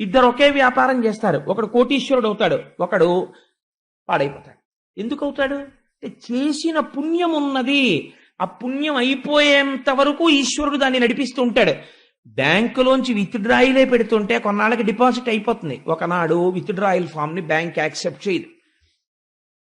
ఇద్దరు ఒకే వ్యాపారం చేస్తారు, ఒకడు కోటీశ్వరుడు అవుతాడు, ఒకడు పాడైపోతాడు. ఎందుకు అవుతాడు అంటే చేసిన పుణ్యం ఉన్నది, ఆ పుణ్యం అయిపోయేంత వరకు ఈశ్వరుడు దాన్ని నడిపిస్తూ ఉంటాడు. బ్యాంకులోంచి విత్డ్రాయిలే పెడుతుంటే కొన్నాళ్ళకి డిపాజిట్ అయిపోతుంది, ఒకనాడు విత్డ్రాయిల్ ఫామ్ ని బ్యాంక్ యాక్సెప్ట్ చేయదు.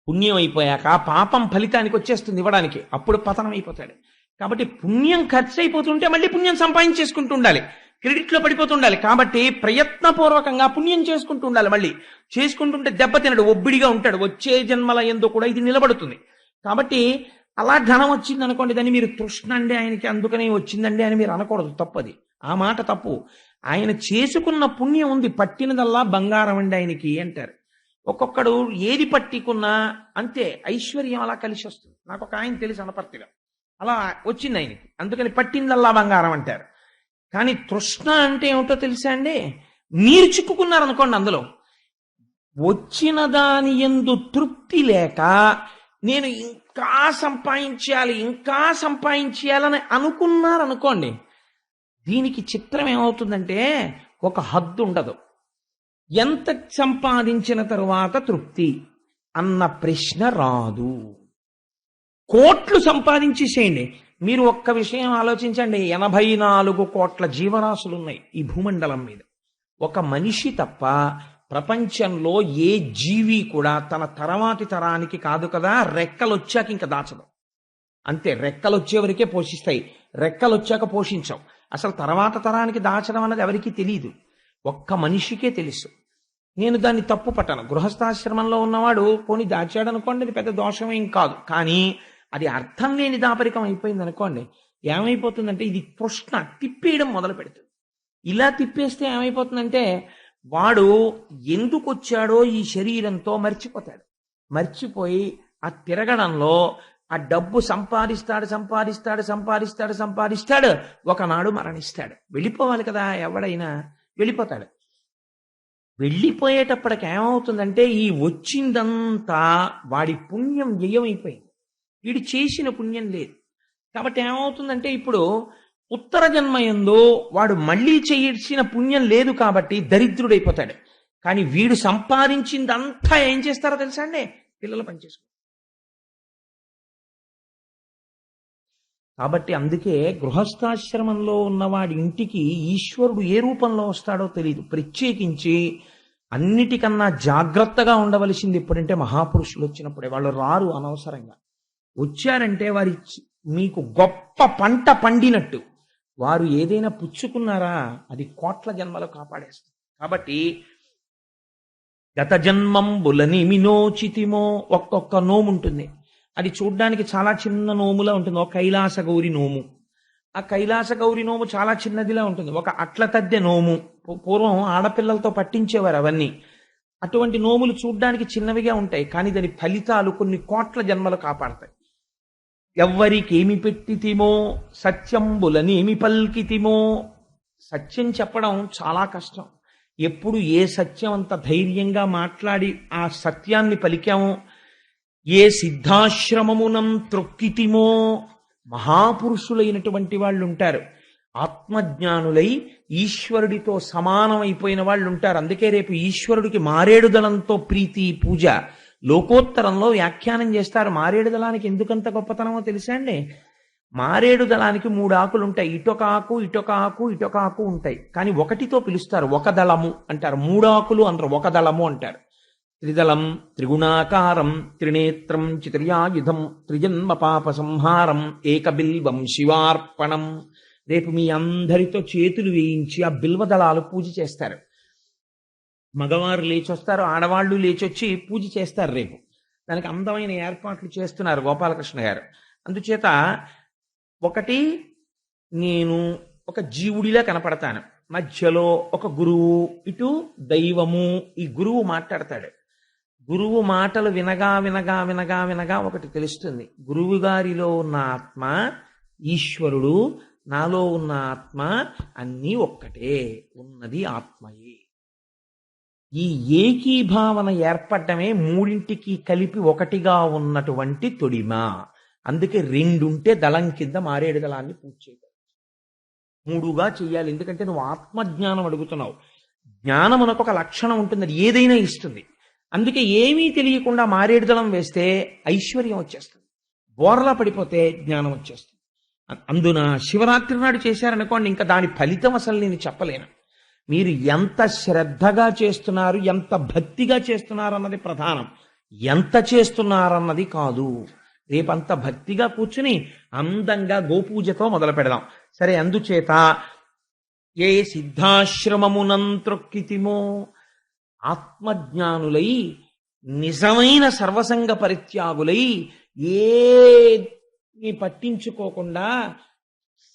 పుణ్యం అయిపోయాక పాపం ఫలితానికి వచ్చేస్తుంది ఇవ్వడానికి, అప్పుడు పతనం అయిపోతాడు. కాబట్టి పుణ్యం ఖర్చు అయిపోతుంటే మళ్ళీ పుణ్యం సంపాదించేసుకుంటూ ఉండాలి, క్రెడిట్లో పడిపోతుండాలి. కాబట్టి ప్రయత్నపూర్వకంగా పుణ్యం చేసుకుంటూ ఉండాలి. మళ్ళీ చేసుకుంటుంటే దెబ్బతినడు, ఒబ్బిడిగా ఉంటాడు. వచ్చే జన్మల యందు కూడా ఇది నిలబడుతుంది. కాబట్టి అలా ధనం వచ్చింది అనుకోండి, దాన్ని మీరు తృష్ణ అండి ఆయనకి అందుకనే వచ్చిందండి అని మీరు అనకూడదు, తప్పది. ఆ మాట తప్పు. ఆయన చేసుకున్న పుణ్యం ఉంది, పట్టినదల్లా బంగారం అండి ఆయనకి అంటారు. ఒక్కొక్కడు ఏది పట్టికున్నా అంతే ఐశ్వర్యం అలా కలిసి వస్తుంది. నాకు ఒక ఆయన తెలిసి అనపర్తిగా అలా వచ్చింది ఆయనకి, అందుకని పట్టిందల్లా బంగారం అంటారు. కానీ తృష్ణ అంటే ఏమిటో తెలుసా అండి? మీరు చిక్కుకున్నారనుకోండి అందులో, వచ్చిన దాని యందు తృప్తి లేక నేను ఇంకా సంపాదించాలి ఇంకా సంపాదించాలని అనుకున్నారనుకోండి, దీనికి చిత్రం ఏమవుతుందంటే ఒక హద్దు ఉండదు. ఎంత సంపాదించిన తరువాత తృప్తి అన్న ప్రశ్న రాదు. కోట్లు సంపాదించేసేయండి. మీరు ఒక్క విషయం ఆలోచించండి, 84 కోట్ల జీవరాశులు ఉన్నాయి ఈ భూమండలం మీద. ఒక మనిషి తప్ప ప్రపంచంలో ఏ జీవి కూడా తన తర్వాతి తరానికి కాదు కదా, రెక్కలు వచ్చాక ఇంకా దాచదు. అంతే, రెక్కలు వచ్చేవరకే పోషిస్తాయి, రెక్కలు వచ్చాక పోషించవు. అసలు తర్వాత తరానికి దాచడం అన్నది ఎవరికీ తెలియదు, ఒక్క మనిషికే తెలుసు. నేను దాన్ని తప్పు పట్టాను. గృహస్థాశ్రమంలో ఉన్నవాడు పోనీ దాచాడు అనుకోండి, అది పెద్ద దోషమేం కాదు. కానీ అది అర్థం లేని దాపరికం అయిపోయింది అనుకోండి, ఏమైపోతుందంటే ఇది తృష్ణ తిప్పేయడం మొదలు పెడుతుంది. ఇలా తిప్పేస్తే ఏమైపోతుందంటే వాడు ఎందుకు వచ్చాడో ఈ శరీరంతో మర్చిపోతాడు. మర్చిపోయి ఆ తిరగడంలో ఆ డబ్బు సంపాదిస్తాడు సంపాదిస్తాడు సంపాదిస్తాడు సంపాదిస్తాడు ఒకనాడు మరణిస్తాడు. వెళ్ళిపోవాలి కదా, ఎవడైనా వెళ్ళిపోతాడు. వెళ్ళిపోయేటప్పటికి ఏమవుతుందంటే ఈ వచ్చిందంతా వాడి పుణ్యం వ్యయమైపోయింది, వీడు చేసిన పుణ్యం లేదు. కాబట్టి ఏమవుతుందంటే ఇప్పుడు ఉత్తర జన్మయంలో వాడు మళ్ళీ చేయాల్సిన పుణ్యం లేదు కాబట్టి దరిద్రుడైపోతాడు. కానీ వీడు సంపాదించిందంతా ఏం చేస్తారో తెలుసా అండి? పిల్లలు పనిచేసుకుంటారు. కాబట్టి అందుకే గృహస్థాశ్రమంలో ఉన్నవాడి ఇంటికి ఈశ్వరుడు ఏ రూపంలో వస్తాడో తెలియదు. ప్రత్యేకించి అన్నిటికన్నా జాగ్రత్తగా ఉండవలసింది ఎప్పుడంటే మహాపురుషులు వచ్చినప్పుడే. వాళ్ళు రారు అనవసరంగా. వచ్చారంటే వారి మీకు గొప్ప పంట పండినట్టు. వారు ఏదైనా పుచ్చుకున్నారా అది కోట్ల జన్మలు కాపాడేస్తారు. కాబట్టి గత జన్మంబులని మినోచితిమో ఒక్కొక్క నోము ఉంటుంది. అది చూడ్డానికి చాలా చిన్న నోములా ఉంటుంది. ఒక కైలాస గౌరి నోము, ఆ కైలాస గౌరి నోము చాలా చిన్నదిలా ఉంటుంది. ఒక అట్ల తద్దె నోము, పూర్వం ఆడపిల్లలతో పట్టించేవారు అవన్నీ. అటువంటి నోములు చూడ్డానికి చిన్నవిగా ఉంటాయి, కానీ దాని ఫలితాలు కొన్ని కోట్ల జన్మలు కాపాడతాయి. ఎవ్వరికేమి పెట్టితిమో సత్యంబులనేమి పల్కితిమో. సత్యం చెప్పడం చాలా కష్టం. ఎప్పుడు ఏ సత్యం అంత ధైర్యంగా మాట్లాడి ఆ సత్యాన్ని పలికామో, ఏ సిద్ధాశ్రమమునం త్రొక్కితిమో. మహాపురుషులైనటువంటి వాళ్ళు ఉంటారు, ఆత్మజ్ఞానులై ఈశ్వరుడితో సమానమైపోయిన వాళ్ళు ఉంటారు. అందుకే రేపు ఈశ్వరుడికి మారేడు దళంతో ప్రీతి పూజ లోకోత్తరంలో వ్యాఖ్యానం చేస్తారు. మారేడు దళానికి ఎందుకంత గొప్పతనమో తెలుసా అండి? మారేడు దళానికి 3 ఆకులు ఉంటాయి, ఇటొక ఆకు ఇటొక ఆకు ఇటొక ఆకు ఉంటాయి. కానీ ఒకటితో పిలుస్తారు, ఒక దళము అంటారు. 3 ఆకులు అంటారు, ఒక దళము అంటారు. త్రిదళం త్రిగుణాకారం త్రినేత్రం చిత్రయాయుధం త్రిజన్మ పాప సంహారం ఏకబిల్వం శివార్పణం. రేపు మీ అందరితో చేతులు వేయించి ఆ బిల్వదళాలు పూజ చేస్తారు. మగవారు లేచొస్తారు, ఆడవాళ్ళు లేచొచ్చి పూజ చేస్తారు రేపు. దానికి అందమైన ఏర్పాట్లు చేస్తున్నారు గోపాలకృష్ణ గారు. అందుచేత ఒకటి, నేను ఒక జీవుడిలా కనపడతాను, మధ్యలో ఒక గురువు, ఇటు దైవము. ఈ గురువు మాట్లాడతాడు. గురువు మాటలు వినగా వినగా వినగా వినగా ఒకటి తెలుస్తుంది, గురువు గారిలో ఉన్న ఆత్మ ఈశ్వరుడు, నాలో ఉన్న ఆత్మ అన్నీ ఒక్కటే, ఉన్నది ఆత్మయే. ఈ ఏకీభావన ఏర్పడటమే మూడింటికి కలిపి ఒకటిగా ఉన్నటువంటి తొడిమ. అందుకే 2 ఉంటే దళం కింద మారేడు దళాన్ని పూజ చేయగలరు. 3గా చెయ్యాలి, ఎందుకంటే నువ్వు ఆత్మజ్ఞానం అడుగుతున్నావు. జ్ఞానమునకు ఒక లక్షణం ఉంటుంది, అది ఏదైనా ఇస్తుంది. అందుకే ఏమీ తెలియకుండా మారేడుదలం వేస్తే ఐశ్వర్యం వచ్చేస్తుంది, బోర్లా పడిపోతే జ్ఞానం వచ్చేస్తుంది. అందున శివరాత్రి నాడు చేశారనుకోండి, ఇంకా దాని ఫలితం అసలు నేను చెప్పలేను. మీరు ఎంత శ్రద్ధగా చేస్తున్నారు, ఎంత భక్తిగా చేస్తున్నారు అన్నది ప్రధానం, ఎంత చేస్తున్నారన్నది కాదు. రేపంత భక్తిగా కూర్చుని అందంగా గోపూజతో మొదలు పెడదాం. సరే, అందుచేత ఏ సిద్ధాశ్రమమునంత్రొక్కితిమో, ఆత్మజ్ఞానులై నిజమైన సర్వసంగ పరిత్యాగులై ఏమి పట్టించుకోకుండా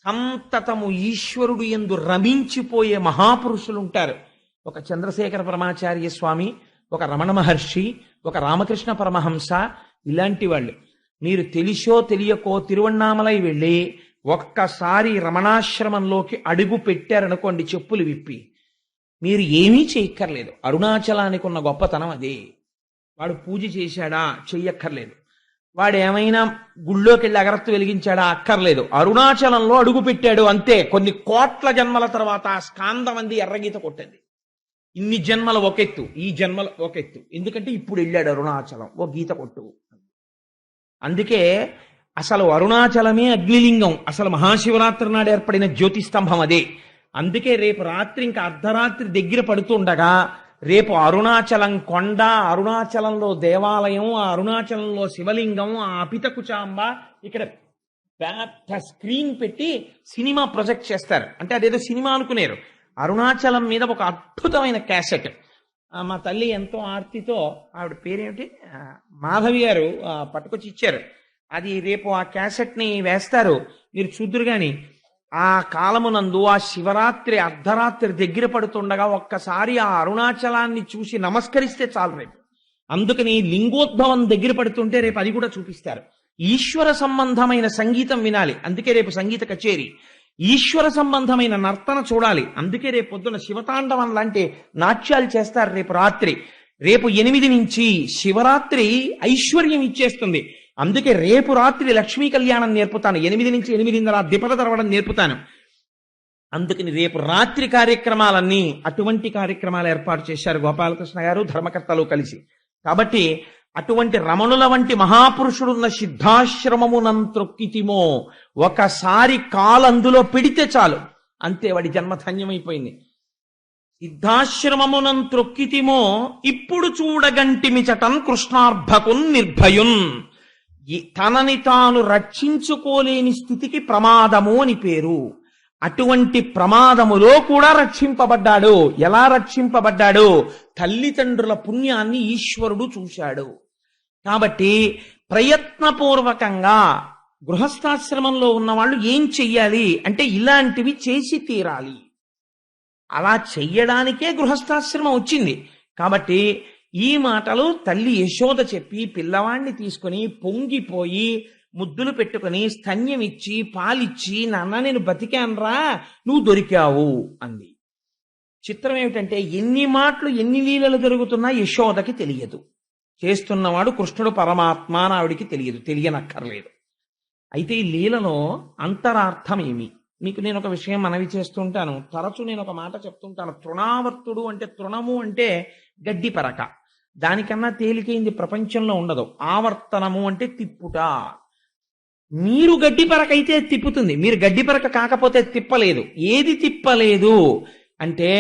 సంతతము ఈశ్వరుడు యందు రమించిపోయే మహాపురుషులుంటారు. ఒక చంద్రశేఖర పరమాచార్య స్వామి, ఒక రమణ మహర్షి, ఒక రామకృష్ణ పరమహంస, ఇలాంటి వాళ్ళు. మీరు తెలిసో తెలియకో తిరువణ్ణామలై వెళ్ళి ఒక్కసారి రమణాశ్రమంలోకి అడుగు పెట్టారనుకోండి, చెప్పులు విప్పి, మీరు ఏమీ చేయక్కర్లేదు. అరుణాచలానికి ఉన్న గొప్పతనం అదే. వాడు పూజ చేశాడా, చెయ్యక్కర్లేదు. వాడు ఏమైనా గుళ్ళోకి వెళ్ళి అగరత్తు వెలిగించాడా, అక్కర్లేదు. అరుణాచలంలో అడుగు పెట్టాడు అంతే. కొన్ని కోట్ల జన్మల తర్వాత ఆ స్కాందమంది ఎర్రగీత కొట్టింది. ఇన్ని జన్మల ఒకెత్తు, ఈ జన్మల ఒకెత్తు. ఎందుకంటే ఇప్పుడు వెళ్ళాడు అరుణాచలం, ఓ గీత కొట్టు. అందుకే అసలు అరుణాచలమే అగ్నిలింగం. అసలు మహాశివరాత్రి నాడు ఏర్పడిన జ్యోతిస్తంభం అదే. అందుకే రేపు రాత్రి ఇంకా అర్ధరాత్రి దగ్గర పడుతుండగా రేపు అరుణాచలం కొండ, అరుణాచలంలో దేవాలయం, ఆ అరుణాచలంలో శివలింగం, ఆ అపితకుచాంబ, ఇక్కడ పెద్ద స్క్రీన్ పెట్టి సినిమా ప్రొజెక్ట్ చేస్తారు. అంటే అదేదో సినిమా అనుకునేరు. అరుణాచలం మీద ఒక అద్భుతమైన క్యాసెట్ మా తల్లి ఎంతో ఆర్తితో, ఆవిడ పేరేమిటి, మాధవి గారు పట్టుకొచ్చి ఇచ్చారు. అది రేపు ఆ క్యాసెట్ని వేస్తారు, మీరు చూద్దురు. కానీ ఆ కాలమునందు ఆ శివరాత్రి అర్ధరాత్రి దగ్గర పడుతుండగా ఒక్కసారి ఆ అరుణాచలాన్ని చూసి నమస్కరిస్తే చాలు రేపు. అందుకని లింగోద్భవం దగ్గర పడుతుంటే రేపు అది కూడా చూపిస్తారు. ఈశ్వర సంబంధమైన సంగీతం వినాలి, అందుకే రేపు సంగీత కచేరీ. ఈశ్వర సంబంధమైన నర్తన చూడాలి, అందుకే రేపు పొద్దున శివతాండవం లాంటి నాట్యాలు చేస్తారు రేపు రాత్రి. రేపు 8 నుంచి శివరాత్రి ఐశ్వర్యం ఇచ్చేస్తుంది. అందుకే రేపు రాత్రి లక్ష్మీ కళ్యాణం నేర్పుతాను. 8 నుంచి 8:30 దీపల తెరవడం నేర్పుతాను. అందుకని రేపు రాత్రి కార్యక్రమాలన్నీ అటువంటి కార్యక్రమాలు ఏర్పాటు చేశారు గోపాలకృష్ణ గారు, ధర్మకర్తలు కలిసి. కాబట్టి అటువంటి రమణుల వంటి మహాపురుషుడున్న సిద్ధాశ్రమమునంత్రొక్కితిమో, ఒకసారి కాలందులో పెడితే చాలు, అంతే, వాడి జన్మ ధన్యమైపోయింది. సిద్ధాశ్రమమునంత్రొక్కితిమో ఇప్పుడు చూడగంటిమిచటన్ కృష్ణార్భకున్ నిర్భయున్. తనని తాను రక్షించుకోలేని స్థితికి ప్రమాదము అని పేరు. అటువంటి ప్రమాదములో కూడా రక్షింపబడ్డాడు. ఎలా రక్షింపబడ్డాడు? తల్లిదండ్రుల పుణ్యాన్ని ఈశ్వరుడు చూశాడు. కాబట్టి ప్రయత్నపూర్వకంగా గృహస్థాశ్రమంలో ఉన్నవాళ్ళు ఏం చెయ్యాలి అంటే ఇలాంటివి చేసి తీరాలి. అలా చెయ్యడానికే గృహస్థాశ్రమం వచ్చింది. కాబట్టి ఈ మాటలు తల్లి యశోద చెప్పి పిల్లవాణ్ణి తీసుకుని పొంగిపోయి ముద్దులు పెట్టుకుని స్తన్యం ఇచ్చి పాలిచ్చి, నాన్న నేను బతికాన్రా, నువ్వు దొరికావు అంది. చిత్రం ఏమిటంటే ఎన్ని మాటలు ఎన్ని లీలలు జరుగుతున్నా యశోదకి తెలియదు. చేస్తున్నవాడు కృష్ణుడు పరమాత్మ అని ఆవిడికి తెలియదు, తెలియనక్కర్లేదు. అయితే ఈ లీలలో అంతరార్థం ఏమి? మీకు నేను ఒక విషయం మనవి చేస్తుంటాను. తరచు నేను ఒక మాట చెప్తుంటాను. తృణావర్తుడు అంటే, తృణము అంటే గడ్డి పరక, దానికన్నా తేలికైంది ప్రపంచంలో ఉండదు. ఆవర్తనము అంటే తిప్పుట. మీరు గడ్డి పరక అయితే తిప్పుతుంది, మీరు గడ్డి పరక కాకపోతే తిప్పలేదు. ఏది తిప్పలేదు అంటే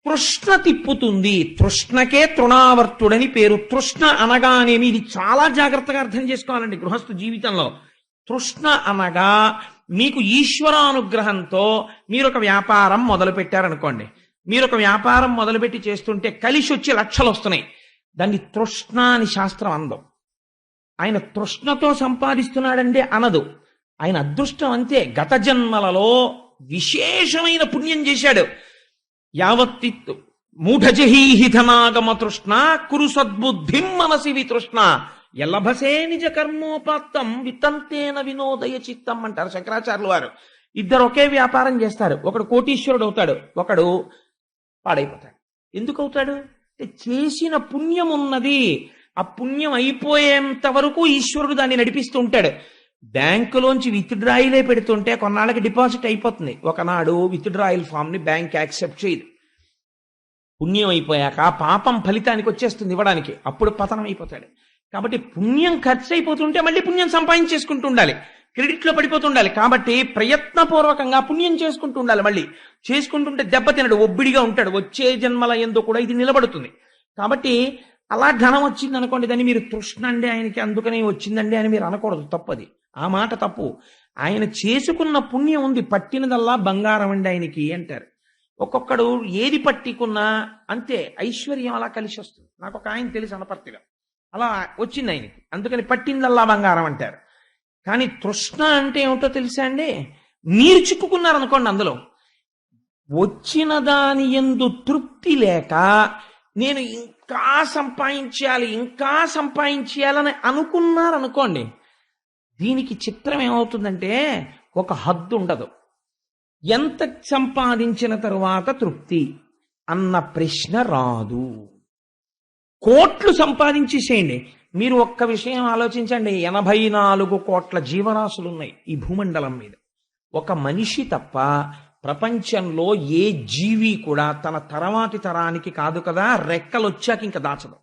తృష్ణ తిప్పుతుంది. తృష్ణకే తృణావర్తుడని పేరు. తృష్ణ అనగానేమి, ఇది చాలా జాగ్రత్తగా అర్థం చేసుకోవాలండి గృహస్థు జీవితంలో. తృష్ణ అనగా మీకు ఈశ్వరానుగ్రహంతో మీరు ఒక వ్యాపారం మొదలు పెట్టారనుకోండి. మీరు ఒక వ్యాపారం మొదలుపెట్టి చేస్తుంటే కలిసి వచ్చి లక్షలు వస్తున్నాయి, దాన్ని తృష్ణ అని శాస్త్రం అందం. ఆయన తృష్ణతో సంపాదిస్తున్నాడంటే అనదు, ఆయన అదృష్టం అంతే. గత జన్మలలో విశేషమైన పుణ్యం చేశాడు. యావత్తిత్తు మూఢజహీహి ధనాగమ తృష్ణ కురు సద్బుద్ధిం మనసి వితృష్ణ ఎల్లభసే నిజ కర్మోపాత్తం వితంతేన వినోదయ చిత్తం అంటారు శంకరాచార్యులు వారు. ఇద్దరు ఒకే వ్యాపారం చేస్తారు, ఒకడు కోటీశ్వరుడు అవుతాడు, ఒకడు పాడైపోతాడు. ఎందుకు అవుతాడు అంటే చేసిన పుణ్యం ఉన్నది. ఆ పుణ్యం అయిపోయేంత వరకు ఈశ్వరుడు దాన్ని నడిపిస్తూ ఉంటాడు. బ్యాంకులోంచి విత్డ్రాయిలే పెడుతుంటే కొన్నాళ్ళకి డిపాజిట్ అయిపోతుంది. ఒకనాడు విత్డ్రాయిల్ ఫామ్ ని బ్యాంక్ యాక్సెప్ట్ చేయదు. పుణ్యం అయిపోయాక పాపం ఫలితానికి వచ్చేస్తుంది ఇవ్వడానికి, అప్పుడు పతనం అయిపోతాడు. కాబట్టి పుణ్యం ఖర్చు అయిపోతుంటే మళ్ళీ పుణ్యం సంపాదించేసుకుంటూ ఉండాలి, క్రెడిట్లో పడిపోతుండాలి. కాబట్టి ప్రయత్నపూర్వకంగా పుణ్యం చేసుకుంటూ ఉండాలి. మళ్ళీ చేసుకుంటుంటే దెబ్బతినడు, ఒబ్బిడిగా ఉంటాడు. వచ్చే జన్మల యందు కూడా ఇది నిలబడుతుంది. కాబట్టి అలా ధనం వచ్చింది అనుకోండి, దాన్ని మీరు తృష్ణ అండి ఆయనకి అందుకనే వచ్చిందండి అని మీరు అనకూడదు, తప్పది. ఆ మాట తప్పు. ఆయన చేసుకున్న పుణ్యం ఉంది, పట్టినదల్లా బంగారం అండి ఆయనకి అంటారు. ఒక్కొక్కడు ఏది పట్టికున్నా అంతే, ఐశ్వర్యం అలా కలిసి వస్తుంది. నాకు ఒక ఆయన తెలిసి అనపర్తిగా అలా వచ్చింది ఆయనకి, అందుకని పట్టిందల్లా బంగారం అంటారు. కానీ తృష్ణ అంటే ఏమిటో తెలుసా అండి? మీరు చిక్కుకున్నారనుకోండి అందులో, వచ్చిన దాని యందు తృప్తి లేక నేను ఇంకా సంపాదించాలి ఇంకా సంపాదించాలని అనుకున్నారనుకోండి, దీనికి చిత్రం ఏమవుతుందంటే ఒక హద్దు ఉండదు. ఎంత సంపాదించిన తరువాత తృప్తి అన్న ప్రశ్న రాదు. కోట్లు సంపాదించేసేయండి. మీరు ఒక్క విషయం ఆలోచించండి, 84 కోట్ల జీవరాశులు ఉన్నాయి ఈ భూమండలం మీద. ఒక మనిషి తప్ప ప్రపంచంలో ఏ జీవి కూడా తన తర్వాతి తరానికి కాదు కదా, రెక్కలు వచ్చాక ఇంకా దాచదు.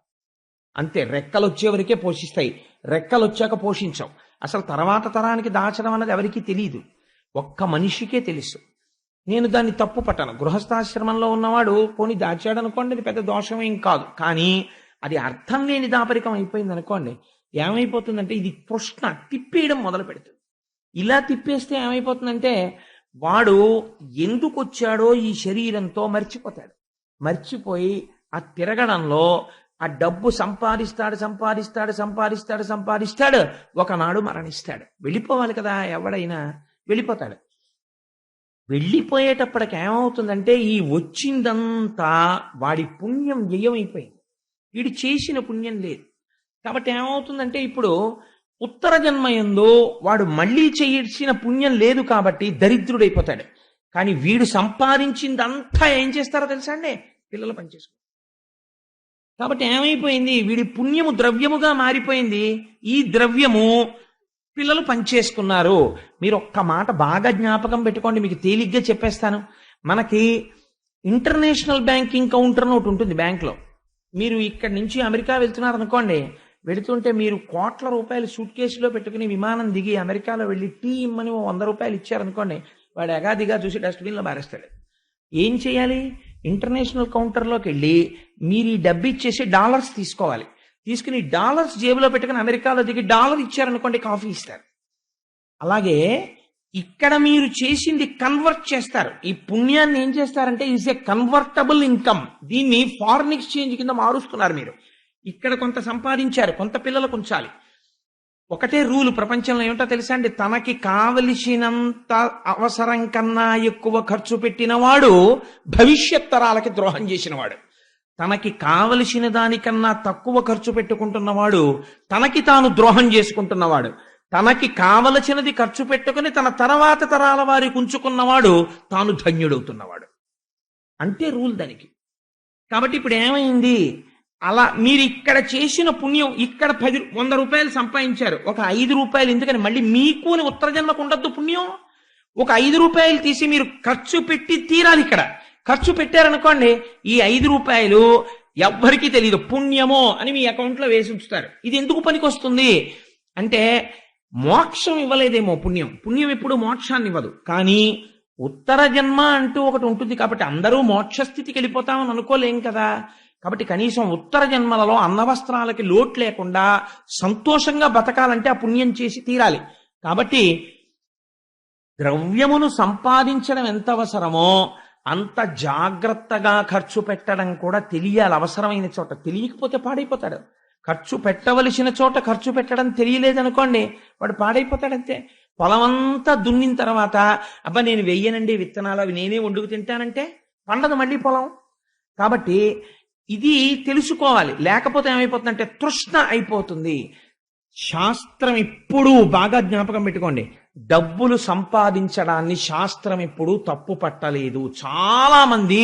అంతే, రెక్కలు వచ్చేవరకే పోషిస్తాయి, రెక్కలు వచ్చాక పోషించవు. అసలు తర్వాత తరానికి దాచడం అన్నది ఎవరికీ తెలియదు, ఒక్క మనిషికే తెలుసు. నేను దాన్ని తప్పు పట్టాను. గృహస్థాశ్రమంలో ఉన్నవాడు పోనీ దాచాడు అనుకోండి, అది పెద్ద దోషమేం కాదు. కానీ అది అర్థం లేని దాపరికం అయిపోయింది అనుకోండి, ఏమైపోతుందంటే ఇది తృష్ణ తిప్పేయడం మొదలు పెడుతుంది. ఇలా తిప్పేస్తే ఏమైపోతుందంటే వాడు ఎందుకు వచ్చాడో ఈ శరీరంతో మర్చిపోతాడు. మర్చిపోయి ఆ తిరగడంలో ఆ డబ్బు సంపాదిస్తాడు, ఒకనాడు మరణిస్తాడు. వెళ్ళిపోవాలి కదా, ఎవడైనా వెళ్ళిపోతాడు. వెళ్ళిపోయేటప్పటికి ఏమవుతుందంటే ఈ వచ్చిందంతా వాడి పుణ్యం వ్యయమైపోయింది, వీడు చేసిన పుణ్యం లేదు. కాబట్టి ఏమవుతుందంటే ఇప్పుడు ఉత్తర జన్మయంలో వాడు మళ్ళీ చేయాల్సిన పుణ్యం లేదు కాబట్టి దరిద్రుడైపోతాడు. కానీ వీడు సంపాదించిందంతా ఏం చేస్తారో తెలుసా అండి? పిల్లలు పనిచేసుకుంటారు. కాబట్టి ఏమైపోయింది, వీడి పుణ్యము ద్రవ్యముగా మారిపోయింది. ఈ ద్రవ్యము పిల్లలు పనిచేసుకున్నారు. మీరు ఒక్క మాట బాగా జ్ఞాపకం పెట్టుకోండి, మీకు తేలిగ్గా చెప్పేస్తాను. మనకి ఇంటర్నేషనల్ బ్యాంకింగ్ కౌంటర్ ఒకటి ఉంటుంది బ్యాంక్లో. మీరు ఇక్కడి నుంచి అమెరికా వెళ్తున్నారు అనుకోండి, వెళుతుంటే మీరు కోట్ల రూపాయలు సూట్ కేసులో పెట్టుకుని విమానం దిగి అమెరికాలో వెళ్ళి టీ ఇమ్మని 100 రూపాయలు ఇచ్చారనుకోండి, వాడు ఎగాదిగా చూసి డస్ట్బిన్లో మారేస్తాడు. ఏం చేయాలి? ఇంటర్నేషనల్ కౌంటర్లోకి వెళ్ళి మీరు ఈ డబ్బు ఇచ్చేసి డాలర్స్ తీసుకోవాలి. తీసుకుని డాలర్స్ జేబులో పెట్టుకుని అమెరికాలో దిగి డాలర్ ఇచ్చారనుకోండి, కాఫీ ఇస్తారు. అలాగే ఇక్కడ మీరు చేసింది కన్వర్ట్ చేస్తారు. ఈ పుణ్యాన్ని ఏం చేస్తారంటే ఈజ్ ఏ కన్వర్టబుల్ ఇన్కమ్. దీన్ని ఫారిన్ ఎక్స్చేంజ్ కింద మారుస్తున్నారు. మీరు ఇక్కడ కొంత సంపాదించారు, కొంత పిల్లలకు ఉంచాలి. ఒకటే రూలు ప్రపంచంలో ఏమిటో తెలుసా అండి? తనకి కావలసినంత అవసరం కన్నా ఎక్కువ ఖర్చు పెట్టిన వాడు భవిష్యత్ తరాలకి ద్రోహం చేసినవాడు. తనకి కావలసిన దానికన్నా తక్కువ ఖర్చు పెట్టుకుంటున్నవాడు తనకి తాను ద్రోహం చేసుకుంటున్నవాడు. తనకి కావలసినది ఖర్చు పెట్టుకుని తన తర్వాత తరాల వారికి ఉంచుకున్నవాడు తాను ధన్యుడవుతున్నవాడు. అంతే రూల్ దానికి. కాబట్టి ఇప్పుడు ఏమైంది, అలా మీరు ఇక్కడ చేసిన పుణ్యం, ఇక్కడ 100 రూపాయలు సంపాదించారు, ఒక 5 రూపాయలు ఎందుకని మళ్ళీ మీకు ఉత్తర జన్మకు ఉండద్దు పుణ్యం? ఒక 5 రూపాయలు తీసి మీరు ఖర్చు పెట్టి తీరాలి. ఇక్కడ ఖర్చు పెట్టారనుకోండి, ఈ 5 రూపాయలు ఎవ్వరికీ తెలియదు, పుణ్యమో అని మీ అకౌంట్లో వేసి ఉంచుతారు. ఇది ఎందుకు పనికి వస్తుంది అంటే మోక్షం ఇవ్వలేదేమో పుణ్యం. పుణ్యం ఎప్పుడు మోక్షాన్ని ఇవ్వదు. కానీ ఉత్తర జన్మ అంటూ ఒకటి ఉంటుంది కాబట్టి అందరూ మోక్షస్థితికి వెళ్ళిపోతామని అనుకోలేం కదా. కాబట్టి కనీసం ఉత్తర జన్మలలో అన్నవస్త్రాలకి లోటు లేకుండా సంతోషంగా బతకాలంటే ఆ పుణ్యం చేసి తీరాలి. కాబట్టి ద్రవ్యమును సంపాదించడం ఎంత అవసరమో అంత జాగ్రత్తగా ఖర్చు పెట్టడం కూడా తెలియాలి. అవసరమైన చోట తెలియకపోతే పాడైపోతాడు. ఖర్చు పెట్టవలసిన చోట ఖర్చు పెట్టడం తెలియలేదనుకోండి, వాడు పాడైపోతాడంతే. పొలమంతా దున్నిన తర్వాత అబ్బా నేను వెయ్యనండి విత్తనాలు, అవి నేనే వండుకు తింటానంటే పండదు మళ్ళీ పొలం. కాబట్టి ఇది తెలుసుకోవాలి. లేకపోతే ఏమైపోతుందంటే తృష్ణ అయిపోతుంది. శాస్త్రం ఎప్పుడూ బాగా జ్ఞాపకం పెట్టుకోండి, డబ్బులు సంపాదించడాన్ని శాస్త్రం ఎప్పుడూ తప్పు పట్టలేదు. చాలా మంది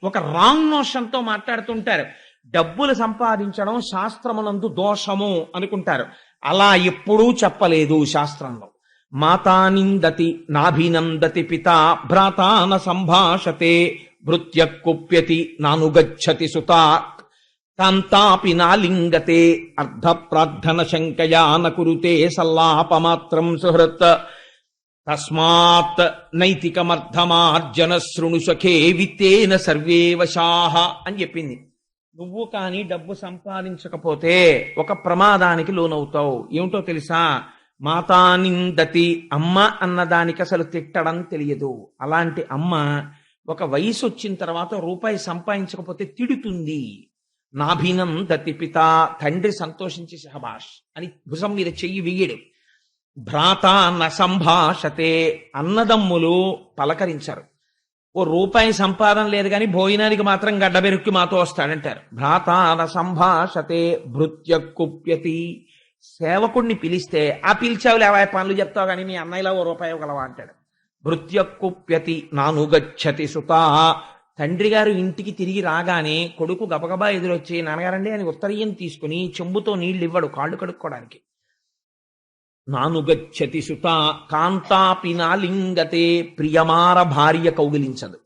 ఒక రాంగ్ నోషన్తో మాట్లాడుతుంటారు. డబ్బులు సంపాదించడం శాస్త్రమునందు దోషము అనుకుంటారు. అలా ఎప్పుడూ చెప్పలేదు శాస్త్రంలో. మాతా నిందతి నాభినందతి పిత భ్రాతాన సంభాషతే భృత్య కుప్యతి నానుగచ్చతి సుతా కాంతాపి నాలింగతే అర్ధ ప్రార్థన శంకయా నకురుతే సల్లాపమాత్రం సుహృత్ తస్మాత్ నైతికమర్థమార్జన శృణు సఖే విత్తేన సర్వే వశాః అని చెప్పింది. నువ్వు కానీ డబ్బు సంపాదించకపోతే ఒక ప్రమాదానికి లోనవుతావు. ఏమిటో తెలుసా? మాతా నిందతి, అమ్మ అన్నదానికి అసలు తిట్టడం తెలియదు. అలాంటి అమ్మ ఒక వయసు వచ్చిన తర్వాత రూపాయి సంపాదించకపోతే తిడుతుంది. నాభినందతి పిత, తండ్రి సంతోషించి శహబాష్ అని భుజం మీద చెయ్యి వెయ్యడు. భ్రాత న సంభాషతే, అన్నదమ్ములు పలకరించరు. ఓ రూపాయి సంపాదన లేదు కానీ భోజనానికి మాత్రం గడ్డబెరుక్కి మాతో వస్తాడంటారు. భ్రాత న సంభాషతే భృత్య కుప్యతి, సేవకుడిని పిలిస్తే ఆ పిలిచావు లేవా పనులు చెప్తావు కానీ మీ అన్నయ్యలా ఓ రూపాయి ఇవ్వగలవా అంటాడు. భృత్య కుప్యతి నానుగచ్చతి సుతా, తండ్రి గారు ఇంటికి తిరిగి రాగానే కొడుకు గబగబా ఎదురొచ్చి నాన్నగారండి అని ఉత్తరీయం తీసుకుని చెంబుతో నీళ్లు ఇవ్వడు కాళ్ళు కడుక్కోవడానికి. నానుగచ్చతి సుత కాంతాపి నాలింగతే, ప్రియమార భార్య కౌగిలించదు.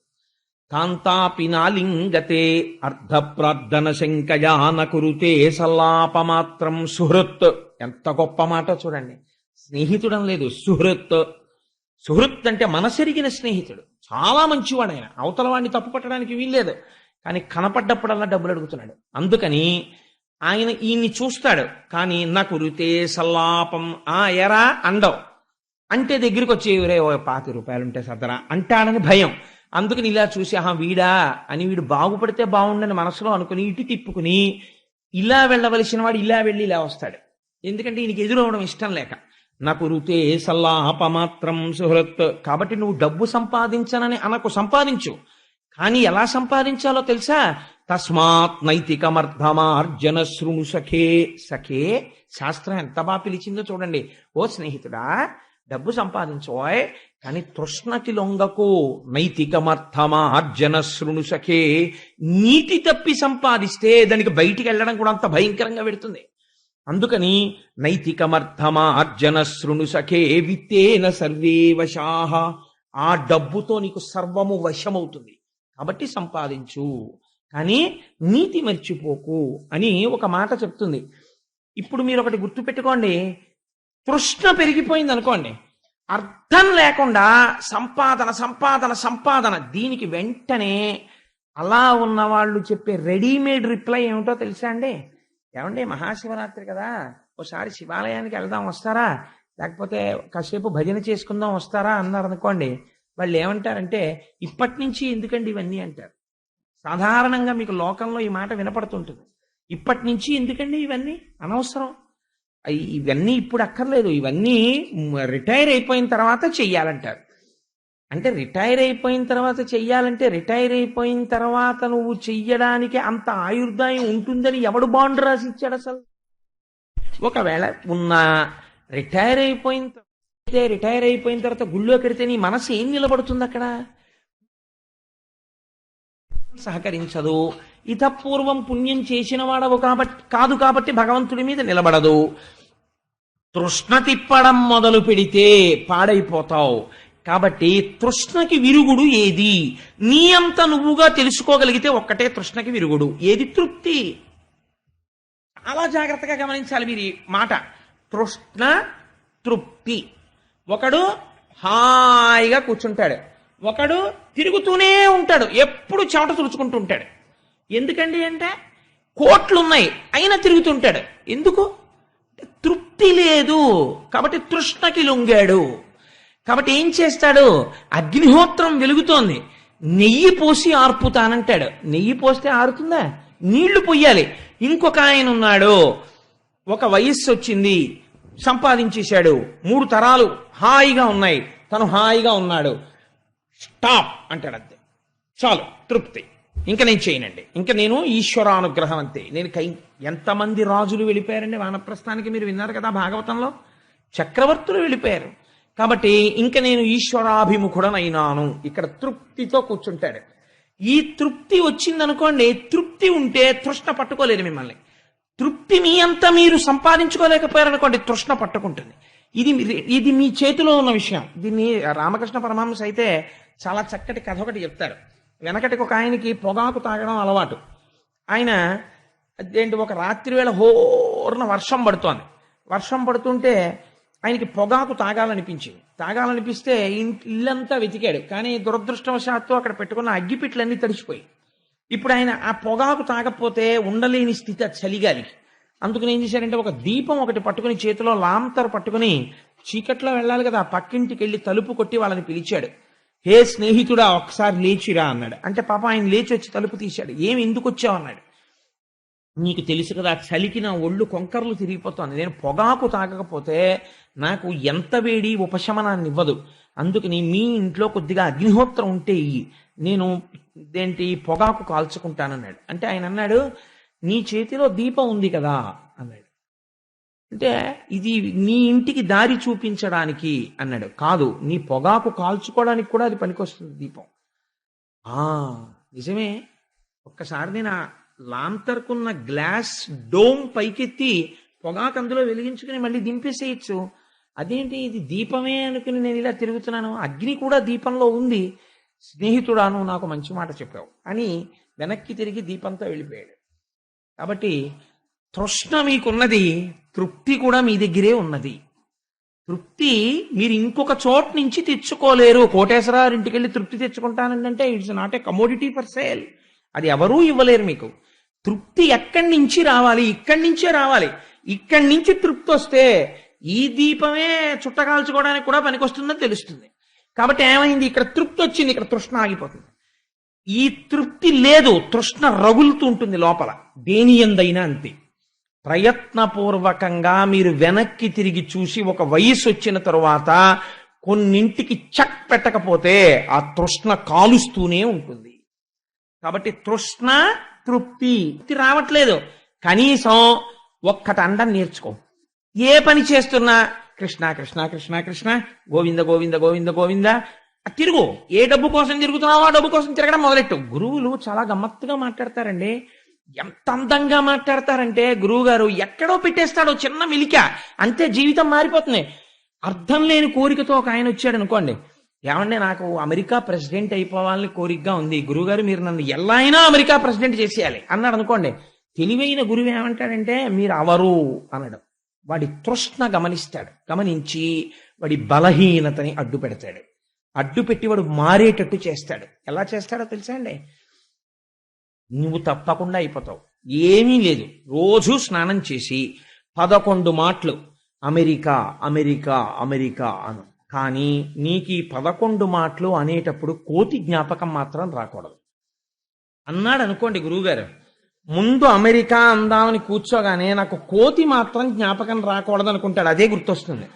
కాంతాపి నాలింగతే అర్ధ ప్రార్థన శంకయా నకురుతే సల్లాపమాత్రం సుహృత్. ఎంత గొప్ప మాట చూడండి. స్నేహితుడం లేదు, సుహృత్. సుహృత్ అంటే మనసెరిగిన స్నేహితుడు, చాలా మంచివాడు ఆయన. అవతల వాడిని తప్పు పట్టడానికి వీల్లేదు, కానీ కనపడ్డప్పుడల్లా డబ్బులు అడుగుతున్నాడు. అందుకని ఆయన ఈయన్ని చూస్తాడు కానీ నాకు రుతే సల్లాపం ఎరా అండవు అంటే దగ్గరికి వచ్చి రే ఓ 50 రూపాయలుంటే సదరా అంటాడని భయం. అందుకని ఇలా చూసి వీడా అని, వీడు బాగుపడితే బాగుండని మనసులో అనుకుని ఇటు తిప్పుకుని ఇలా వెళ్ళవలసిన వాడు ఇలా వెళ్ళి ఇలా వస్తాడు. ఎందుకంటే ఈయనకి ఎదురవడం ఇష్టం లేక. నాకు రుతే సల్లాపమాత్రం సుహృత్. కాబట్టి నువ్వు డబ్బు సంపాదించనని అనకు, సంపాదించు. కానీ ఎలా సంపాదించాలో తెలుసా? తస్మాత్ నైతికమర్థమార్జన శృణు సఖే. సఖే శాస్త్రం ఎంత బాగా పిలిచిందో చూడండి. ఓ స్నేహితుడా, డబ్బు సంపాదించోయ్ కానీ తృష్ణకి లొంగకు. నైతికమర్థమార్జన శృణు సఖే. నీతి తప్పి సంపాదిస్తే దానికి బయటికి వెళ్ళడం కూడా అంత భయంకరంగా పెడుతుంది. అందుకని నైతికమర్థమార్జన శృణు సఖే విత్తేన సర్వే వశాః. ఆ డబ్బుతో నీకు సర్వము వశమవుతుంది. కాబట్టి సంపాదించు, కానీ నీతి మర్చిపోకు అని ఒక మాట చెప్తుంది. ఇప్పుడు మీరు ఒకటి గుర్తుపెట్టుకోండి. తృష్ణ పెరిగిపోయింది అనుకోండి, అర్థం లేకుండా సంపాదన సంపాదన సంపాదన. దీనికి వెంటనే అలా ఉన్న వాళ్ళు చెప్పే రెడీమేడ్ రిప్లై ఏమిటో తెలుసా అండి? ఏమండి మహాశివరాత్రి కదా, ఒకసారి శివాలయానికి వెళ్దాం వస్తారా, లేకపోతే కాసేపు భజన చేసుకుందాం వస్తారా అన్నారు అనుకోండి. వాళ్ళు ఏమంటారంటే ఇప్పటి నుంచి ఎందుకండి ఇవన్నీ అంటారు. సాధారణంగా మీకు లోకంలో ఈ మాట వినపడుతుంటుంది. ఇప్పటి నుంచి ఎందుకండి ఇవన్నీ, అనవసరం, ఇవన్నీ ఇప్పుడు అక్కర్లేదు, ఇవన్నీ రిటైర్ అయిపోయిన తర్వాత చెయ్యాలంటారు. అంటే రిటైర్ అయిపోయిన తర్వాత చెయ్యాలంటే రిటైర్ అయిపోయిన తర్వాత నువ్వు చెయ్యడానికి అంత ఆయుర్దాయం ఉంటుందని ఎవడు బాండ్ రాసి ఇచ్చాడు అసలు? ఒకవేళ ఉన్న రిటైర్ అయిపోయిన తర్వాత గుళ్ళో కడితే నీ మనసు ఏం నిలబడుతుంది అక్కడ? సహకరించదు. ఇతపూర్వం పుణ్యం చేసిన వాడవు కాదు కాబట్టి భగవంతుడి మీద నిలబడదు. తృష్ణ తిప్పడం మొదలు పెడితే పాడైపోతావు. కాబట్టి తృష్ణకి విరుగుడు ఏది? నీ అంత నువ్వుగా తెలుసుకోగలిగితే ఒక్కటే తృష్ణకి విరుగుడు. ఏది? తృప్తి. చాలా జాగ్రత్తగా గమనించాలి మీరు ఈ మాట. తృష్ణ, తృప్తి. ఒకడు హాయిగా కూర్చుంటాడు, ఒకడు తిరుగుతూనే ఉంటాడు, ఎప్పుడు చెమట తుడుచుకుంటూ ఉంటాడు. ఎందుకండి అంటే కోట్లున్నాయి అయినా తిరుగుతుంటాడు. ఎందుకు? తృప్తి లేదు కాబట్టి తృష్ణకి లొంగాడు. కాబట్టి ఏం చేస్తాడు? అగ్నిహోత్రం వెలుగుతోంది, నెయ్యి పోసి ఆర్పుతానంటాడు. నెయ్యి పోస్తే ఆరుతుందా? నీళ్లు పొయ్యాలి. ఇంకొక ఆయన ఉన్నాడు, ఒక వయస్సు వచ్చింది, సంపాదించేశాడు, 3 తరాలు హాయిగా ఉన్నాయి, తను హాయిగా ఉన్నాడు. స్టాప్ అంటాడు, అంతే, చాలు, తృప్తి, ఇంకా నేను చేయనండి, ఇంకా నేను ఈశ్వరానుగ్రహం అంతే. నేను ఎంతమంది రాజులు వెళ్ళిపోయారండి వానప్రస్థానికి? మీరు విన్నారు కదా భాగవతంలో, చక్రవర్తులు వెళ్ళిపోయారు. కాబట్టి ఇంకా నేను ఈశ్వరాభిముఖుడనైనాను. ఇక్కడ తృప్తితో కూర్చుంటాడు. ఈ తృప్తి వచ్చిందనుకోండి, తృప్తి ఉంటే తృష్ణ పట్టుకోలేదు మిమ్మల్ని. తృప్తి మీ అంతా మీరు సంపాదించుకోలేకపోయారనుకోండి, తృష్ణ పట్టుకుంటుంది. ఇది మీ చేతిలో ఉన్న విషయం. దీన్ని రామకృష్ణ పరమహంస అయితే చాలా చక్కటి కథ ఒకటి చెప్తారు. వెనకటికి ఒక ఆయనకి పొగాకు తాగడం అలవాటు. ఆయన అదేంటి ఒక రాత్రి వేళ హోర్న వర్షం పడుతోంది. వర్షం పడుతుంటే ఆయనకి పొగాకు తాగాలనిపించింది. తాగాలనిపిస్తే ఇల్లంతా వెతికాడు, కానీ దురదృష్టవశాత్తు అక్కడ పెట్టుకున్న అగ్గిపిట్లన్నీ తడిచిపోయి. ఇప్పుడు ఆయన ఆ పొగాకు తాగకపోతే ఉండలేని స్థితి ఆ చలిగాలికి. అందుకని ఏం చేశారంటే ఒక దీపం ఒకటి పట్టుకుని చేతిలో లాంతర్ పట్టుకుని చీకట్లో వెళ్ళాలి కదా, పక్కింటికి వెళ్ళి తలుపు కొట్టి వాళ్ళని పిలిచాడు. హే స్నేహితుడా, ఒకసారి లేచిరా అన్నాడు. అంటే పాప ఆయన లేచి వచ్చి తలుపు తీశాడు. ఏమి ఎందుకు వచ్చావు అన్నాడు. నీకు తెలుసు కదా, చలికి నా ఒళ్ళు కొంకర్లు తిరిగిపోతుంది. నేను పొగాకు తాగకపోతే నాకు ఎంత వేడి ఉపశమనాన్ని ఇవ్వదు. అందుకని మీ ఇంట్లో కొద్దిగా అగ్నిహోత్రం ఉంటే నేను పొగాకు కాల్చుకుంటానన్నాడు. అంటే ఆయన అన్నాడు, నీ చేతిలో దీపం ఉంది కదా అన్నాడు. అంటే ఇది నీ ఇంటికి దారి చూపించడానికి అన్నాడు. కాదు, నీ పొగాకు కాల్చుకోవడానికి కూడా అది పనికొస్తుంది దీపం. నిజమే. ఒక్కసారి నేను లాంతర్కున్న గ్లాస్ డోమ్ పైకెత్తి పొగాకు అందులో వెలిగించుకుని మళ్ళీ దింపేసేయచ్చు. అదేంటి, ఇది దీపమే అనుకుని నేను ఇలా తిరుగుతున్నాను, అగ్ని కూడా దీపంలో ఉంది. స్నేహితుడాను, నాకు మంచి మాట చెప్పావు అని వెనక్కి తిరిగి దీపంతో వెళ్ళిపోయాడు. కాబట్టి తృష్ణ మీకున్నది, తృప్తి కూడా మీ దగ్గరే ఉన్నది. తృప్తి మీరు ఇంకొక చోట నుంచి తెచ్చుకోలేరు. కోటేశ్వరరావు ఇంటికి వెళ్ళి తృప్తి తెచ్చుకుంటానంటే it's not a commodity for sale. అది ఎవరూ ఇవ్వలేరు మీకు. తృప్తి ఎక్కడి నుంచి రావాలి? ఇక్కడి నుంచే రావాలి. ఇక్కడి నుంచి తృప్తి వస్తే ఈ దీపమే చుట్టకాల్చుకోవడానికి కూడా పనికొస్తుందని తెలుస్తుంది. కాబట్టి ఏమైంది, ఇక్కడ తృప్తి వచ్చింది, ఇక్కడ తృష్ణ ఆగిపోతుంది. ఈ తృప్తి లేదు, తృష్ణ రగులుతూ ఉంటుంది లోపల. దేని ఎందైనా అంతే. ప్రయత్నపూర్వకంగా మీరు వెనక్కి తిరిగి చూసి ఒక వయసు వచ్చిన తరువాత కొన్నింటికి చెక్ పెట్టకపోతే ఆ తృష్ణ కాలుస్తూనే ఉంటుంది. కాబట్టి తృష్ణ తృప్తి రావట్లేదు. కనీసం ఒక్కటి అండం నేర్చుకో. ఏ పని చేస్తున్నా కృష్ణ కృష్ణ కృష్ణ కృష్ణ, గోవింద గోవింద గోవింద గోవింద తిరుగు. ఏ డబ్బు కోసం తిరుగుతున్నావో ఆ డబ్బు కోసం తిరగడం మొదలెట్టు. గురువులు చాలా గమ్మత్తుగా మాట్లాడతారండి. ఎంత అందంగా మాట్లాడతారంటే, గురువు గారు ఎక్కడో పెట్టేస్తాడో చిన్న మిలిక, అంతే జీవితం మారిపోతుంది. అర్థం లేని కోరికతో ఒక ఆయన వచ్చాడు అనుకోండి, ఏమంటే నాకు అమెరికా ప్రెసిడెంట్ అయిపోవాలని కోరికగా ఉంది గురువుగారు, మీరు నన్ను ఎలా అయినా అమెరికా ప్రెసిడెంట్ చేసేయాలి అన్నాడు అనుకోండి. తెలివైన గురువు ఏమంటాడంటే, మీరు అవరు అనడం. వాడి తృష్ణ గమనిస్తాడు, గమనించి వాడి బలహీనతని అడ్డు పెడతాడు. అడ్డు పెట్టి వాడు మారేటట్టు చేస్తాడు. ఎలా చేస్తాడో తెలుసా అండి? నువ్వు తప్పకుండా అయిపోతావు. ఏమీ లేదు, రోజు స్నానం చేసి 11 మాటలు అమెరికా అమెరికా అమెరికా అను. కానీ నీకు ఈ 11 మాటలు అనేటప్పుడు కోతి జ్ఞాపకం మాత్రం రాకూడదు అన్నాడు అనుకోండి గురువుగారు. ముందు అమెరికా అందామని కూర్చోగానే నాకు కోతి మాత్రం జ్ఞాపకం రాకూడదు అనుకుంటాడు. అదే గుర్తొస్తుంది.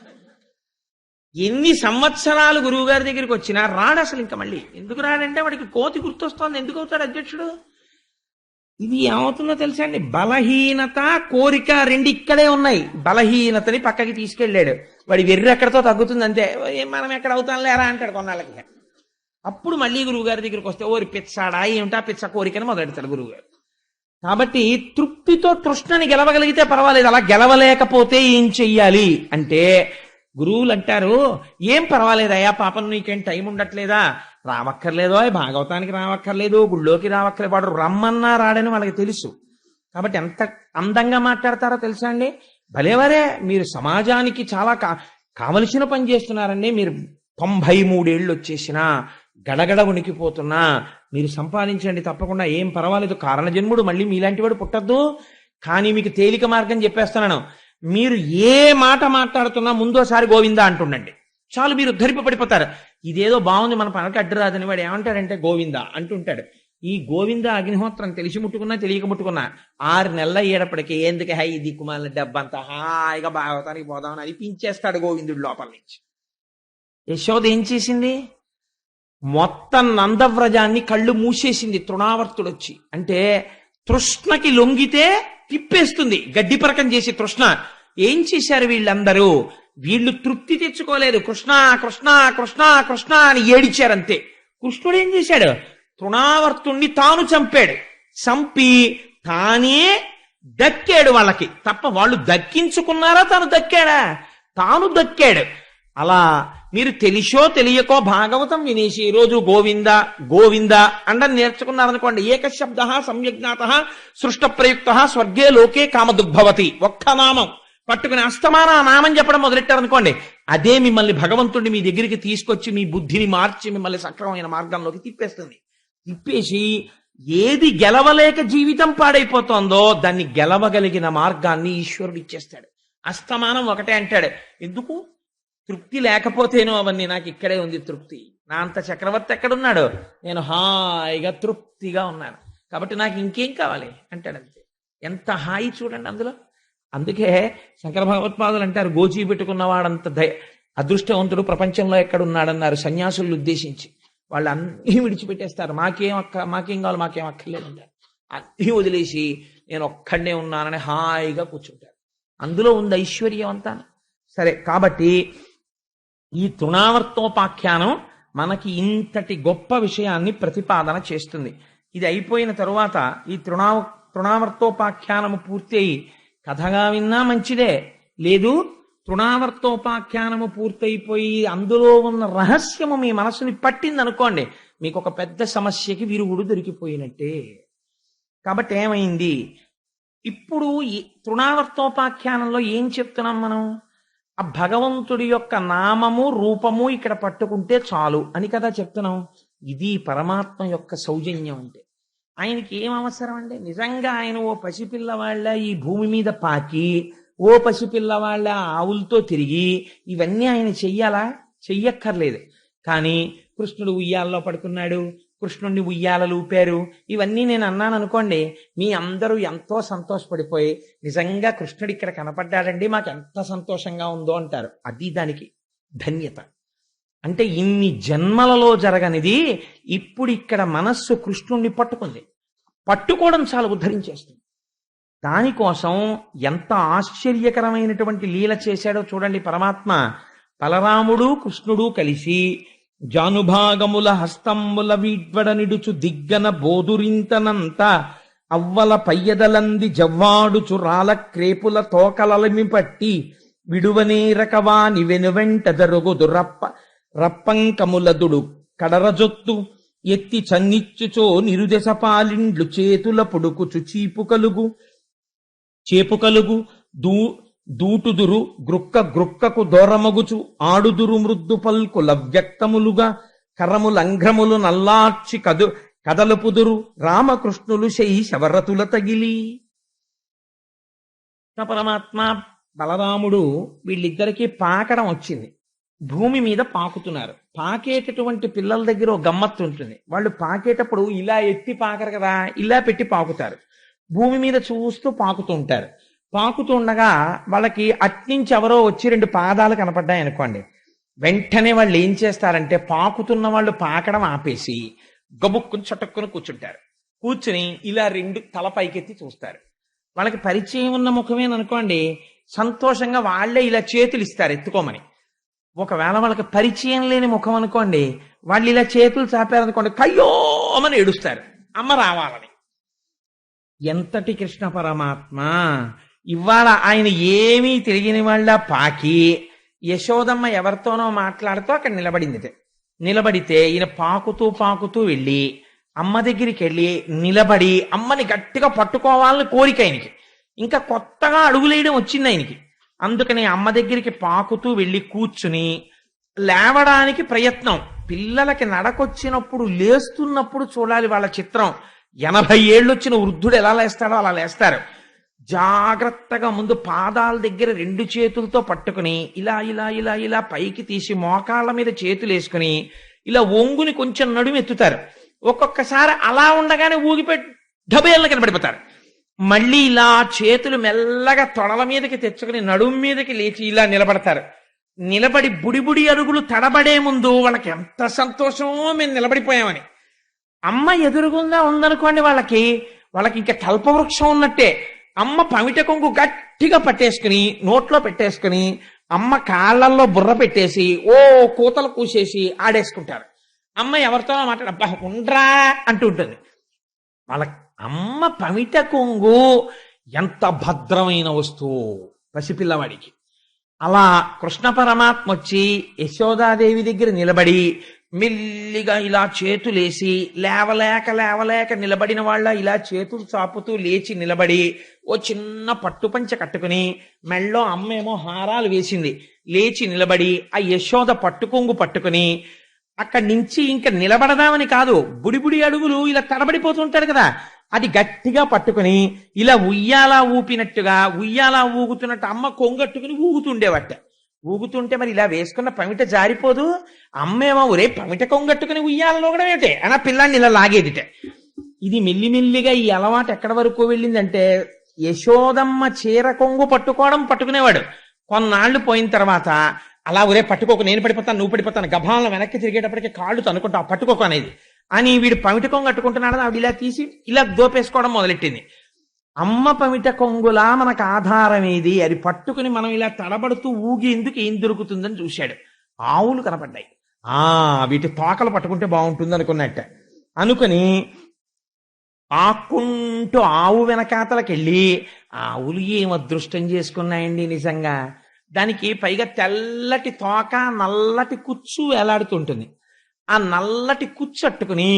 ఎన్ని సంవత్సరాలు గురువు గారి దగ్గరికి వచ్చినా రాడు అసలు. ఇంకా మళ్ళీ ఎందుకు రాడంటే వాడికి కోతి గుర్తొస్తోంది. ఎందుకు అవుతాడు అధ్యక్షుడు? ఇది ఏమవుతుందో తెలుసా అండి? బలహీనత కోరిక రెండు ఇక్కడే ఉన్నాయి. బలహీనతని పక్కకి తీసుకెళ్ళాడు. వాడి వెర్రి ఎక్కడితో తగ్గుతుంది అంతే. మనం ఎక్కడ అవుతాం లేరా అంటాడు కొన్నాళ్ళకి. అప్పుడు మళ్ళీ గురువు గారి దగ్గరికి వస్తే ఓరి పిచ్చాడా ఏమిటా పిచ్చ కోరికని మొదలెడతాడు గురువు గారు. కాబట్టి తృప్తితో తృష్ణని గెలవగలిగితే పర్వాలేదు. అలా గెలవలేకపోతే ఏం చెయ్యాలి అంటే, గురువులు అంటారు, ఏం పర్వాలేదయ్యా, పాపం నీకేం టైం ఉండట్లేదా, రావక్కర్లేదో, భాగవతానికి రావక్కర్లేదు, గుళ్ళోకి రావక్కర్లేదు. వాడు రమ్మన్నా రాడని వాళ్ళకి తెలుసు. కాబట్టి ఎంత అందంగా మాట్లాడతారో తెలుసా అండి? భలేవరే, మీరు సమాజానికి చాలా కావలసిన పని చేస్తున్నారండి. మీరు 93 ఏళ్ళు వచ్చేసినా గడగడ ఉనికిపోతున్నా మీరు సంపాదించండి తప్పకుండా, ఏం పర్వాలేదు. కారణ జన్ముడు మళ్ళీ మీలాంటి వాడు పుట్టద్దు. కానీ మీకు తేలిక మార్గం చెప్పేస్తున్నాను. మీరు ఏ మాట మాట్లాడుతున్నా ముందోసారి గోవింద అంటుండండి చాలు, మీరు ధరిపడిపోతారు. ఇదేదో బాగుంది, మన పనకి అడ్డు రాదని వాడు ఏమంటాడంటే గోవింద అంటుంటాడు. ఈ గోవింద అగ్నిహోత్రం తెలిసి ముట్టుకున్నా తెలియక ముట్టుకున్నా 6 నెలల ఏడప్పటికి ఎందుకు హై దిక్కుమాల డబ్బంతా హాయిగా భాగవతానికి పోదామని అనిపించేస్తాడు గోవిందుడు లోపల నుంచి. యశోద ఏం చేసింది? మొత్తం నందవ్రజాన్ని కళ్ళు మూసేసింది తృణావర్తుడు వచ్చి. అంటే తృష్ణకి లొంగితే తిప్పేస్తుంది, గడ్డిపరకం చేసి తృష్ణ. ఏం చేశారు వీళ్ళందరూ? వీళ్ళు తృప్తి తెచ్చుకోలేదు. కృష్ణ కృష్ణ కృష్ణ కృష్ణ అని ఏడిచారంతే. కృష్ణుడు ఏం చేశాడు? తృణావర్తుణ్ణి తాను చంపాడు. చంపి తానే దక్కాడు వాళ్ళకి తప్ప వాళ్ళు దక్కించుకున్నారా? తాను దక్కాడా? తాను దక్కాడు. అలా మీరు తెలిసో తెలియకో భాగవతం వినేసి ఈ రోజు గోవింద గోవింద అండని నేర్చుకున్నారనుకోండి, ఏకశబ్ద సమ్యజ్ఞాత సృష్ట ప్రయుక్త స్వర్గే లోకే కామదుగ్భవతి, ఒక్క నామం పట్టుకుని అస్తమాన ఆ నామం చెప్పడం మొదలెట్టారనుకోండి, అదే మిమ్మల్ని భగవంతుడిని మీ దగ్గరికి తీసుకొచ్చి మీ బుద్ధిని మార్చి మిమ్మల్ని సక్రమమైన మార్గంలోకి తిప్పేస్తుంది. తిప్పేసి ఏది గెలవలేక జీవితం పాడైపోతుందో దాన్ని గెలవగలిగిన మార్గాన్ని ఈశ్వరుడు ఇచ్చేస్తాడు. అస్తమానం ఒకటే అంటాడు, ఎందుకు తృప్తి లేకపోతేనో అవన్నీ, నాకు ఇక్కడే ఉంది తృప్తి. నా అంత చక్రవర్తి ఎక్కడున్నాడు, నేను హాయిగా తృప్తిగా ఉన్నాను కాబట్టి నాకు ఇంకేం కావాలి అంటాడు. అంతే. ఎంత హాయి చూడండి అందులో. అందుకే శంకర భగవత్పాదులు అంటారు, గోచీ పెట్టుకున్నవాడంత అదృష్టవంతుడు ప్రపంచంలో ఎక్కడున్నాడన్నారు సన్యాసులను ఉద్దేశించి. వాళ్ళు అన్నీ విడిచిపెట్టేస్తారు, మాకేం కావాలి, మాకేం అక్కర్లేదు అంటారు. అన్నీ వదిలేసి నేను ఒక్కడే ఉన్నానని హాయిగా కూర్చుంటారు. అందులో ఉంది ఐశ్వర్యం అంతా. సరే, కాబట్టి ఈ తృణావర్తోపాఖ్యానం మనకి ఇంతటి గొప్ప విషయాన్ని ప్రతిపాదన చేస్తుంది. ఇది అయిపోయిన తరువాత ఈ తృణావర్తోపాఖ్యానము పూర్తి అయి కథగా విన్నా మంచిదే, లేదు తృణావర్తోపాఖ్యానము పూర్తయిపోయి అందులో ఉన్న రహస్యము మీ మనసుని పట్టింది అనుకోండి, మీకు ఒక పెద్ద సమస్యకి విరుగుడు దొరికిపోయినట్టే. కాబట్టి ఏమైంది, ఇప్పుడు ఈ తృణావర్తోపాఖ్యానంలో ఏం చెప్తున్నాం మనం, ఆ భగవంతుడి యొక్క నామము రూపము ఇక్కడ పట్టుకుంటే చాలు అని కదా చెప్తున్నాం. ఇది పరమాత్మ యొక్క సౌజన్యం. అంటే ఆయనకి ఏం అవసరం అండి, నిజంగా ఆయన ఓ పసిపిల్లవాళ్ళ ఈ భూమి మీద పాకి, ఓ పసిపిల్లవాళ్ళ ఆవులతో తిరిగి ఇవన్నీ ఆయన చెయ్యాలా, చెయ్యక్కర్లేదు. కానీ కృష్ణుడు ఉయ్యాలలో పడుకున్నాడు, కృష్ణుడిని ఉయ్యాలలు ఊపారు, ఇవన్నీ నేను అన్నాను అనుకోండి, మీ అందరూ ఎంతో సంతోషపడిపోయి నిజంగా కృష్ణుడు ఇక్కడ కనపడ్డాడండి మాకు ఎంత సంతోషంగా ఉందో అంటారు. అది దానికి ధన్యత. అంటే ఇన్ని జన్మలలో జరగనిది ఇప్పుడు ఇక్కడ మనస్సు కృష్ణుణ్ణి పట్టుకుంది, పట్టుకోవడం చాలా ఉద్ధరించేస్తుంది. దానికోసం ఎంత ఆశ్చర్యకరమైనటువంటి లీల చేశాడో చూడండి పరమాత్మ. బలరాముడు కృష్ణుడు కలిసి జానుభాగముల హస్తంబుల వీడ్వడ నిడుచు దిగ్గన బోదురింతనంత అవ్వల పయ్యదలంది జవ్వాడుచు రాల క్రేపుల తోకలమి పట్టి విడువనేరకవాని వెనువెంట జరుగుదు రప్పంకములదుడు కడరజొత్తు ఎత్తి చన్నిచ్చుచో నిరుదెస పాలిండ్లు చేతుల పొడుకుచు చేపు కలుగు దూటుదురు గ్రుక్కకు దూరమగుచు ఆడుదురు మృద్దు పల్కుల వ్యక్తములుగా కరములంఘ్రములు నల్లార్చి కదలుపుదురు రామకృష్ణులు శవరతుల తగిలి. పరమాత్మ బలరాముడు వీళ్ళిద్దరికీ పాకడం వచ్చింది, భూమి మీద పాకుతున్నారు. పాకేటటువంటి పిల్లల దగ్గర ఒక గమ్మత్తు ఉంటుంది, వాళ్ళు పాకేటప్పుడు ఇలా ఎత్తి పాకరు కదా, ఇలా పెట్టి పాకుతారు. భూమి మీద చూస్తూ పాకుతుంటారు. పాకుతుండగా వాళ్ళకి అట్నుంచి ఎవరో వచ్చి రెండు పాదాలు కనపడ్డాయి అనుకోండి, వెంటనే వాళ్ళు ఏం చేస్తారంటే పాకుతున్న వాళ్ళు పాకడం ఆపేసి గబుక్కుని చటుక్కుని కూర్చుంటారు. కూర్చుని ఇలా రెండు తల పైకెత్తి చూస్తారు. వాళ్ళకి పరిచయం ఉన్న ముఖమేననుకోండి, సంతోషంగా వాళ్లే ఇలా చేతులు ఇస్తారు ఎత్తుకోమని. ఒకవేళ వాళ్ళకి పరిచయం లేని ముఖం అనుకోండి, వాళ్ళు ఇలా చేతులు చాపారనుకోండి కయ్యోమని ఏడుస్తారు అమ్మ రావాలని. ఎంతటి కృష్ణ పరమాత్మ! ఇవాళ ఆయన ఏమీ తెలియని వాళ్ళ పాకి యశోదమ్మ ఎవరితోనో మాట్లాడుతూ అక్కడ నిలబడితే ఈయన పాకుతూ వెళ్ళి అమ్మ దగ్గరికి వెళ్ళి నిలబడి అమ్మని గట్టిగా పట్టుకోవాలని కోరిక ఆయనకి. ఇంకా కొత్తగా అడుగులేయడం వచ్చింది ఆయనకి. అందుకని అమ్మ దగ్గరికి పాకుతూ వెళ్ళి కూర్చుని లేవడానికి ప్రయత్నం. పిల్లలకి నడకొచ్చినప్పుడు లేస్తున్నప్పుడు చూడాలి వాళ్ళ చిత్రం. 80 ఏళ్ళు వచ్చిన వృద్ధుడు ఎలా లేస్తాడో అలా లేస్తారు. జాగ్రత్తగా ముందు పాదాల దగ్గర 2 చేతులతో పట్టుకుని ఇలా ఇలా ఇలా ఇలా పైకి తీసి మోకాళ్ళ మీద చేతులు వేసుకుని ఇలా ఒంగుని కొంచెం నడుము ఎత్తుతారు. ఒక్కొక్కసారి అలా ఉండగానే ఊగిపెట్టి ఢబేళ్ళ కనబడిపోతారు. మళ్ళీ ఇలా చేతులు మెల్లగా తొడల మీదకి తెచ్చుకుని నడుము మీదకి లేచి ఇలా నిలబడతారు. నిలబడి బుడిబుడి అరుగులు తడబడే ముందు వాళ్ళకి ఎంత సంతోషమో మేము నిలబడిపోయామని. అమ్మ ఎదురుగుందా ఉందనుకోండి, వాళ్ళకి ఇంకా కల్పవృక్షం ఉన్నట్టే. అమ్మ పమిట కొంగు గట్టిగా పట్టేసుకుని నోట్లో పెట్టేసుకుని అమ్మ కాళ్ళల్లో బుర్ర పెట్టేసి ఓ కూతలు కూసేసి ఆడేసుకుంటారు. అమ్మ ఎవరితోనో అబ్బా ఉండ్రా అంటూ ఉంటుంది. వాళ్ళ అమ్మ పమిట కొంగు ఎంత భద్రమైన వస్తువు పసిపిల్లవాడికి. అలా కృష్ణ పరమాత్మ వచ్చి యశోదాదేవి దగ్గర నిలబడి మెల్లిగా ఇలా చేతులేసి లేవలేక లేవలేక నిలబడిన వాళ్ళ ఇలా చేతులు చాపుతూ లేచి నిలబడి ఓ చిన్న పట్టుపంచ కట్టుకుని మెళ్ళో అమ్మేమో హారాలు వేసింది, లేచి నిలబడి ఆ యశోద పట్టుకొంగు పట్టుకుని అక్కడి నుంచి ఇంకా నిలబడదామని కాదు, బుడిబుడి అడుగులు ఇలా తడబడిపోతుంటాడు కదా, అది గట్టిగా పట్టుకుని ఇలా ఉయ్యాలా ఊపినట్టుగా ఉయ్యాలా ఊగుతున్నట్టు అమ్మ కొంగట్టుకుని ఊగుతుండేవట. ఊగుతుంటే మరి ఇలా వేసుకున్న పమిట జారిపోదు, అమ్మేమో ఒరే పమిట కొంగట్టుకుని ఉయ్యాలలో కూడా ఏమిటే అని పిల్లాన్ని ఇలా లాగేదిట. ఇది మెల్లిమెల్లిగా ఈ అలవాటు ఎక్కడి వరకు వెళ్ళిందంటే యశోదమ్మ చీర కొంగు పట్టుకునేవాడు. కొన్నాళ్లు పోయిన తర్వాత అలా ఒరే పట్టుకోకు, నేను పడిపోతాను నువ్వు పడిపోతాను, గభాలను వెనక్కి తిరిగేటప్పటికి కాళ్ళు తనుకుంటా పట్టుకోకు అనేది అని వీడు పమిట కొంగు కట్టుకుంటున్నాడు, ఆవిడ ఇలా తీసి ఇలా దోపేసుకోవడం మొదలెట్టింది. అమ్మ పమిట కొంగులా మనకు ఆధారం ఏది, అది పట్టుకుని మనం ఇలా తడబడుతూ ఊగేందుకు ఏం దొరుకుతుందని చూశాడు. ఆవులు కనపడ్డాయి, వీటి తోకలు పట్టుకుంటే బాగుంటుంది అనుకున్నట్ట అనుకుని ఆక్కుంటూ ఆవు వెనకాతలకెళ్ళి, ఆవులు ఏం అదృష్టం చేసుకున్నాయండి నిజంగా, దానికి పైగా తెల్లటి తోక నల్లటి కుచ్చు వేలాడుతుంటుంది, ఆ నల్లటి కుచ్చట్టుకుని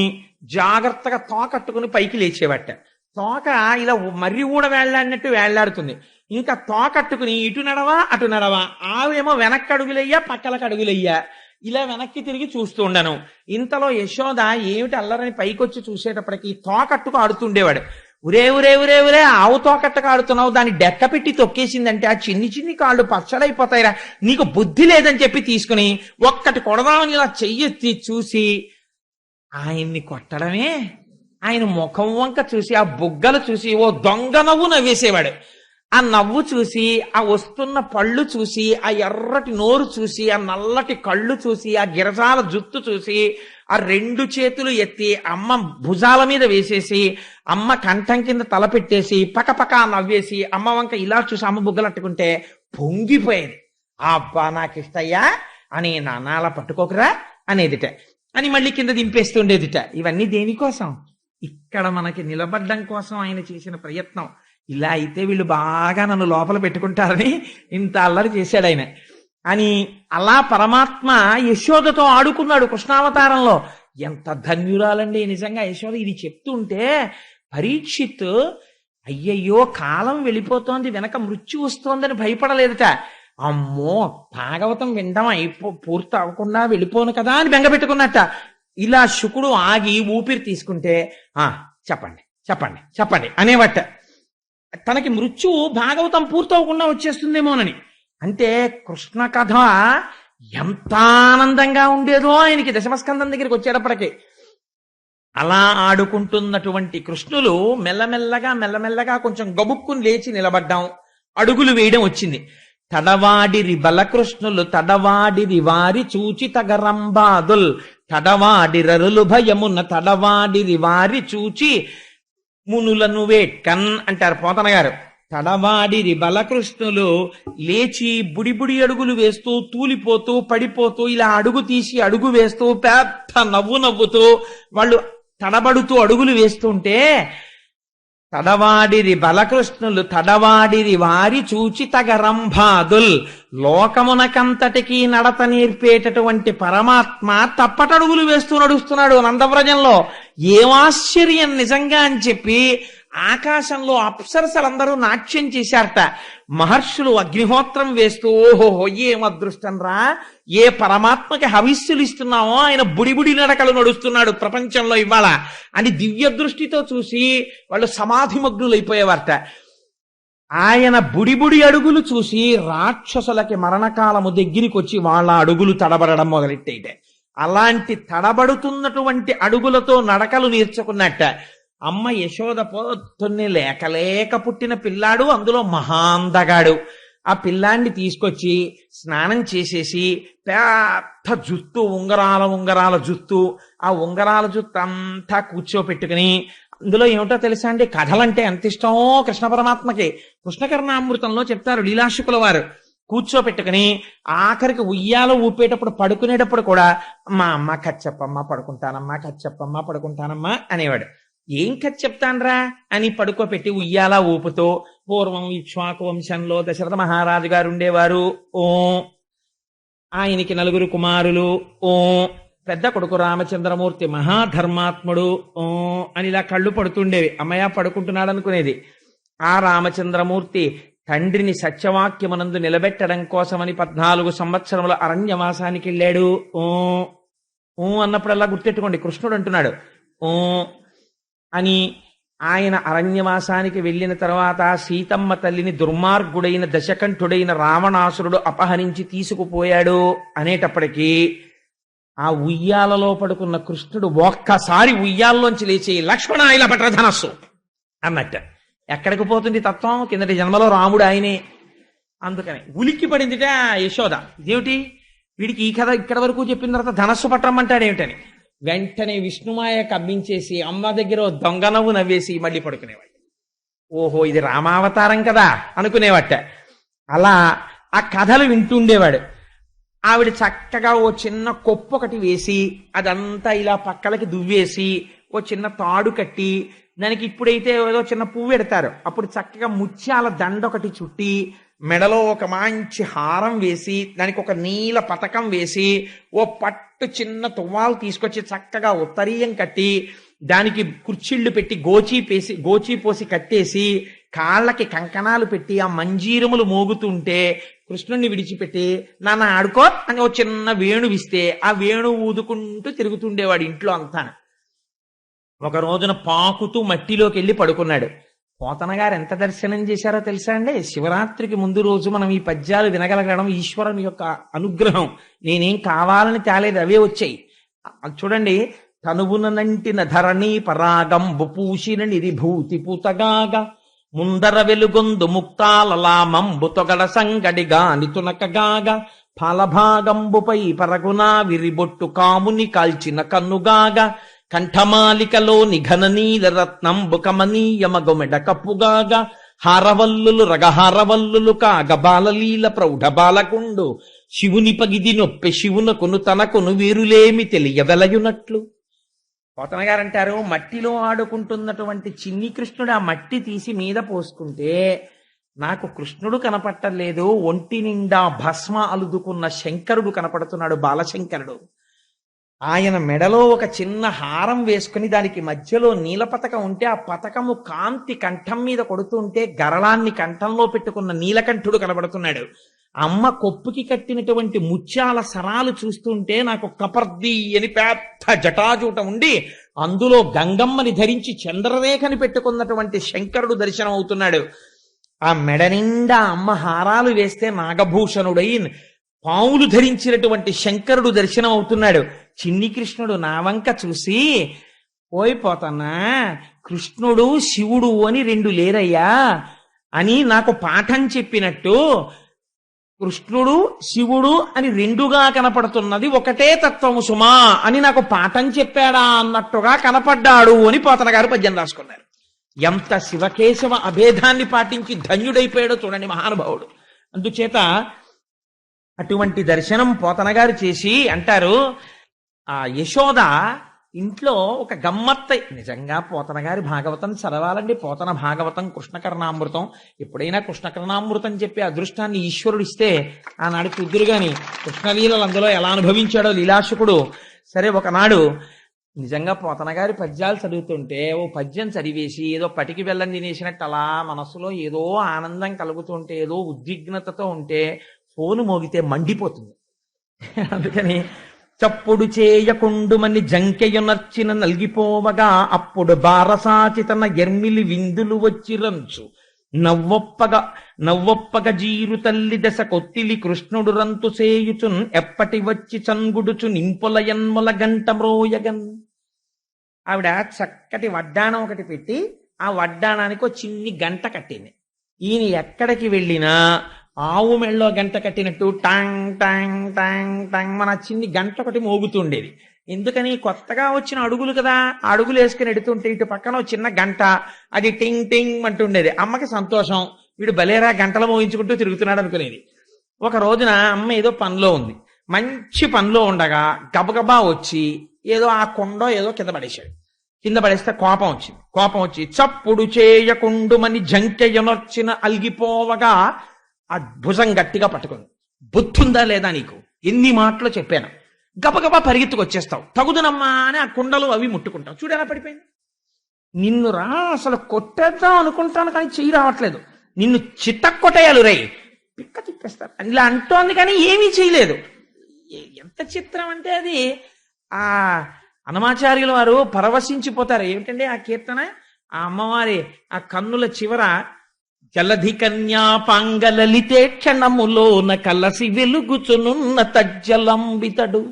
జాగ్రత్తగా తోకట్టుకుని పైకి లేచేవట. తోక ఇలా మర్రి ఊడ వేళ్లాడినట్టు వేళ్లాడుతుంది, ఇంకా తోకట్టుకుని ఇటు నడవా అటు నడవా, ఆవేమో వెనక్కి అడుగులయ్యా పక్కలకు అడుగులయ్యా, ఇలా వెనక్కి తిరిగి చూస్తూ ఉండను. ఇంతలో యశోద ఏమిటి అల్లరని పైకొచ్చి చూసేటప్పటికి తోకట్టుకు ఆడుతుండేవాడు. ఉరే ఉరే ఉరే ఉరే ఆవు తోకట్టుకు ఆడుతున్నావు, దాన్ని డెక్క పెట్టి తొక్కేసిందంటే ఆ చిన్ని చిన్ని కాళ్ళు పచ్చడైపోతాయిరా, నీకు బుద్ధి లేదని చెప్పి తీసుకుని ఒక్కటి కొడదామని ఇలా చెయ్యెత్తి చూసి ఆయన్ని కొట్టడమే, ఆయన ముఖం వంక చూసి ఆ బుగ్గలు చూసి ఓ దొంగ నవ్వు నవ్వేసేవాడు. ఆ నవ్వు చూసి, ఆ వస్తున్న పళ్ళు చూసి, ఆ ఎర్రటి నోరు చూసి, ఆ నల్లటి కళ్ళు చూసి, ఆ గిరజాల జుత్తు చూసి, ఆ రెండు చేతులు ఎత్తి అమ్మ భుజాల మీద వేసేసి అమ్మ కంఠం కింద తల పెట్టేసి పకపక నవ్వేసి అమ్మ వంక ఇలా చూసి అమ్మ బుగ్గలు అట్టుకుంటే పొంగిపోయేది. అబ్బా నాకిష్టయ్యా అని, నాన్న అలా పట్టుకోకరా అనేదిట అని మళ్ళీ కింద దింపేస్తుండేదిట. ఇవన్నీ దేనికోసం? ఇక్కడ మనకి నిలబడ్డం కోసం ఆయన చేసిన ప్రయత్నం. ఇలా అయితే వీళ్ళు బాగా నన్ను లోపల పెట్టుకుంటారని ఇంత అల్లరి చేశాడు ఆయన అని. అలా పరమాత్మ యశోదతో ఆడుకున్నాడు కృష్ణావతారంలో. ఎంత ధన్యురాలండి నిజంగా యశోద. ఇది చెప్తుంటే పరీక్షిత్ అయ్యయ్యో కాలం వెళ్ళిపోతోంది, వెనక మృత్యు వస్తోందని భయపడలేదట. అమ్మో భాగవతం వినడం పూర్తి అవ్వకుండా వెళ్ళిపోను కదా అని బెంగపెట్టుకున్నట్ట. ఇలా శుకుడు ఆగి ఊపిరి తీసుకుంటే చెప్పండి చెప్పండి చెప్పండి అనేవట. తనకి మృత్యువు భాగవతం పూర్తవకుండా వచ్చేస్తుందేమోనని. అంటే కృష్ణ కథ ఎంత ఆనందంగా ఉండేదో ఆయనకి దశమస్కందం దగ్గరికి వచ్చేటప్పటికి. అలా ఆడుకుంటున్నటువంటి కృష్ణులు మెల్లమెల్లగా మెల్లమెల్లగా కొంచెం గబుక్కుని లేచి నిలబడ్డాం, అడుగులు వేయడం వచ్చింది. తడవాడిరి బలకృష్ణులు తడవాడిరి వారి చూచి తగరంబాదుల్, తడవాడిరరులు భయమున్న తడవాడిరి వారి చూచి మునులను వేట్కన్ అంటారు పోతన గారు. తడవాడిరి బలకృష్ణులు లేచి బుడిబుడి అడుగులు వేస్తూ తూలిపోతూ పడిపోతూ ఇలా అడుగు తీసి అడుగు వేస్తూ పెద్ద నవ్వు నవ్వుతూ వాళ్ళు తడబడుతూ అడుగులు వేస్తుంటే, తడవాడిరి బలకృష్ణులు తడవాడిరి వారి చూచి తగరంభాదుల్, లోకమునకంతటికీ నడత నేర్పేటటువంటి పరమాత్మ తప్పటడుగులు వేస్తూ నడుస్తున్నాడు నందవ్రజంలో. ఏమాశ్చర్యం నిజంగా అని చెప్పి ఆకాశంలో అప్సరసలందరూ నాట్యం చేశారట. మహర్షులు అగ్నిహోత్రం వేస్తూ ఓహోహో ఏం అదృష్టం రా, ఏ పరమాత్మకి హవిస్సులు ఇస్తున్నామో ఆయన బుడిబుడి నడకలు నడుస్తున్నాడు ప్రపంచంలో ఇవాళ అని దివ్య దృష్టితో చూసి వాళ్ళు సమాధిమగ్నులైపోయేవారట. ఆయన బుడిబుడి అడుగులు చూసి రాక్షసులకి మరణకాలము దగ్గరికి వచ్చి వాళ్ళ అడుగులు తడబడడం మొదలెట్టేటే. అలాంటి తడబడుతున్నటువంటి అడుగులతో నడకలు నేర్చుకున్నట్ట. అమ్మ యశోద పొద్దున్నే లేక పుట్టిన పిల్లాడు, అందులో మహాందగాడు. ఆ పిల్లాన్ని తీసుకొచ్చి స్నానం చేసేసి పెద్ద జుత్తు ఉంగరాల జుత్తు, ఆ ఉంగరాల జుత్తు అంతా కూర్చోపెట్టుకుని, అందులో ఏమిటో తెలుసా అండి, కథలంటే ఎంత ఇష్టమో కృష్ణ పరమాత్మకి. కృష్ణకర్ణామృతంలో చెప్తారు లీలాశుకుల వారు. కూర్చోపెట్టుకుని ఆఖరికి ఉయ్యాలో ఊపేటప్పుడు పడుకునేటప్పుడు కూడా మా అమ్మ కథ చెప్పమ్మా పడుకుంటానమ్మా, కథ చెప్పమ్మా పడుకుంటానమ్మా అనేవాడు. ఏం కథ చెప్తాన్రా అని పడుకోపెట్టి ఉయ్యాలా ఊపుతూ పూర్వం ఇక్ష్వాకు వంశంలో దశరథ మహారాజు గారు ఉండేవారు. ఓ ఆయనకి 4 కుమారులు. ఓ పెద్ద కొడుకు రామచంద్రమూర్తి మహాధర్మాత్ముడు. ఓ అని ఇలా కళ్ళు పడుతుండేవి. అమ్మయ్య పడుకుంటున్నాడు అనుకునేది. ఆ రామచంద్రమూర్తి తండ్రిని సత్యవాక్యమనందు నిలబెట్టడం కోసమని 14 సంవత్సరముల అరణ్యవాసానికి వెళ్ళాడు. ఓ ఓ అన్నప్పుడల్లా గుర్తెట్టుకోండి, కృష్ణుడు అంటున్నాడు ఓ అని. ఆయన అరణ్యవాసానికి వెళ్ళిన తర్వాత సీతమ్మ తల్లిని దుర్మార్గుడైన దశకంఠుడైన రావణాసురుడు అపహరించి తీసుకుపోయాడు అనేటప్పటికీ ఆ ఉయ్యాలలో పడుకున్న కృష్ణుడు ఒక్కసారి ఉయ్యాల్లోంచి లేచి లక్ష్మణ ఇలా పట్ర ధనస్సు అన్నట్ట. ఎక్కడికి పోతుంది తత్వం? కిందటి జన్మలో రాముడు ఆయనే. అందుకని ఉలిక్కి పడిందిట యశోద. ఇదేమిటి వీడికి ఈ కథ ఇక్కడ వరకు చెప్పిన తర్వాత ధనస్సు పట్టమంటాడేమిటని వెంటనే విష్ణుమాయ కవ్వించేసి అమ్మ దగ్గర దొంగ నవ్వు నవ్వేసి మళ్ళీ పడుకునేవాడు. ఓహో ఇది రామావతారం కదా అనుకునేవాట. అలా ఆ కథలు వింటుండేవాడు. ఆవిడ చక్కగా ఓ చిన్న కొప్పు ఒకటి వేసి అదంతా ఇలా పక్కలకి దువ్వేసి ఓ చిన్న తాడు కట్టి దానికి ఇప్పుడైతే ఏదో చిన్న పువ్వు పెడతారు, అప్పుడు చక్కగా ముత్యాల దండ ఒకటి చుట్టి మెడలో ఒక మంచి హారం వేసి దానికి ఒక నీల పతకం వేసి ఓ పట్టు చిన్న తువ్వాలు తీసుకొచ్చి చక్కగా ఉత్తరీయం కట్టి దానికి కుర్చీళ్లు పెట్టి గోచీ పోసి కట్టేసి కాళ్ళకి కంకణాలు పెట్టి ఆ మంజీరములు మోగుతుంటే కృష్ణుణ్ణి విడిచిపెట్టి నాన్న ఆడుకో అని ఓ చిన్న వేణువిస్తే ఆ వేణు ఊదుకుంటూ తిరుగుతుండేవాడు ఇంట్లో అంతా. ఒక రోజున పాకుతూ మట్టిలోకి వెళ్ళి పడుకున్నాడు. పోతన గారు ఎంత దర్శనం చేశారో తెలుసా అండి? శివరాత్రికి ముందు రోజు మనం ఈ పద్యాలు వినగలగడం ఈశ్వరుని యొక్క అనుగ్రహం. నేనేం కావాలని తేలేదు, అవే వచ్చాయి. చూడండి, తనువునంటిన ధరణి పరాగంబు పూసిన నిరిభూతి పూతగాగా ముందర వెలుగొందు ముక్తాలలామంబు తొగడ సంగడిగా నితునకగాగా ఫలభాగంబుపై పరగునా విరిబొట్టు కాముని కాల్చిన కన్నుగాగా కంఠమాలికలో నిఘన నీల రత్నంబు కమనీయమగొమెడ కప్పుగాగా హారవల్లులు రగహారవల్లులు కాగ బాలలీల ప్రౌఢ బాలకుండు శివుని పగిది నొప్పె శివునకును తనకును వీరులేమి తెలియవెలయునట్లు. పోతన గారంటారు, మట్టిలో ఆడుకుంటున్నటువంటి చిన్ని కృష్ణుడు ఆ మట్టి తీసి మీద పోసుకుంటే నాకు కృష్ణుడు కనపట్టలేదు, ఒంటి నిండా భస్మ అలుదుకున్న శంకరుడు కనపడుతున్నాడు, బాలశంకరుడు. ఆయన మెడలో ఒక చిన్న హారం వేసుకుని దానికి మధ్యలో నీల పతకం ఉంటే ఆ పతకము కాంతి కంఠం మీద కొడుతుంటే గరళాన్ని కంఠంలో పెట్టుకున్న నీలకంఠుడు కనబడుతున్నాడు. అమ్మ కొప్పుకి కట్టినటువంటి ముత్యాల సరాలు చూస్తుంటే నాకు కపర్ది అని పెద్ద జటాజూట ఉండి అందులో గంగమ్మని ధరించి చంద్రరేఖని పెట్టుకున్నటువంటి శంకరుడు దర్శనం అవుతున్నాడు. ఆ మెడ నిండా అమ్మ హారాలు వేస్తే నాగభూషణుడై పావులు ధరించినటువంటి శంకరుడు దర్శనం అవుతున్నాడు. చిన్ని కృష్ణుడు నా వంక చూసి పోయిపోతానా, కృష్ణుడు శివుడు అని 2 లేరయ్యా అని నాకు పాఠం చెప్పినట్టు కృష్ణుడు శివుడు అని 2గా కనపడుతున్నది ఒకటే తత్వము సుమా అని నాకు పాఠం చెప్పాడా అన్నట్టుగా కనపడ్డాడు అని పోతన గారు పద్యం రాసుకున్నారు. ఎంత శివకేశవ అభేదాన్ని పాటించి ధన్యుడైపోయాడో చూడండి మహానుభావుడు. అందుచేత అటువంటి దర్శనం పోతన గారు చేసి అంటారు, ఆ యశోద ఇంట్లో ఒక గమ్మత్తై. నిజంగా పోతన గారి భాగవతం చదవాలండి. పోతన భాగవతం, కృష్ణకర్ణామృతం. ఎప్పుడైనా కృష్ణకర్ణామృతం చెప్పే అదృష్టాన్ని ఈశ్వరుడు ఇస్తే ఆనాడు కుదురు గాని కృష్ణలీలలు అందులో ఎలా అనుభవించాడో లీలాశకుడు. సరే, ఒకనాడు నిజంగా పోతన గారి పద్యాలు చదువుతుంటే ఓ పద్యం చదివేసి ఏదో పటికి బెల్లం తినేసినట్టు అలా మనసులో ఏదో ఆనందం కలుగుతుంటే, ఏదో ఉద్విగ్నతతో ఉంటే ఫోను మోగితే మండిపోతుంది. అందుకని చప్పుడు చేయకుండుమని జంకెయునర్చిన నల్గిపోవగా అప్పుడు బారసాచితన ఎర్మిలి విందులు వచ్చిరంచు నవ్వొప్పగ జీరు తల్లి దశ కొత్తిలి కృష్ణుడు రంతు సేయుచున్ ఎప్పటి వచ్చి చంగుడుచు నింపుల ఎన్ముల గంట మ్రోయగన్. ఆవిడ చక్కటి వడ్డాణం ఒకటి పెట్టి ఆ వడ్డాణానికి ఒక చిన్ని గంట కట్టింది. ఈయన ఎక్కడికి వెళ్ళినా ఆవు మెళ్ళో గంట కట్టినట్టు టాంగ్ టాంగ్ టాంగ్ టాంగ్ మన చిన్ని గంట ఒకటి మోగుతుండేది. ఎందుకని? కొత్తగా వచ్చిన అడుగులు కదా, అడుగులు వేసుకుని ఎడుతుంటే ఇటు పక్కన చిన్న గంట, అది టింగ్ టింగ్ అంటుండేది. అమ్మకి సంతోషం, వీడు బలేరా గంటలు మోగించుకుంటూ తిరుగుతున్నాడు అనుకునేది. ఒక రోజున అమ్మ ఏదో పనిలో ఉంది, మంచి పనిలో ఉండగా గబగబా వచ్చి ఏదో ఆ కొండో ఏదో కింద పడేశాడు. కింద పడేస్తే కోపం వచ్చింది. కోపం వచ్చి చప్పుడు చేయకుండుమని జంకెయనొచ్చిన అలిగిపోవగా ఆ భుజం గట్టిగా పట్టుకుంది. బుద్ధుందా లేదా నీకు? ఎన్ని మాటలు చెప్పాను. గబగబా పరిగెత్తుకు వచ్చేస్తావు, తగుదనమ్మా అని ఆ కుండలు అవి ముట్టుకుంటావు. చూడు ఎలా పడిపోయింది. నిన్ను రా అసలు కొట్టేద్దాం అనుకుంటాను కానీ చెయ్యి రావట్లేదు. నిన్ను చిత్తకొట్టేయాలి రై, పిక్క తిప్పేస్తారు అని ఇలా అంటోంది కానీ ఏమీ చేయలేదు. ఎంత చిత్రం అంటే అది ఆ అన్నమాచార్యుల వారు పరవశించిపోతారు. ఏమిటంటే ఆ కీర్తన, ఆ అమ్మవారి ఆ కన్నుల చివర జలధి కన్యాపాంగలలితే క్షణములోన కలసి వెలుగుచునున్న తజ్జలంబితడు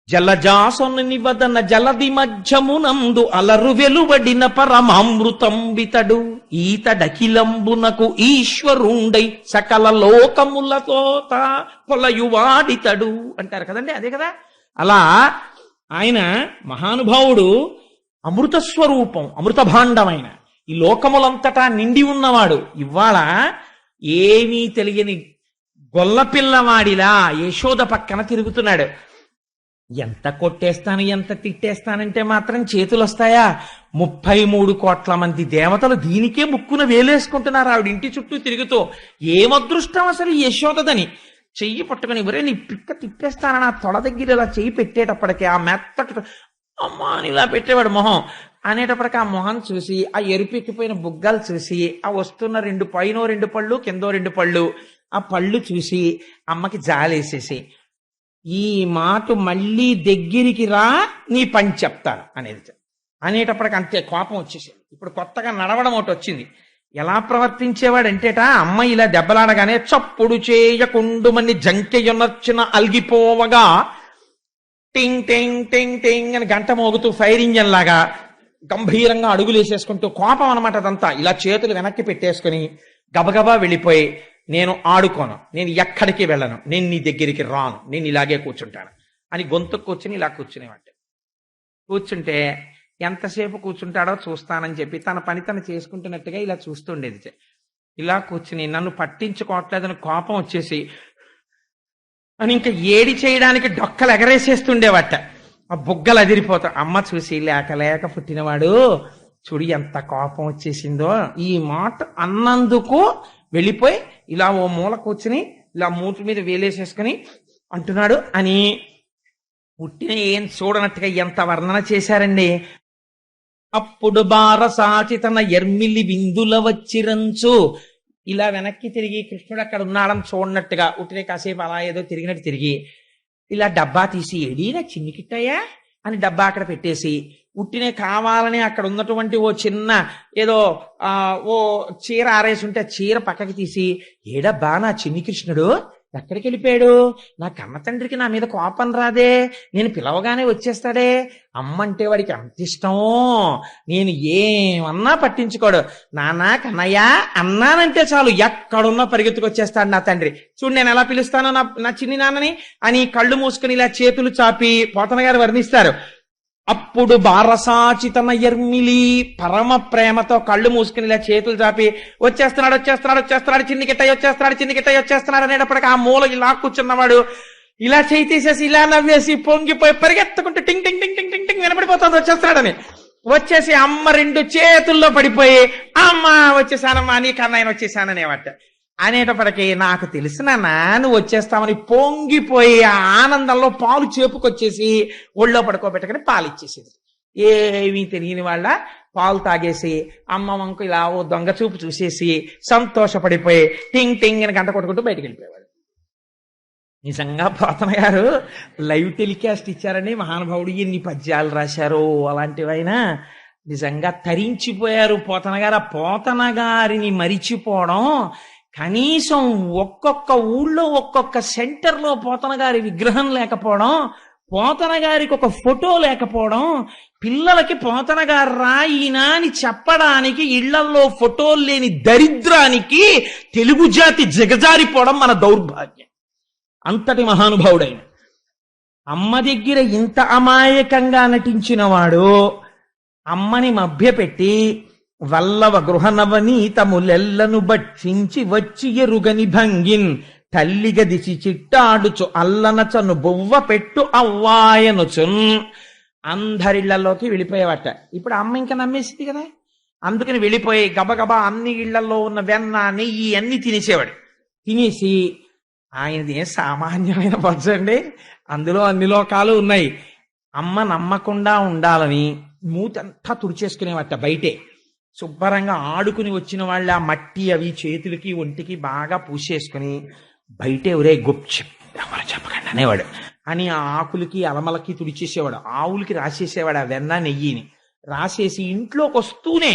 జలజాసొని వదన జలది మధ్యమునందు అలరు వెలువడిన పరమామృతంబితడు ఈతడఖిలంబునకు ఈశ్వరుండై సకల లోకములతో పొలయువాడితడు అంటారు కదండి. అదే కదా. అలా ఆయన మహానుభావుడు అమృత స్వరూపం, అమృత భాండమైన ఈ లోకములంతటా నిండి ఉన్నవాడు. ఇవాళ ఏమీ తెలియని గొల్లపిల్లవాడిలా యశోద పక్కన తిరుగుతున్నాడు. ఎంత కొట్టేస్తాను ఎంత తిట్టేస్తానంటే మాత్రం చేతులు వస్తాయా? 33 కోట్ల మంది దేవతలు దీనికే ముక్కున వేలేసుకుంటున్నారు ఆవిడ ఇంటి చుట్టూ తిరుగుతూ. ఏమదృష్టం అసలు యశోదని. చెయ్యి పట్టుకుని ఒరే నీ పిక్క తిప్పేస్తానని ఆ తొడ దగ్గర ఇలా చెయ్యి పెట్టేటప్పటికే ఆ మెత్తటి అమ్మా అని ఇలా పెట్టేవాడు మొహం అనేటప్పటికి ఆ మొహం చూసి ఆ ఎరుపెక్కిపోయిన బుగ్గలు చూసి ఆ వస్తున్న 2 పైనో 2 పళ్ళు కిందో 2 పళ్ళు ఆ పళ్ళు చూసి అమ్మకి జాలేసేసి ఈ మాట మళ్ళీ దగ్గరికి రా నీ పని చెప్తాను అనేది అనేటప్పటికి అంతే కోపం వచ్చేసింది. ఇప్పుడు కొత్తగా నడవడం ఒకటి వచ్చింది. ఎలా ప్రవర్తించేవాడంటేట అమ్మ ఇలా దెబ్బలాడగానే చప్పుడు చేయకుండుమని జంకెయొనర్చిన అల్గిపోవగా టింగ్ టింగ్ టింగ్ టింగ్ అని గంట మోగుతూ ఫైర్ ఇంజన్ లాగా గంభీరంగా అడుగులేసేసుకుంటూ కోపం అనమాట. అదంతా ఇలా చేతులు వెనక్కి పెట్టేసుకుని గబగబా వెళ్ళిపోయి నేను ఆడుకోను, నేను ఎక్కడికి వెళ్ళను, నేను నీ దగ్గరికి రాను, నేను ఇలాగే కూర్చుంటాను అని గొంతు కూర్చుని ఇలా కూర్చునేవాడు. కూర్చుంటే ఎంతసేపు కూర్చుంటాడో చూస్తానని చెప్పి తన పని తను చేసుకుంటున్నట్టుగా ఇలా చూస్తుండేది. ఇలా కూర్చుని నన్ను పట్టించుకోవట్లేదని కోపం వచ్చేసి అని ఇంకా ఏడి చేయడానికి డొక్కలు ఎగరేసేస్తుండేవట. ఆ బుగ్గలు అదిరిపోతా. అమ్మ చూసి లేక లేక పుట్టినవాడు చూడు ఎంత కోపం వచ్చేసిందో, ఈ మాట అన్నందుకు వెళ్ళిపోయి ఇలా ఓ మూల కూర్చుని ఇలా మూతి మీద వేలేసేసుకుని అంటున్నాడు అని పుట్టిన ఏం చూడనట్టుగా ఎంత వర్ణన చేశారండి. అప్పుడు బారసాచి తన ఎర్మిలి విందుల వచ్చిరంచు ఇలా వెనక్కి తిరిగి కృష్ణుడు అక్కడ ఉన్నాడని చూడనట్టుగా ఉట్టినే కాసేపు అలా ఏదో తిరిగినట్టు తిరిగి ఇలా డబ్బా తీసి ఏడీనా చిన్ని కిట్టయ్యా అని డబ్బా అక్కడ పెట్టేసి ఉట్టినే కావాలని అక్కడ ఉన్నటువంటి ఓ చిన్న ఏదో ఓ చీర ఆరేసి ఉంటే చీర పక్కకి తీసి ఏడబ్బా నా చిన్ని కృష్ణుడు ఎక్కడికి వెళ్ళిపోయాడు, నా కన్న తండ్రికి నా మీద కోపం రాదే, నేను పిలవగానే వచ్చేస్తాడే, అమ్మంటే వాడికి అంత ఇష్టమో, నేను ఏమన్నా పట్టించుకోడు, నాన్న కన్నయ్య అన్నానంటే చాలు ఎక్కడున్నా పరిగెత్తుకొచ్చేస్తాడు నా తండ్రి. చూడు నేను ఎలా పిలుస్తానో నా చిన్ని నాన్నని అని కళ్ళు మూసుకుని ఇలా చేతులు చాపి పోతన గారు వర్ణిస్తారు. అప్పుడు బారసాచితన ఎర్మిలి పరమ ప్రేమతో కళ్ళు మూసుకుని ఇలా చేతులు చాపి వచ్చేస్తున్నాడు వచ్చేస్తున్నాడు వచ్చేస్తున్నాడు చిన్ని కిట్టయ్య వచ్చేస్తున్నాడు చిన్ని కిట్టయ్య వచ్చేస్తున్నాడు అనేటప్పటికి ఆ మూల ఇలా కూర్చున్నవాడు ఇలా చేయి తీసేసి ఇలా నవ్వేసి పొంగిపోయి పరిగెత్తుకుంటూ టింగ్ టింగ్ టింగ్ టింగ్ టింగ్ టింగ్ వినపడిపోతుంది వచ్చేస్తున్నాడని. వచ్చేసి అమ్మ 2 చేతుల్లో పడిపోయి అమ్మ వచ్చేసానమ్మా నీ కన్నయ్యన వచ్చేసాననేవాట. అనేటప్పటికీ నాకు తెలిసిన నువ్వు వచ్చేస్తామని పొంగిపోయి ఆ ఆనందంలో పాలు చేపుకొచ్చేసి ఒళ్ళో పడుకోబెట్టకని పాలు ఇచ్చేసేది. ఏమీ తెలియని వాళ్ళ పాలు తాగేసి అమ్మ వంకు ఇలా ఓ దొంగ చూపు చూసేసి సంతోషపడిపోయి టింగ్ టింగ్ అని గంట కొట్టుకుంటూ బయటకు వెళ్ళిపోయేవాడు. నిజంగా పోతన గారు లైవ్ టెలికాస్ట్ ఇచ్చారని మహానుభావుడు ఎన్ని పద్యాలు రాశారో అలాంటివైనా నిజంగా తరించిపోయారు పోతన గారు. ఆ పోతన గారిని మరిచిపోవడం, కనీసం ఒక్కొక్క ఊళ్ళో ఒక్కొక్క సెంటర్లో పోతన గారి విగ్రహం లేకపోవడం, పోతన గారికి ఒక ఫోటో లేకపోవడం, పిల్లలకి పోతన గారు రాయినా అని చెప్పడానికి ఇళ్లల్లో ఫోటోలు లేని దరిద్రానికి తెలుగు జాతి దిగజారిపోవడం మన దౌర్భాగ్యం. అంతటి మహానుభావుడైన అమ్మ దగ్గర ఇంత అమాయకంగా నటించిన వాడు అమ్మని మభ్యపెట్టి వల్లవ గృహనవనీతములెల్లను భక్షించి వచ్చి ఎరుగని భంగిన్ తల్లిగదిసి చిట్టాడుచు అల్లనచను బొవ్వ పెట్టు అవ్వాయనుచున్ అందరిళ్లలోకి వెళ్ళిపోయేవాట. ఇప్పుడు అమ్మ ఇంకా నమ్మేసింది కదా, అందుకని వెళ్ళిపోయి గబగబా అన్ని ఇళ్లలో ఉన్న వెన్న నెయ్యి అన్ని తినేసేవాడు. తినేసి ఆయనది ఏం సామాన్యమైన బజ్జండి, అందులో అన్ని లోకాలు ఉన్నాయి. అమ్మ నమ్మకుండా ఉండాలని మూతంతా తుడిచేసుకునేవాట బయటే. శుభ్రంగా ఆడుకుని వచ్చిన వాళ్ళ ఆ మట్టి అవి చేతులకి ఒంటికి బాగా పూసేసుకుని బయటే ఒరే గుప్చిప్ ఎవరు చెప్పకండి అనేవాడు అని ఆ ఆకులకి అలమలకి తుడిచేసేవాడు. ఆవులకి రాసేసేవాడు ఆ వెన్న నెయ్యిని. రాసేసి ఇంట్లోకి వస్తూనే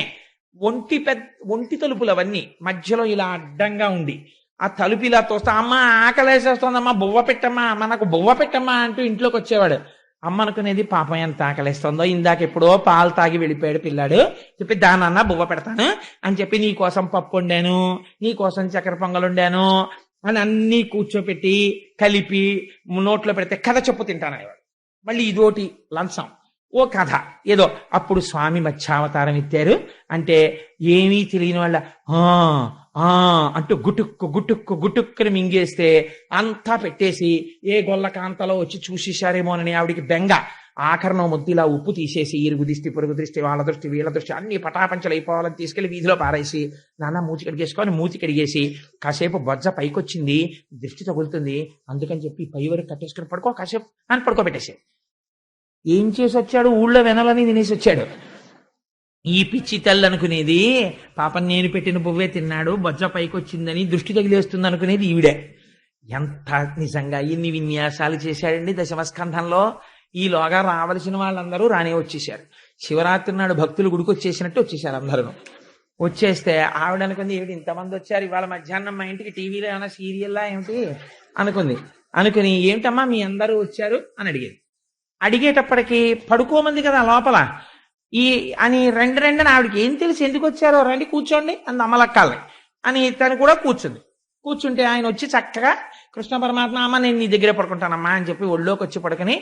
ఒంటి తలుపులు అవన్నీ మధ్యలో ఇలా అడ్డంగా ఉండి ఆ తలుపు ఇలా తోస్తా, అమ్మ ఆకలేసేస్తోందమ్మా బువ్వ పెట్టమ్మా, మనకు బువ్వ పెట్టమ్మా అంటూ ఇంట్లోకి వచ్చేవాడు. అమ్మ అనుకునేది పాపం ఎంత ఆకలిస్తుందో, ఇందాక ఎప్పుడో పాలు తాగి వెళ్ళిపోయాడు పిల్లాడు, చెప్పి దానన్నా బువ్వ పెడతాను అని చెప్పి నీ కోసం పప్పు వండాను, నీ కోసం చక్కెర పొంగలు వండాను అని అన్నీ కూర్చోపెట్టి కలిపి నోట్లో పెడితే కథ చెప్పు తింటాననేవాడు. మళ్ళీ ఇదోటి లంచం, ఓ కథ ఏదో. అప్పుడు స్వామి మత్స్యావతారం ఎత్తారు అంటే ఏమీ తెలియని వాళ్ళ అంటూ గుటుక్కుని మింగేస్తే అంతా పెట్టేసి ఏ గొల్ల కాంతలో వచ్చి చూసేశారేమోనని ఆవిడికి బెంగ. ఆఖరణ ముద్దిలా ఉప్పు తీసేసి ఇరుగు దృష్టి పొరుగు దృష్టి వాళ్ళ దృష్టి వీళ్ళ దృష్టి అన్ని పటాపంచలు అయిపోవాలని తీసుకెళ్లి వీధిలో పారేసి నాన్న మూతి కడిగేసుకొని మూతి కడిగేసి కాసేపు బొజ్జ పైకొచ్చింది దృష్టి తగులుతుంది అందుకని చెప్పి పై వరకు కట్టేసుకుని పడుకో కాసేపు అని పడుకోబెట్టేసి ఏం చేసి వచ్చాడు, ఊళ్ళో వెనలని తినేసి వచ్చాడు. ఈ పిచ్చి తల్లి అనుకునేది పాపం నేను పెట్టిన పువ్వే తిన్నాడు బొజ్జ పైకొచ్చిందని దృష్టి తగిలేస్తుంది అనుకునేది ఈవిడే. ఎంత నిజంగా ఎన్ని విన్యాసాలు చేశాడండి దశమస్కంధంలో. ఈలోగా రావలసిన వాళ్ళందరూ రానే వచ్చేసారు. శివరాత్రి నాడు భక్తులు గుడికి వచ్చేసినట్టు వచ్చేసారు అందరూ. వచ్చేస్తే ఆవిడ అనుకుంది ఏమిటి ఇంతమంది వచ్చారు ఇవాళ మధ్యాహ్నం మా ఇంటికి టీవీలో ఏమైనా సీరియల్లా ఏమిటి అనుకుని ఏమిటమ్మా మీ అందరూ వచ్చారు అని అడిగేటప్పటికి పడుకోమంది కదా లోపల అని రెండని ఆవిడకి ఏం తెలిసి ఎందుకు వచ్చారో రండి కూర్చోండి అంది అమ్మలక్కాలని అని తను కూడా కూర్చుంటే ఆయన వచ్చి చక్కగా కృష్ణ పరమాత్మ అమ్మ నేను నీ దగ్గరే పడుకుంటానమ్మా అని చెప్పి ఒళ్ళోకి వచ్చి పడుకుని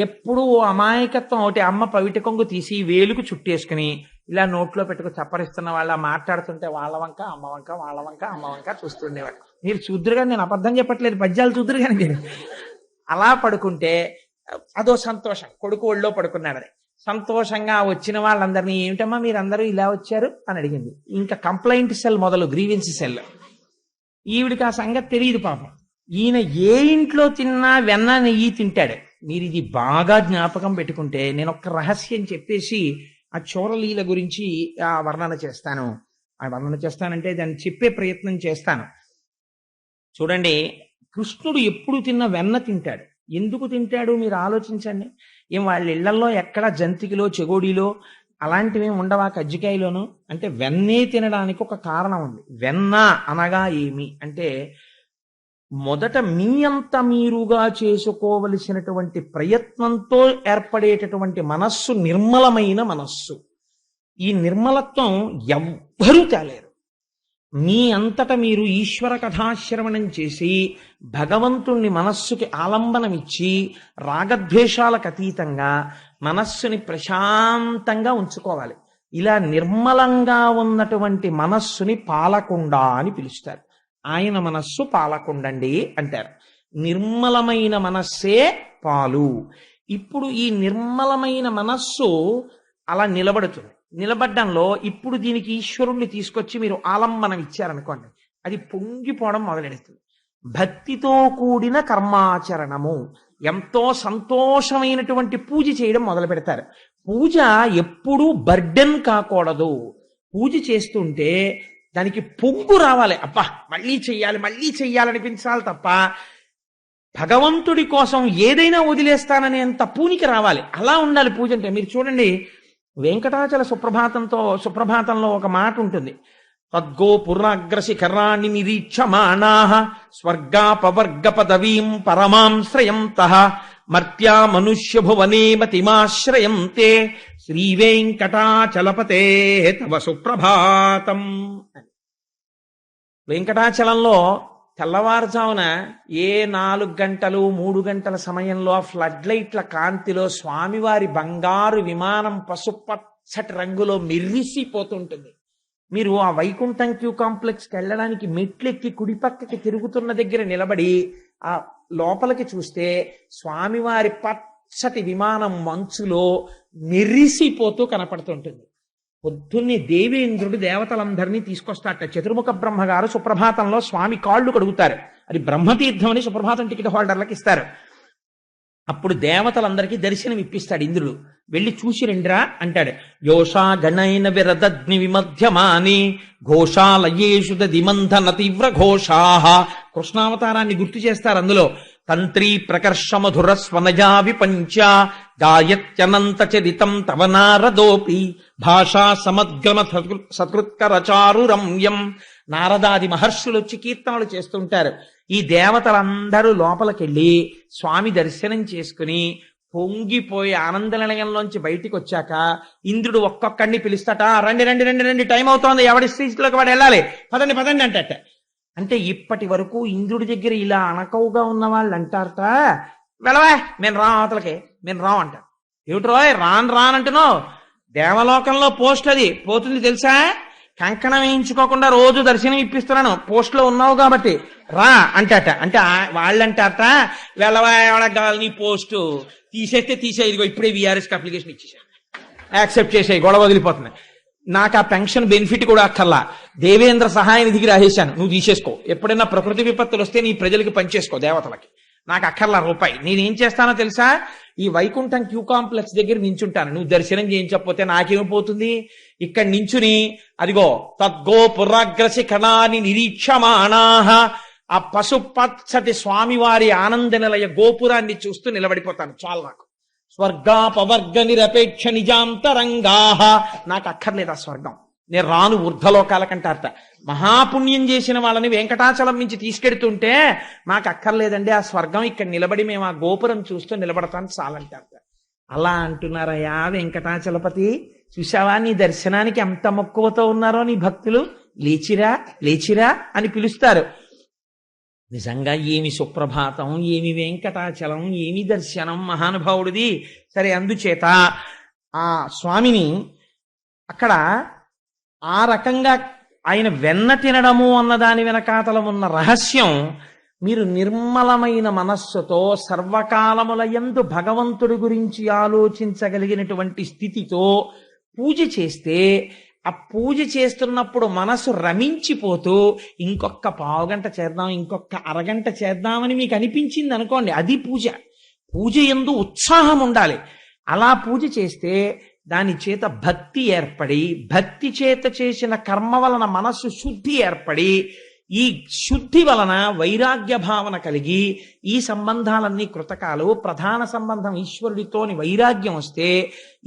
ఎప్పుడూ అమాయకత్వం ఒకటి అమ్మ పవిట కొంగు తీసి వేలుకు చుట్టేసుకుని ఇలా నోట్లో పెట్టుకు చప్పరిస్తున్న వాళ్ళ మాట్లాడుతుంటే వాళ్ళ వంక అమ్మ వంక చూస్తుండేవాడు. మీరు చూద్దురుగా, నేను అబద్ధం చెప్పట్లేదు, పద్యాలు చూద్దురు కానీ మీరు అలా పడుకుంటే అదో సంతోషం. కొడుకు ఒళ్ళో పడుకున్నాడని సంతోషంగా వచ్చిన వాళ్ళందరినీ ఏమిటమ్మా మీరందరూ ఇలా వచ్చారు అని అడిగింది. ఇంకా కంప్లైంట్ సెల్ మొదలు గ్రీవెన్స్ సెల్. ఈవిడికి ఆ సంగతి తెలియదు పాపం. ఈయన ఏ ఇంట్లో తిన్నా వెన్న నెయ్యి తింటాడు. మీరు ఇది బాగా జ్ఞాపకం పెట్టుకుంటే నేను ఒక రహస్యం చెప్పేసి ఆ చోరలీల గురించి ఆ వర్ణన చేస్తానంటే దాన్ని చెప్పే ప్రయత్నం చేస్తాను. చూడండి, కృష్ణుడు ఎప్పుడు తిన్న వెన్న తింటాడు. ఎందుకు తింటాడు మీరు ఆలోచించండి. ఏం వాళ్ళ ఇళ్లలో ఎక్కడ జంతికలో చెగోడీలో అలాంటివి ఉండవా కజ్జికాయలోను? అంటే వెన్నే తినడానికి ఒక కారణం ఉంది. వెన్న అనగా ఏమి అంటే మొదట మీ అంత మీరుగా చేసుకోవలసినటువంటి ప్రయత్నంతో ఏర్పడేటటువంటి మనస్సు నిర్మలమైన మనస్సు. ఈ నిర్మలత్వం ఎవ్వరూ తేలేరు. మీ అంతట మీరు ఈశ్వర కథాశ్రవణం చేసి భగవంతుణ్ణి మనస్సుకి ఆలంబనమిచ్చి రాగద్వేషాలకు అతీతంగా మనస్సుని ప్రశాంతంగా ఉంచుకోవాలి. ఇలా నిర్మలంగా ఉన్నటువంటి మనస్సుని పాలకుండ అని పిలుస్తారు. ఆయన మనస్సు పాలకుండండి అంటారు. నిర్మలమైన మనస్సే పాలు. ఇప్పుడు ఈ నిర్మలమైన మనస్సు అలా నిలబడ్డంలో ఇప్పుడు దీనికి ఈశ్వరుణ్ణి తీసుకొచ్చి మీరు ఆలంబనం ఇచ్చారనుకోండి, అది పొంగిపోవడం మొదలెడుతుంది. భక్తితో కూడిన కర్మాచరణము, ఎంతో సంతోషమైనటువంటి పూజ చేయడం మొదలు పెడతారు. పూజ ఎప్పుడూ బర్డెన్ కాకూడదు. పూజ చేస్తుంటే దానికి పొంగు రావాలి. అబ్బా మళ్ళీ చెయ్యాలనిపించాలి తప్ప భగవంతుడి కోసం ఏదైనా వదిలేస్తాననేంత పూనికి రావాలి. అలా ఉండాలి పూజ అంటే. మీరు చూడండి, వెంకటాచల సుప్రభాతంలో ఒక మాట ఉంటుంది. తద్గో పురాగ్రశిఖరాన్ని నిరీక్షమాణాః స్వర్గాపవర్గ పదవీం పరమాంశ్రయంతః మర్త్యా మనుష్య భువనే మతిమాశ్రయంతే శ్రీవేంకటాచలపతే తవ సుప్రభాతం. వెంకటాచలంలో తెల్లవారుజామున 4 గంటలు 3 గంటల సమయంలో ఆ ఫ్లడ్ లైట్ల కాంతిలో స్వామివారి బంగారు విమానం పసుపచ్చటి రంగులో మెరిసిపోతుంటుంది. మీరు ఆ వైకుంఠం క్యూ కాంప్లెక్స్కి వెళ్ళడానికి మెట్లెక్కి కుడిపక్కకి తిరుగుతున్న దగ్గర నిలబడి ఆ లోపలికి చూస్తే స్వామివారి పచ్చటి విమానం మంచులో మెరిసిపోతూ కనపడుతుంటుంది. పొద్దున్నే దేవేంద్రుడు దేవతలందరినీ తీసుకొస్తాట. చతుర్ముఖ బ్రహ్మగారు సుప్రభాతంలో స్వామి కాళ్ళు కడుగుతారు. అది బ్రహ్మతీర్థం అని సుప్రభాతం టికెట్ హోల్డర్లకు ఇస్తారు. అప్పుడు దేవతలందరికీ దర్శనం ఇప్పిస్తాడు ఇంద్రుడు. వెళ్ళి చూసి రండిరా అంటాడు. యోషా గణైన విరదగ్ని విమధ్యమాని ఘోషాలయేషు దిమంధన తీవ్ర ఘోషాహ. కృష్ణావతారాన్ని గుర్తు చేస్తారు అందులో. తంత్రీ ప్రకర్ష మధుర స్వనజా విపంచ గాయత్యనంత చరితం తవ నారదోపి భాషా సమద్గమ సత్కృత్కరచారు రమ్యం. నారదాది మహర్షులు వచ్చి కీర్తనలు చేస్తుంటారు. ఈ దేవతలందరూ లోపలికెళ్ళి స్వామి దర్శనం చేసుకుని పొంగిపోయి ఆనంద నిలయంలోంచి బయటికి వచ్చాక ఇంద్రుడు ఒక్కొక్కడిని పిలుస్తాట. రండి రండి రండి రండి, టైం అవుతోంది, ఎవడి స్ట్రీట్లోకి వాడు వెళ్ళాలి, పదండి పదండి అంటట. అంటే ఇప్పటి వరకు ఇంద్రుడి దగ్గర ఇలా అనకవుగా ఉన్న వాళ్ళు అంటారట, వెళ్ళవా మేము రాం, అవతలకి మేము రాం అంటారు. ఏమిటి రోయ్ రాను రానంటున్నావు? దేవలోకంలో పోస్ట్ అది పోతుంది తెలుసా? కంకణం వేయించుకోకుండా రోజు దర్శనం ఇప్పిస్తున్నాను, పోస్ట్లో ఉన్నావు కాబట్టి రా అంటాట. అంటే వాళ్ళంటారట, వెళ్ళవా ఎవడగాలి నీ పోస్టు, తీసేస్తే తీసే, ఇదిగో ఇప్పుడే విఆర్ఎస్కి అప్లికేషన్ ఇచ్చేసాను, యాక్సెప్ట్ చేసేయి, గొడవ వదిలిపోతుంది. నాకు ఆ పెన్షన్ బెనిఫిట్ కూడా అక్కర్లా, దేవేంద్ర సహాయ నిధికి రాసేశాను, నువ్వు తీసేసుకో. ఎప్పుడైనా ప్రకృతి విపత్తులు వస్తే నీ ప్రజలకి పనిచేసుకో, దేవతలకి, నాకు అక్కర్లా రూపాయి. నేనేం చేస్తానో తెలుసా? ఈ వైకుంఠం క్యూ కాంప్లెక్స్ దగ్గర నించుంటాను. నువ్వు దర్శనం చేయించకపోతే నాకేమైపోతుంది? ఇక్కడ నించుని అదిగో తద్గో పురాగ్రసి కణాని నిరీక్షమాణాహ, ఆ పశుపచ్చటి స్వామివారి ఆనంద నిలయ గోపురాన్ని చూస్తూ నిలబడిపోతాను. చాలు నాకు. స్వర్గాపవర్గ నిరపేక్ష నిజాంతరంగాహ, నాకు అక్కర్లేదు ఆ స్వర్గం, నేను రాను ఊర్ధ్వలోకాలకంటారట. మహాపుణ్యం చేసిన వాళ్ళని వెంకటాచలం నుంచి తీసుకెడుతుంటే నాకు అక్కర్లేదండి ఆ స్వర్గం, ఇక్కడ నిలబడి మేము ఆ గోపురం చూస్తూ నిలబడతాను చాలంటారట. అలా అంటున్నారయ్యా వెంకటాచలపతి, చూసావా నీ దర్శనానికి ఎంత మక్కువతో ఉన్నారో నీ భక్తులు, లేచిరా లేచిరా అని పిలుస్తారు. నిజంగా ఏమి సుప్రభాతం, ఏమి వెంకటాచలం, ఏమి దర్శనం మహానుభావుడిది. సరే, అందుచేత ఆ స్వామిని అక్కడ ఆ రకంగా ఆయన వెన్న తినడము అన్న దాని వెనకాతలం ఉన్న రహస్యం, మీరు నిర్మలమైన మనస్సుతో సర్వకాలముల యందు భగవంతుడి గురించి ఆలోచించగలిగినటువంటి స్థితితో పూజ చేస్తే, ఆ పూజ చేస్తున్నప్పుడు మనసు రమించిపోతూ ఇంకొక పావుగంట చేద్దాం, ఇంకొక అరగంట చేద్దామని మీకు అనిపించింది అనుకోండి, అది పూజ. పూజ యందు ఉత్సాహం ఉండాలి. అలా పూజ చేస్తే దాని చేత భక్తి ఏర్పడి, భక్తి చేత చేసిన కర్మ వలన మనస్సు శుద్ధి ఏర్పడి, ఈ శుద్ధి వలన వైరాగ్య భావన కలిగి ఈ సంబంధాలన్నీ కృతకాలు, ప్రధాన సంబంధం ఈశ్వరుడితోని వైరాగ్యం వస్తే,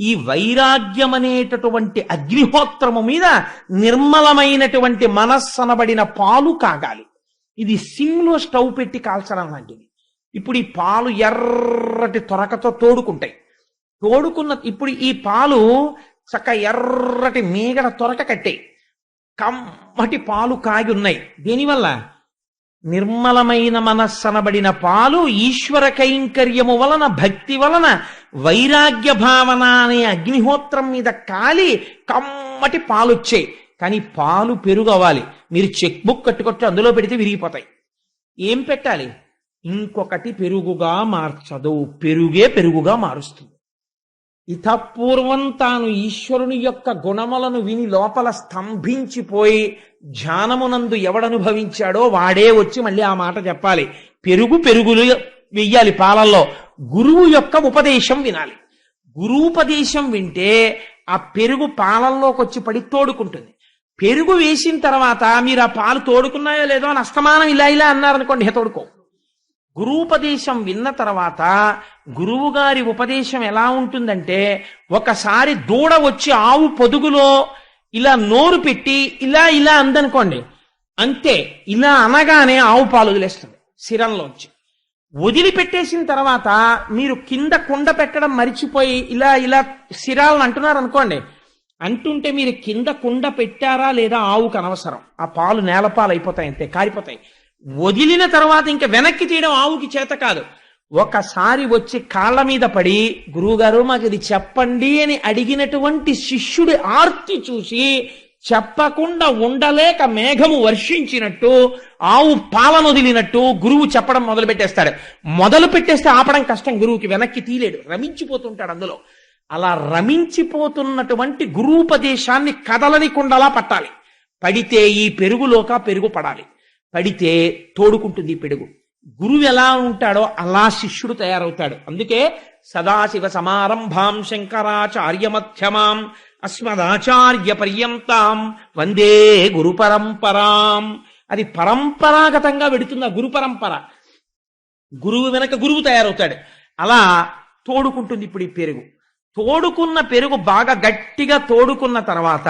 ఈ వైరాగ్యం అనేటటువంటి అగ్నిహోత్రము మీద నిర్మలమైనటువంటి మనస్సనబడిన పాలు కాగాలి. ఇది సిమ్లో స్టవ్ పెట్టి కాల్చడం లాంటిది. ఇప్పుడు ఈ పాలు ఎర్రటి తొరకతో తోడుకుంటాయి. ఇప్పుడు ఈ పాలు చక్క ఎర్రటి మీగడ తొరక కట్టాయి, కమ్మటి పాలు కాగి ఉన్నాయి. దీనివల్ల నిర్మలమైన మనస్సనబడిన పాలు ఈశ్వర కైంకర్యము వలన, భక్తి వలన వైరాగ్య భావన అనే అగ్నిహోత్రం మీద కాలి కమ్మటి పాలు వచ్చాయి. కానీ పాలు పెరుగు అవ్వాలి. మీరు చెక్ బుక్ కట్టుకొచ్చి అందులో పెడితే విరిగిపోతాయి. ఏం పెట్టాలి? ఇంకొకటి పెరుగుగా మార్చదు, పెరుగే పెరుగుగా మారుస్తుంది. ఇతపూర్వం తాను ఈశ్వరుని యొక్క గుణములను విని లోపల స్తంభించిపోయి ధ్యానమునందు ఎవడనుభవించాడో వాడే వచ్చి మళ్ళీ ఆ మాట చెప్పాలి. పెరుగులు వెయ్యాలి పాలల్లో. గురువు యొక్క ఉపదేశం వినాలి. గురూపదేశం వింటే ఆ పెరుగు పాలల్లోకి వచ్చి పడి తోడుకుంటుంది. పెరుగు వేసిన తర్వాత మీరు ఆ పాలు తోడుకున్నాయో లేదో అని అస్తమానం ఇలా ఇలా అన్నారనుకోండి, తోడుకో. గురూపదేశం విన్న తర్వాత గురువు గారి ఉపదేశం ఎలా ఉంటుందంటే, ఒకసారి దూడ వచ్చి ఆవు పొదుగులో ఇలా నోరు పెట్టి ఇలా ఇలా అందనుకోండి, అంతే. ఇలా అనగానే ఆవు పాలు వదిలేస్తుంది శిరంలోంచి. వదిలిపెట్టేసిన తర్వాత మీరు కింద కుండ పెట్టడం మరిచిపోయి ఇలా ఇలా శిరాలను అంటున్నారు అనుకోండి, అంటుంటే మీరు కింద కుండ పెట్టారా లేదా ఆవుకు అనవసరం, ఆ పాలు నేలపాలు అయిపోతాయి, అంతే, కారిపోతాయి. వదిలిన తర్వాత ఇంకా వెనక్కి తీయడం ఆవుకి చేత కాదు. ఒకసారి వచ్చి కాళ్ళ మీద పడి గురువుగారు మాకు ఇది చెప్పండి అని అడిగినటువంటి శిష్యుడి ఆర్తి చూసి చెప్పకుండా ఉండలేక మేఘము వర్షించినట్టు ఆవు పాలను వదిలినట్టు గురువు చెప్పడం మొదలు పెట్టేస్తాడు. మొదలు పెట్టేస్తే ఆపడం కష్టం, గురువుకి వెనక్కి తీలేడు, రమించిపోతుంటాడు అందులో. అలా రమించిపోతున్నటువంటి గురూపదేశాన్ని కదలనికుండలా పట్టాలి. పడితే ఈ పెరుగులోక పెరుగు పడాలి, పడితే తోడుకుంటుంది ఈ పెరుగు. గురువు ఎలా ఉంటాడో అలా శిష్యుడు తయారవుతాడు. అందుకే సదాశివ సమారంభాం శంకరాచార్య మధ్యమాం అస్మదాచార్య పర్యంతాం వందే గురు పరంపరాం. అది పరంపరాగతంగా వెడుతుంది ఆ గురు పరంపర. గురువు వెనక గురువు తయారవుతాడు. అలా తోడుకుంటుంది ఇప్పుడు ఈ పెరుగు. తోడుకున్న పెరుగు బాగా గట్టిగా తోడుకున్న తర్వాత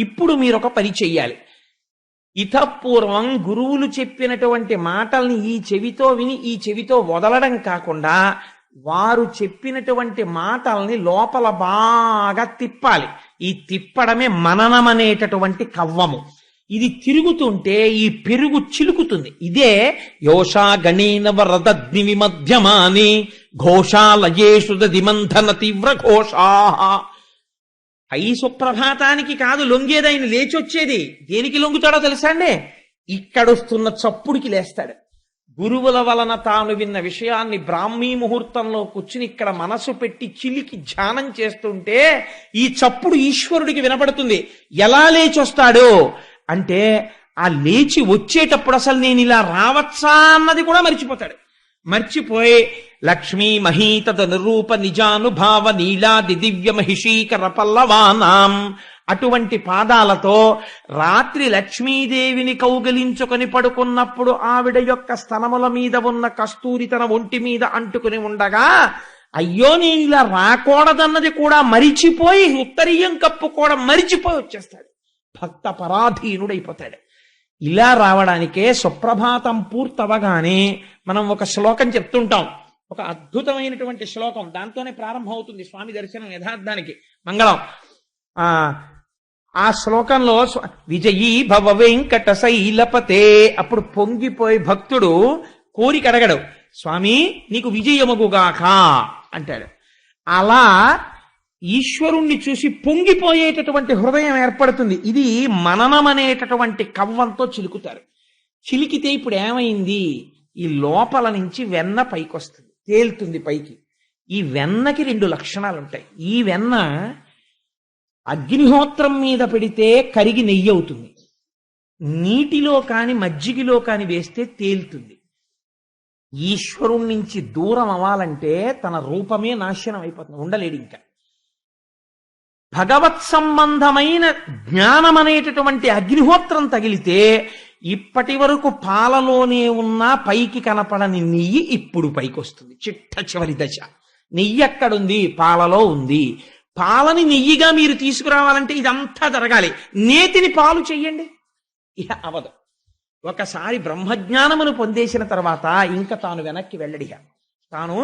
ఇప్పుడు మీరు ఒక పని చెయ్యాలి. ఇతపూర్వం గురువులు చెప్పినటువంటి మాటల్ని ఈ చెవితో విని ఈ చెవితో వదలడం కాకుండా వారు చెప్పినటువంటి మాటల్ని లోపల బాగా తిప్పాలి. ఈ తిప్పడమే మననం అనేటటువంటి కవ్వము. ఇది తిరుగుతుంటే ఈ పెరుగు చిలుకుతుంది. ఇదే యోషా గణేన వరదగ్ని విమధ్యమాని ఘోషాలయేషు దిమంధన తీవ్ర ఘోషా. పై సుప్రభాతానికి కాదు లొంగేది, ఆయన లేచొచ్చేది. దేనికి లొంగుతాడో తెలుసా అండి? ఇక్కడొస్తున్న చప్పుడికి లేస్తాడు. గురువుల వలన తాను విన్న విషయాన్ని బ్రాహ్మీ ముహూర్తంలో కూర్చుని ఇక్కడ మనసు పెట్టి చిలికి ధ్యానం చేస్తుంటే ఈ చప్పుడు ఈశ్వరుడికి వినపడుతుంది. ఎలా లేచొస్తాడు అంటే ఆ లేచి వచ్చేటప్పుడు అసలు నేను ఇలా రావచ్చా అన్నది కూడా మర్చిపోతాడు. మర్చిపోయి లక్ష్మీ మహీతద నిరూప నిజానుభావ నీలాది దివ్య మహిషీకర పల్లవానాం అటువంటి పాదాలతో రాత్రి లక్ష్మీదేవిని కౌగలించుకొని పడుకున్నప్పుడు ఆవిడ యొక్క స్తనముల మీద ఉన్న కస్తూరి తన ఒంటి మీద అంటుకుని ఉండగా అయ్యో నేను ఇలా రాకూడదన్నది కూడా మరిచిపోయి ఉత్తరీయం కప్పుకోవడం మరిచిపోయి వచ్చేస్తాడు. భక్త పరాధీనుడైపోతాడు. ఇలా రావడానికే సుప్రభాతం పూర్తవగానే మనం ఒక శ్లోకం చెప్తుంటాం. ఒక అద్భుతమైనటువంటి శ్లోకం, దాంతోనే ప్రారంభం అవుతుంది స్వామి దర్శనం యథార్థానికి మంగళం. ఆ శ్లోకంలో విజయీ భవ వెంకట శైలపతే, అప్పుడు పొంగిపోయి భక్తుడు కోరిక అడగడు, స్వామి నీకు విజయమగుగాక అంటాడు. అలా ఈశ్వరుణ్ణి చూసి పొంగిపోయేటటువంటి హృదయం ఏర్పడుతుంది. ఇది మననం అనేటటువంటి కవ్వంతో చిలుకుతారు. చిలికితే ఇప్పుడు ఏమైంది, ఈ లోపల నుంచి వెన్న పైకొస్తుంది, తేలుతుంది పైకి. ఈ వెన్నకి 2 లక్షణాలు ఉంటాయి. ఈ వెన్న అగ్నిహోత్రం మీద పెడితే కరిగి నెయ్యి అవుతుంది, నీటిలో కాని మజ్జిగలో కాని వేస్తే తేలుతుంది. ఈశ్వరుడి నుంచి దూరం అవ్వాలంటే తన రూపమే నాశనం అయిపోతుంది, ఉండలేడు ఇంకా. భగవత్ సంబంధమైన జ్ఞానం అనేటటువంటి అగ్నిహోత్రం తగిలితే ఇప్పటి వరకు పాలలోనే ఉన్న పైకి కనపడని నెయ్యి ఇప్పుడు పైకి వస్తుంది. చిట్ట చివరి దశ. నెయ్యి ఎక్కడుంది? పాలలో ఉంది. పాలని నెయ్యిగా మీరు తీసుకురావాలంటే ఇదంతా జరగాలి. నేతిని పాలు చెయ్యండి, ఇక అవదు. ఒకసారి బ్రహ్మజ్ఞానమును పొందేసిన తర్వాత ఇంకా తాను వెనక్కి వెళ్ళడిగా. తాను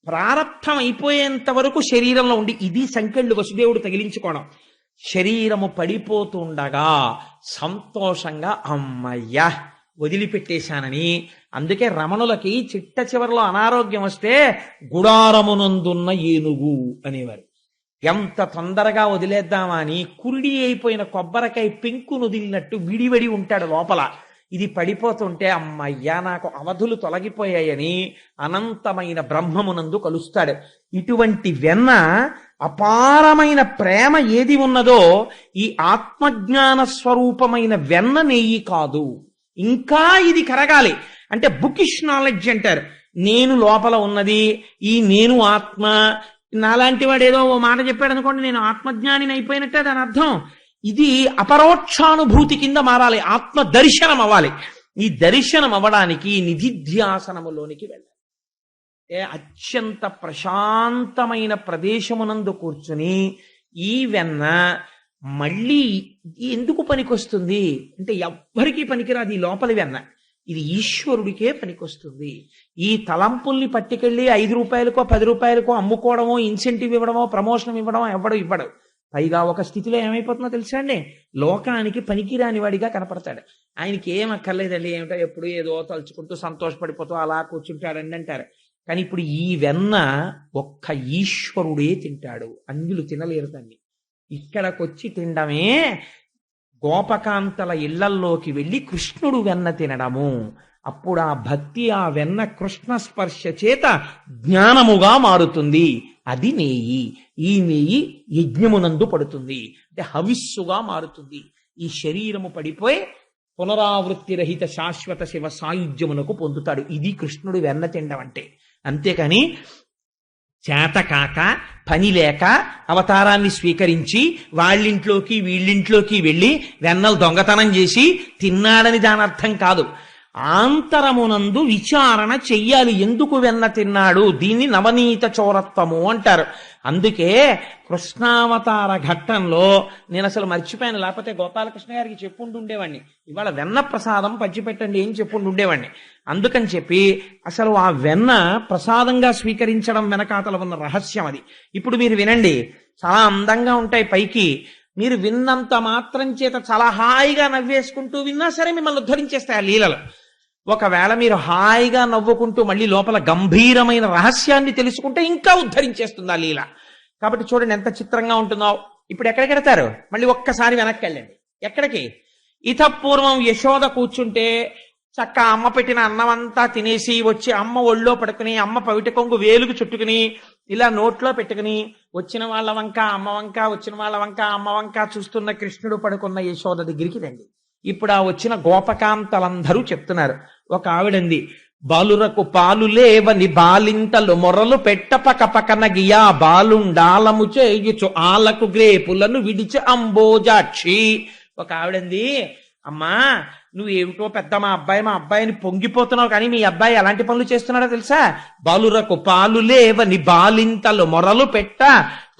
ప్రారబ్ధం అయిపోయేంత వరకు శరీరంలో ఉండి, ఇది సంకెళ్ళు వసుదేవుడు తగిలించుకోవడం. శరీరము పడిపోతుండగా సంతోషంగా అమ్మయ్యా వదిలిపెట్టేశానని. అందుకే రమణులకి చిట్ట చివరిలో అనారోగ్యం వస్తే గుడారమునందున్న ఏనుగు అనేవారు. ఎంత తొందరగా వదిలేద్దామా అని కురిడి అయిపోయిన కొబ్బరికాయ పెంకు వదిలినట్టు విడివడి ఉంటాడు లోపల. ఇది పడిపోతుంటే అమ్మయ్యా నాకు అవధులు తొలగిపోయాయని అనంతమైన బ్రహ్మమునందు కలుస్తాడు. ఇటువంటి వెన్న, అపారమైన ప్రేమ ఏది ఉన్నదో ఈ ఆత్మజ్ఞాన స్వరూపమైన వెన్న నెయ్యి కాదు. ఇంకా ఇది కరగాలి అంటే బుకిష్ నాలెడ్జ్ అంటారు. నేను లోపల ఉన్నది, ఈ నేను ఆత్మ. నాలాంటి వాడు ఏదో ఓ మాట చెప్పాడు అనుకోండి, నేను ఆత్మజ్ఞానిని అయిపోయినట్టే దాని అర్థం. ఇది అపరోక్షానుభూతి కింద మారాలి, ఆత్మ దర్శనం అవ్వాలి. ఈ దర్శనం అవ్వడానికి నిధిధ్యాసనములోనికి వెళ్ళాలి. అత్యంత ప్రశాంతమైన ప్రదేశమునందు కూర్చుని ఈ వెన్న మళ్ళీ ఎందుకు పనికొస్తుంది అంటే ఎవ్వరికీ పనికిరాదు ఈ లోపలి వెన్న. ఇది ఈశ్వరుడికే పనికొస్తుంది. ఈ తలంపుల్ని పట్టుకెళ్ళి 5 రూపాయలకో 10 రూపాయలకో అమ్ముకోవడమో, ఇన్సెంటివ్ ఇవ్వడమో, ప్రమోషన్ ఇవ్వడమో ఇవ్వడు. పైగా ఒక స్థితిలో ఏమైపోతుందో తెలుసా అండి, లోకానికి పనికిరాని వాడిగా కనపడతాడు. ఆయనకి ఏం అక్కర్లేదండి, ఏమిటో ఎప్పుడు ఏదో తలుచుకుంటూ సంతోషపడిపోతూ అలా కూర్చుంటాడండి అంటారు. కానీ ఇప్పుడు ఈ వెన్న ఒక్క ఈశ్వరుడే తింటాడు, అన్యులు తినలేరు దాన్ని. ఇక్కడికొచ్చి తినడమే గోపకాంతల ఇళ్లల్లోకి వెళ్ళి కృష్ణుడు వెన్న తినడము. అప్పుడు ఆ భక్తి, ఆ వెన్న కృష్ణ స్పర్శ చేత జ్ఞానముగా మారుతుంది. అది నెయ్యి. ఈ నెయ్యి యజ్ఞమునందు పడుతుంది, అంటే హవిస్సుగా మారుతుంది. ఈ శరీరము పడిపోయి పునరావృత్తి రహిత శాశ్వత శివ సాయుధ్యమునకు పొందుతాడు. ఇది కృష్ణుడు వెన్న తినడం అంటే. అంతేకాని చేతకాక పని లేక అవతారాన్ని స్వీకరించి వాళ్ళింట్లోకి వీళ్ళింట్లోకి వెళ్ళి వెన్నలు దొంగతనం చేసి తిన్నాడని దాని అర్థం కాదు. ఆంతరమునందు విచారణ చెయ్యాలి, ఎందుకు వెన్న తిన్నాడు. దీన్ని నవనీత చోరత్వము అంటారు. అందుకే కృష్ణావతార ఘట్టంలో నేను అసలు మర్చిపోయాను, లేకపోతే గోపాలకృష్ణ గారికి చెప్పుంటుండేవాడిని, ఇవాళ వెన్న ప్రసాదం పంచిపెట్టండి ఏం చెప్పుంటుండేవాడిని. అందుకని చెప్పి అసలు ఆ వెన్న ప్రసాదంగా స్వీకరించడం వెనకాతల ఉన్న రహస్యం అది. ఇప్పుడు మీరు వినండి, చాలా అందంగా ఉంటాయి పైకి. మీరు విన్నంత మాత్రం చేత చాలా హాయిగా నవ్వేసుకుంటూ విన్నా సరే మిమ్మల్ని ఉద్ధరించేస్తాయి ఆ లీలలు. ఒకవేళ మీరు హాయిగా నవ్వుకుంటూ మళ్ళీ లోపల గంభీరమైన రహస్యాన్ని తెలుసుకుంటే ఇంకా ఉద్ధరించేస్తుంది ఆ లీల. కాబట్టి చూడండి ఎంత చిత్రంగా ఉంటుందో. ఇప్పుడు ఎక్కడికి వెడతారు, మళ్ళీ ఒక్కసారి వెనక్కి వెళ్ళండి. ఎక్కడికి? ఇతపూర్వం యశోద కూర్చుంటే చక్క అమ్మ పెట్టిన అన్నం అంతా తినేసి వచ్చి అమ్మ ఒళ్ళో పడుకుని, అమ్మ పవిట కొంగు వేలుగు చుట్టుకుని ఇలా నోట్లో పెట్టుకుని వచ్చిన వాళ్ళ వంక అమ్మ వంక, వచ్చిన వాళ్ళ వంక అమ్మ వంక చూస్తున్న కృష్ణుడు పడుకున్న యశోద దగ్గరికి రండి. ఇప్పుడు ఆ వచ్చిన గోపకాంతలందరూ చెప్తున్నారు. ఒక ఆవిడంది, బాలురకు పాలు లేవని బాలింతలు మొరలు పెట్టపక పకన గియా బాలుండాలము చేయుచు ఆలకు గ్రేపులను విడిచి అంబోజాక్షి. ఒక ఆవిడంది, అమ్మా నువ్వేమిటో పెద్ద మా అబ్బాయిని పొంగిపోతున్నావు, కానీ మీ అబ్బాయి ఎలాంటి పనులు చేస్తున్నాడో తెలుసా? బాలురకు పాలు లేవని బాలింతలు మొరలు పెట్ట,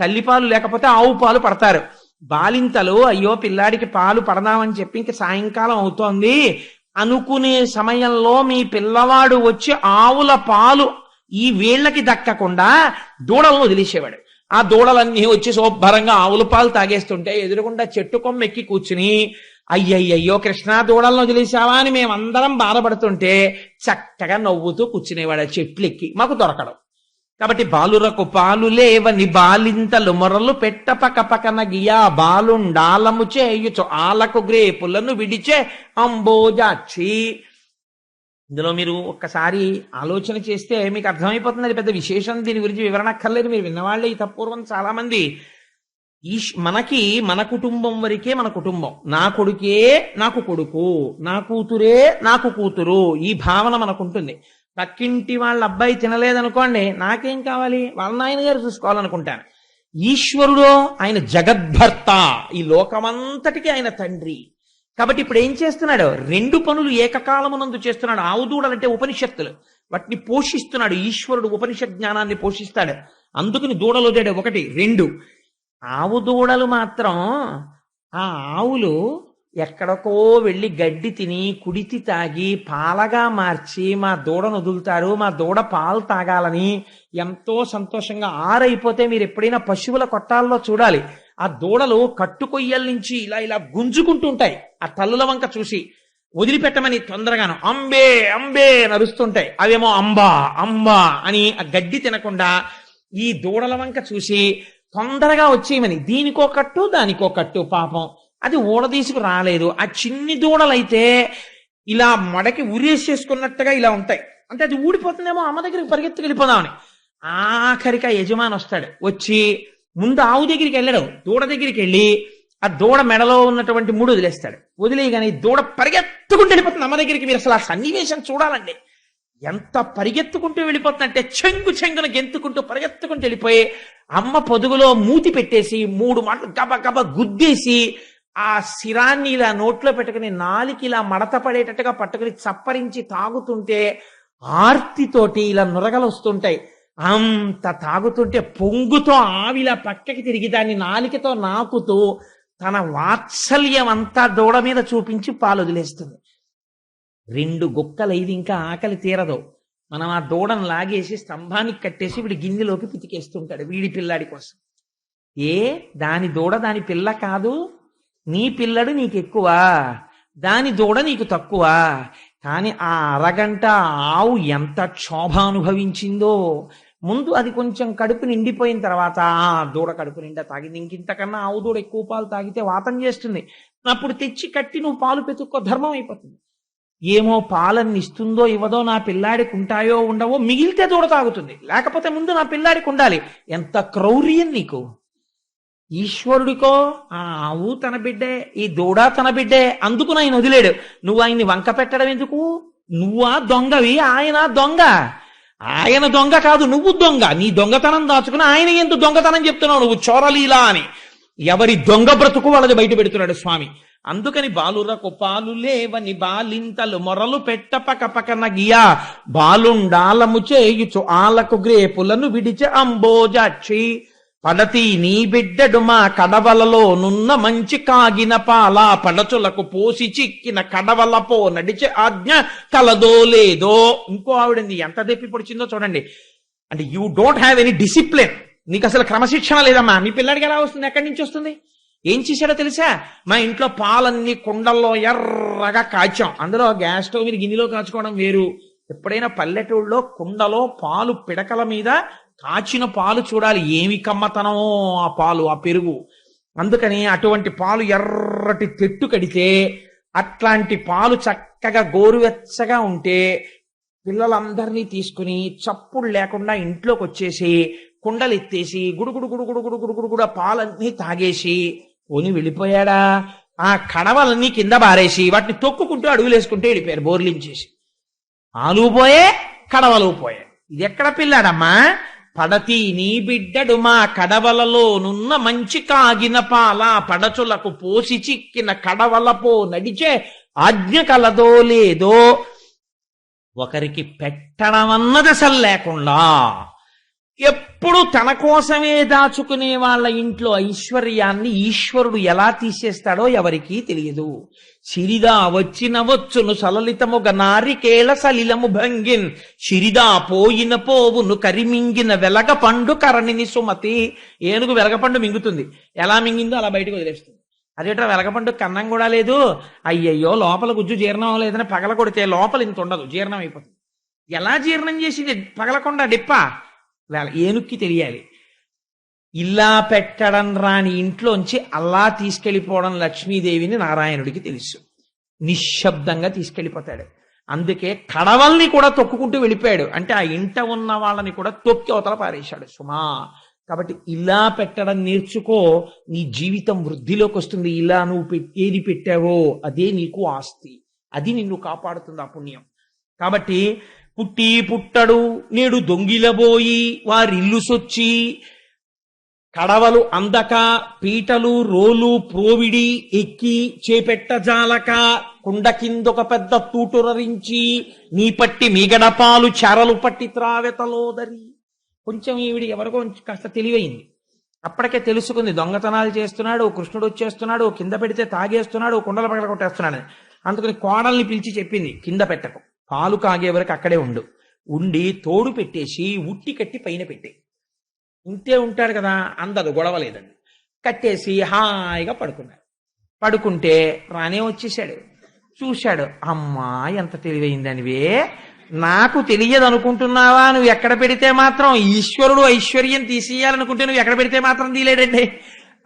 తల్లిపాలు లేకపోతే ఆవు పాలు పడతారు. బాలింతలు అయ్యో పిల్లాడికి పాలు పడదామని చెప్పి ఇంక సాయంకాలం అవుతోంది అనుకునే సమయంలో మీ పిల్లవాడు వచ్చి ఆవుల పాలు ఈ వీళ్ళకి దక్కకుండా దూడలను వదిలేసేవాడు. ఆ దూడలన్నీ వచ్చి శుభ్రంగా ఆవుల పాలు తాగేస్తుంటే ఎదురుగుండా చెట్టు కొమ్మ ఎక్కి కూర్చుని, అయ్యయ్యో కృష్ణ దూడలను వదిలేసావా అని మేమందరం బాధపడుతుంటే చక్కగా నవ్వుతూ కూర్చునేవాడు ఆ చెట్లెక్కి. మాకు దొరకడం. కాబట్టి బాలురకు పాలు లేవని బాలింతలు మొరలు పెట్టపక పకన గియా బాలుండాలము చేయుచు ఆలకు గ్రేపులను విడిచే అంబోజాక్షి. ఇందులో మీరు ఒక్కసారి ఆలోచన చేస్తే మీకు అర్థమైపోతుంది, అది పెద్ద విశేషం, దీని గురించి వివరణ అక్కర్లేదు. మీరు విన్నవాళ్ళే ఈ తప్పూర్వం చాలా మంది. మనకి మన కుటుంబం వరకే మన కుటుంబం, నా కొడుకే నాకు కొడుకు, నా కూతురే నాకు కూతురు, ఈ భావన మనకుంటుంది. పక్కింటి వాళ్ళ అబ్బాయి తినలేదనుకోండి, నాకేం కావాలి, వాళ్ళ నాయన గారు చూసుకోవాలనుకుంటాను. ఈశ్వరుడో ఆయన జగద్భర్త, ఈ లోకమంతటికి ఆయన తండ్రి. కాబట్టి ఇప్పుడు ఏం చేస్తున్నాడు, రెండు పనులు ఏకకాలమునందు చేస్తున్నాడు. ఆవుదూడలంటే ఉపనిషత్తులు, వాటిని పోషిస్తున్నాడు ఈశ్వరుడు. ఉపనిషత్ జ్ఞానాన్ని పోషిస్తాడు. అందుకని దూడలు వదిలాడు. ఒకటి. రెండు, ఆవు దూడలు మాత్రం ఆ ఆవులు ఎక్కడికో వెళ్ళి గడ్డి తిని కుడితి తాగి పాలగా మార్చి మా దూడను వదులుతారు, మా దూడ పాలు తాగాలని ఎంతో సంతోషంగా. ఆరైపోతే మీరు ఎప్పుడైనా పశువుల కొట్టాల్లో చూడాలి, ఆ దూడలు కట్టుకొయ్యల నుంచి ఇలా ఇలా గుంజుకుంటూ ఉంటాయి. ఆ తల్లుల వంక చూసి వదిలిపెట్టమని తొందరగాను అంబే అంబే నరుస్తుంటాయి. అవేమో అంబా అంబా అని ఆ గడ్డి తినకుండా ఈ దూడల వంక చూసి తొందరగా వచ్చేయమని, దీనికో కట్టు దానికో కట్టు. పాపం అది ఊడదీసుకు రాలేదు. ఆ చిన్ని దూడలైతే ఇలా మడకి ఉరేసేసుకున్నట్టుగా ఇలా ఉంటాయి. అంటే అది ఊడిపోతుందేమో, అమ్మ దగ్గరికి పరిగెత్తుకు వెళ్ళిపోదామని. ఆఖరికి ఆ యజమాని వస్తాడు. వచ్చి ముందు ఆవు దగ్గరికి వెళ్ళడం, దూడ దగ్గరికి వెళ్ళి ఆ దూడ మెడలో ఉన్నటువంటి ముడు వదిలేస్తాడు. వదిలేయగానే దూడ పరిగెత్తుకుంటూ వెళ్ళిపోతుంది అమ్మ దగ్గరికి. మీరు అసలు ఆ సన్నివేశం చూడాలండి, ఎంత పరిగెత్తుకుంటూ వెళ్ళిపోతుందంటే చెంగు చెంగున గెంతుకుంటూ పరిగెత్తుకుంటూ వెళ్ళిపోయి అమ్మ పొదుగులో మూతి పెట్టేసి 3 మాటలు గబ గబ గుద్దేసి ఆ శిరాన్ని ఇలా నోట్లో పెట్టుకుని నాలికి ఇలా మడత పడేటట్టుగా పట్టుకుని చప్పరించి తాగుతుంటే ఆర్తితోటి ఇలా నురగలు వస్తుంటాయి. అంత తాగుతుంటే పొంగుతో ఆవిలా పక్కకి తిరిగి దాన్ని నాలికతో నాకుతూ తన వాత్సల్యం అంతా దూడ మీద చూపించి పాలు వదిలేస్తుంది. 2 గుక్కలైది ఇంకా ఆకలి తీరదు. మనం ఆ దూడను లాగేసి స్తంభానికి కట్టేసి వీడి గిన్నెలోకి పితికేస్తుంటాడు వీడి పిల్లాడి కోసం. దాని దూడ దాని పిల్ల కాదు, నీ పిల్లడు నీకు ఎక్కువ, దాని దూడ నీకు తక్కువ. కానీ ఆ అరగంట ఆవు ఎంత క్షోభ అనుభవించిందో. ముందు అది కొంచెం కడుపు నిండిపోయిన తర్వాత ఆ దూడ కడుపు నిండా తాగింది. ఇంకింతకన్నా ఆవు దూడ ఎక్కువ పాలు తాగితే వాతం చేస్తుంది. అప్పుడు తెచ్చి కట్టి నువ్వు పాలు పెతుక్కో, ధర్మం అయిపోతుంది. ఏమో పాలన్ని ఇస్తుందో ఇవ్వదో, నా పిల్లాడికి ఉంటాయో ఉండవో, మిగిలితే దూడ తాగుతుంది, లేకపోతే ముందు నా పిల్లాడికి ఉండాలి. ఎంత క్రౌర్యం నీకు! ఈశ్వరుడికో ఆ ఆవు తన బిడ్డే, ఈ దూడ తన బిడ్డే, అందుకు ఆయన వదిలేడు. నువ్వు ఆయన్ని వంక పెట్టడం ఎందుకు? నువ్వా దొంగవి, ఆయన దొంగ. ఆయన దొంగ కాదు, నువ్వు దొంగ. నీ దొంగతనం దాచుకుని ఆయన ఎందుకు దొంగతనం చెప్తున్నావు నువ్వు, చోరలీలా అని. ఎవరి దొంగ బ్రతుకు వాళ్ళది బయట పెడుతున్నాడు స్వామి. అందుకని బాలురకు పాలు లేవని బాలింతలు మొరలు పెట్ట పక పకన గియా, బాలుండాలము చేయుచు ఆలకు గ్రేపులను విడిచె అంబోజాక్షి, పడతి నీ బిడ్డడు మా కడవలలో నున్న మంచి కాగిన పాల, పడచులకు పోసి చిక్కిన కడవలపో నడిచే ఆజ్ఞ కలదో లేదో. ఇంకో ఆవిడంది ఎంత దెప్పి పొడిచిందో చూడండి. అంటే you don't have any discipline, నీకు అసలు క్రమశిక్షణ లేదమ్మా. మీ పిల్లాడికి ఎలా వస్తుంది, ఎక్కడి నుంచి వస్తుంది? ఏం చేశాడో తెలుసా? మా ఇంట్లో పాలన్నీ కుండల్లో ఎర్రగా కాచాం. అందులో గ్యాస్ స్టవ్ మీద గిన్నెలో కాచుకోవడం వేరు. ఎప్పుడైనా పల్లెటూళ్ళలో కుండలో పాలు పిడకల మీద కాచిన పాలు చూడాలి, ఏమి కమ్మతనమో ఆ పాలు, ఆ పెరుగు. అందుకని అటువంటి పాలు ఎర్రటి తెట్టు కడితే, అట్లాంటి పాలు చక్కగా గోరువెచ్చగా ఉంటే పిల్లలందరినీ తీసుకుని చప్పుడు లేకుండా ఇంట్లోకి వచ్చేసి కుండలు ఎత్తేసి గుడుగుడు గుడుగుడు గుడుగుడు గుడుగుడు పాలన్నీ తాగేసి కొని వెళ్ళిపోయాడా. ఆ కడవలన్నీ కింద బారేసి వాటిని తొక్కుకుంటూ అడుగులేసుకుంటూ వెళ్ళిపోయారు బోర్లించేసి. పాలు పోయే, కడవలు పోయే. ఇది ఎక్కడ పిల్లాడమ్మా? పడతి నీ బిడ్డడు మా కడవలలో నున్న మంచి కాగిన పాల, పడచులకు పోసి చిక్కిన కడవలపో నడిచే ఆజ్ఞ కలదో లేదో. ఒకరికి పెట్టడం అన్నది అసలు లేకుండా ఎప్పుడు తన కోసమే దాచుకునే వాళ్ళ ఇంట్లో ఐశ్వర్యాన్ని ఈశ్వరుడు ఎలా తీసేస్తాడో ఎవరికీ తెలియదు. సిరిదా వచ్చిన వచ్చును సలలితముగ నారికేళ సలిలము భంగిన్, సిరిదా పోయిన పోవును కరిమింగిన వెలగ పండు కరణిని సుమతి. ఏనుగు వెలగపండు మింగుతుంది, ఎలా మింగిందో అలా బయటకు వదిలేస్తుంది. అదేట్రా వెలగపండు కన్నం కూడా లేదు, అయ్యయ్యో లోపల గుజ్జు జీర్ణం లేదని పగల కొడితే లోపల ఇంత ఉండదు, జీర్ణం అయిపోతుంది. ఎలా జీర్ణం చేసింది పగలకుండా డిప్ప? ఏనుక్కి తెలియాలి. ఇలా పెట్టడం రాని ఇంట్లోంచి అలా తీసుకెళ్లిపోవడం లక్ష్మీదేవిని నారాయణుడికి తెలుసు. నిశ్శబ్దంగా తీసుకెళ్లిపోతాడు. అందుకే కడవల్ని కూడా తొక్కుకుంటూ వెళ్ళిపోయాడు. అంటే ఆ ఇంట ఉన్న వాళ్ళని కూడా తొక్కి అవతల పారేశాడు సుమా. కాబట్టి ఇలా పెట్టడం నేర్చుకో, నీ జీవితం వృద్ధిలోకి వస్తుంది. ఇలా నువ్వు ఏది పెట్టావో అదే నీకు ఆస్తి, అది నిన్ను కాపాడుతుంది ఆ పుణ్యం. కాబట్టి పుట్టి పుట్టడు నేడు దొంగిలబోయి వారిల్లు సొచ్చి, కడవలు అందక పీటలు రోలు ప్రోవిడి ఎక్కి చేపెట్ట జాలక, కుండ కిందొక పెద్ద తూటురరించి నీ పట్టి మిగడపాలు చెరలు పట్టి త్రావెతలోదరి. కొంచెం ఈవిడి ఎవరికో కాస్త తెలివైంది. అప్పటికే తెలుసుకుంది దొంగతనాలు చేస్తున్నాడు, కృష్ణుడు వచ్చేస్తున్నాడు, కింద పెడితే తాగేస్తున్నాడు, కుండల పగల కొట్టేస్తున్నాడు. అందుకని కోడల్ని పిలిచి చెప్పింది, కింద పెట్టకు, పాలు కాగే వరకు అక్కడే ఉండి తోడు పెట్టేసి ఉట్టి కట్టి పైన పెట్టే. ఇంతే ఉంటాడు కదా, అందదు, గొడవ లేదండి. కట్టేసి హాయిగా పడుకున్నాడు. పడుకుంటే రానే వచ్చేసాడు. చూశాడు, అమ్మా ఎంత తెలివైందనివే, నాకు తెలియదు అనుకుంటున్నావా? నువ్వు ఎక్కడ పెడితే మాత్రం ఈశ్వరుడు ఐశ్వర్యం తీసేయాలనుకుంటే నువ్వు ఎక్కడ పెడితే మాత్రం తీలేడండి.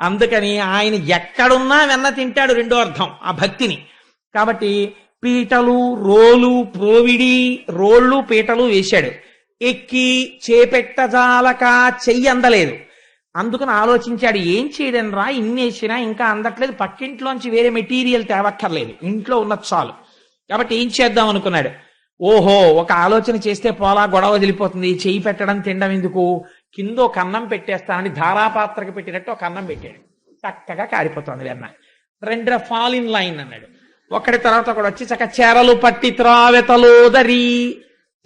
అందుకని ఆయన ఎక్కడున్నా వెన్న తింటాడు, రెండో అర్థం ఆ భక్తిని. కాబట్టి పీటలు రోలు ప్రోవిడి, రోళ్ళు పీటలు వేశాడు. ఎక్కి చేపెట్టజాలక, చెయ్యి అందలేదు. అందుకని ఆలోచించాడు, ఏం చేయడం రా, ఇన్నేసినా ఇంకా అందట్లేదు, పక్కింట్లోంచి వేరే మెటీరియల్ తేవక్కర్లేదు, ఇంట్లో ఉన్నది చాలు. కాబట్టి ఏం చేద్దాం అనుకున్నాడు. ఓహో, ఒక ఆలోచన చేస్తే పోలా, గొడవ వదిలిపోతుంది, చెయ్యి పెట్టడం తినడం ఎందుకు, కింద ఒక అన్నం పెట్టేస్తానని ధారాపాత్రకు పెట్టినట్టు ఒక అన్నం పెట్టాడు. చక్కగా కారిపోతుంది వెన్న. రెండు ఫాల్ ఇన్ లైన్ అన్నాడు. ఒకటి తర్వాత ఒకడు వచ్చి చక్క చెరలు పట్టి త్రావెతలోదరి.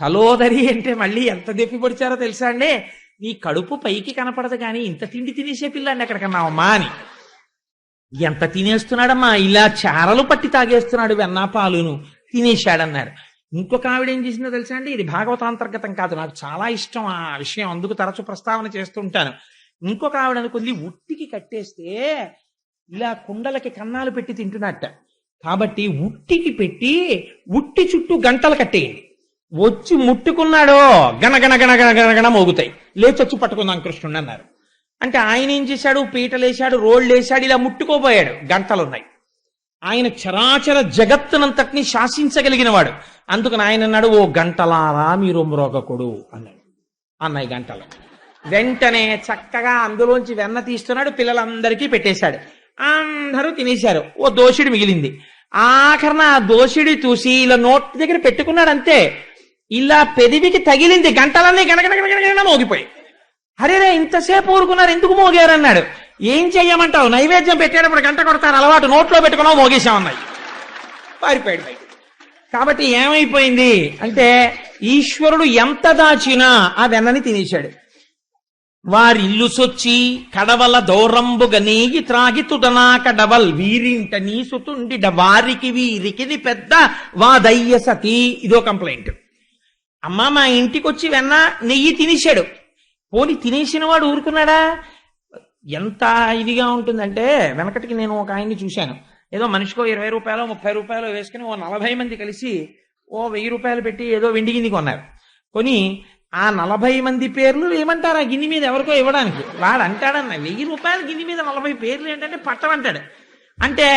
తలోదరి అంటే మళ్ళీ ఎంత దెప్పి పొడిచారో తెలుసా అండి? నీ కడుపు పైకి కనపడదు కానీ ఇంత తిండి తినేసే పిల్లండి ఎక్కడికన్నావమ్మా అని. ఎంత తినేస్తున్నాడమ్మా, ఇలా చారలు పట్టి తాగేస్తున్నాడు వెన్నా పాలును, తినేశాడన్నారు. ఇంకొక ఆవిడ ఏం చేసిందో తెలుసా అండి? ఇది భాగవతాంతర్గతం కాదు, నాకు చాలా ఇష్టం ఆ విషయం, అందుకు తరచు ప్రస్తావన చేస్తుంటాను. ఇంకొక ఆవిడ అనుకుంది, ఉట్టికి కట్టేస్తే ఇలా కుండలకి కన్నాలు పెట్టి తింటున్నట్ట. కాబట్టి ఉట్టికి పెట్టి ఉట్టి చుట్టూ గంటలు కట్టేయండి, వచ్చి ముట్టుకున్నాడో గణగణ గణగణ గణగణ మోగుతాయి, లేచొచ్చి పట్టుకుందాం కృష్ణుడు అన్నారు. అంటే ఆయన ఏం చేశాడు, పీటలేశాడు, రోళ్ళు వేశాడు, ఇలా ముట్టుకోపోయాడు, గంటలున్నాయి. ఆయన చరాచర జగత్తునంతటిని శాసించగలిగిన వాడు. అందుకని ఆయన అన్నాడు, ఓ గంటలారా మీరు మ్రోగకుడు అన్నాడు. అన్నాయి గంటలు. వెంటనే చక్కగా అందులోంచి వెన్న తీస్తున్నాడు, పిల్లలందరికీ పెట్టేశాడు. అందరూ తినేశారు. ఓ దోషుడి మిగిలింది. ఆఖరణ ఆ దోషుడి చూసి ఇలా నోట్ దగ్గర పెట్టుకున్నాడు. అంతే, ఇలా పెదివికి తగిలింది. గంటలన్నీ గణగణ మోగిపోయి. అరేరే ఇంతసేపు ఊరుకున్నారు, ఎందుకు మోగారన్నాడు. ఏం చెయ్యమంటావు, నైవేద్యం పెట్టేటప్పుడు గంట కొడతారు అలవాటు, నోట్లో పెట్టుకున్నావు మోగేశామన్నాయి. పారిపోయాడు బయట. కాబట్టి ఏమైపోయింది అంటే ఈశ్వరుడు ఎంత దాచినా ఆ వెన్నని తినేశాడు. వారిల్లు సొచ్చి కడవల దౌరంబుగ నేగి త్రాగి తుడనా కడవల్ వీరింట నీసుతుండిడ వారికి వీరికి పెద్ద వాదయ్య సతీ. ఇదో కంప్లైంట్. అమ్మ మా ఇంటికి వచ్చి వెన్న నెయ్యి తినేశాడు. పోని తినేసిన వాడు ఊరుకున్నాడా? ఎంత ఇదిగా ఉంటుందంటే, వెనకటికి నేను ఒక ఆయన్ని చూశాను. ఏదో మనిషికో 20 రూపాయలు 30 రూపాయలు వేసుకుని ఓ 40 మంది కలిసి ఓ 1000 రూపాయలు పెట్టి ఏదో వెండి గిన్నె కొన్నారు. కొని ఆ 40 మంది పేర్లు ఏమంటారు ఆ గిన్నె మీద ఎవరికో ఇవ్వడానికి. వాడు అంటాడన్న 1000 రూపాయల గిన్నె మీద 40 పేర్లు ఏంటంటే పట్టమంటాడు. అంటే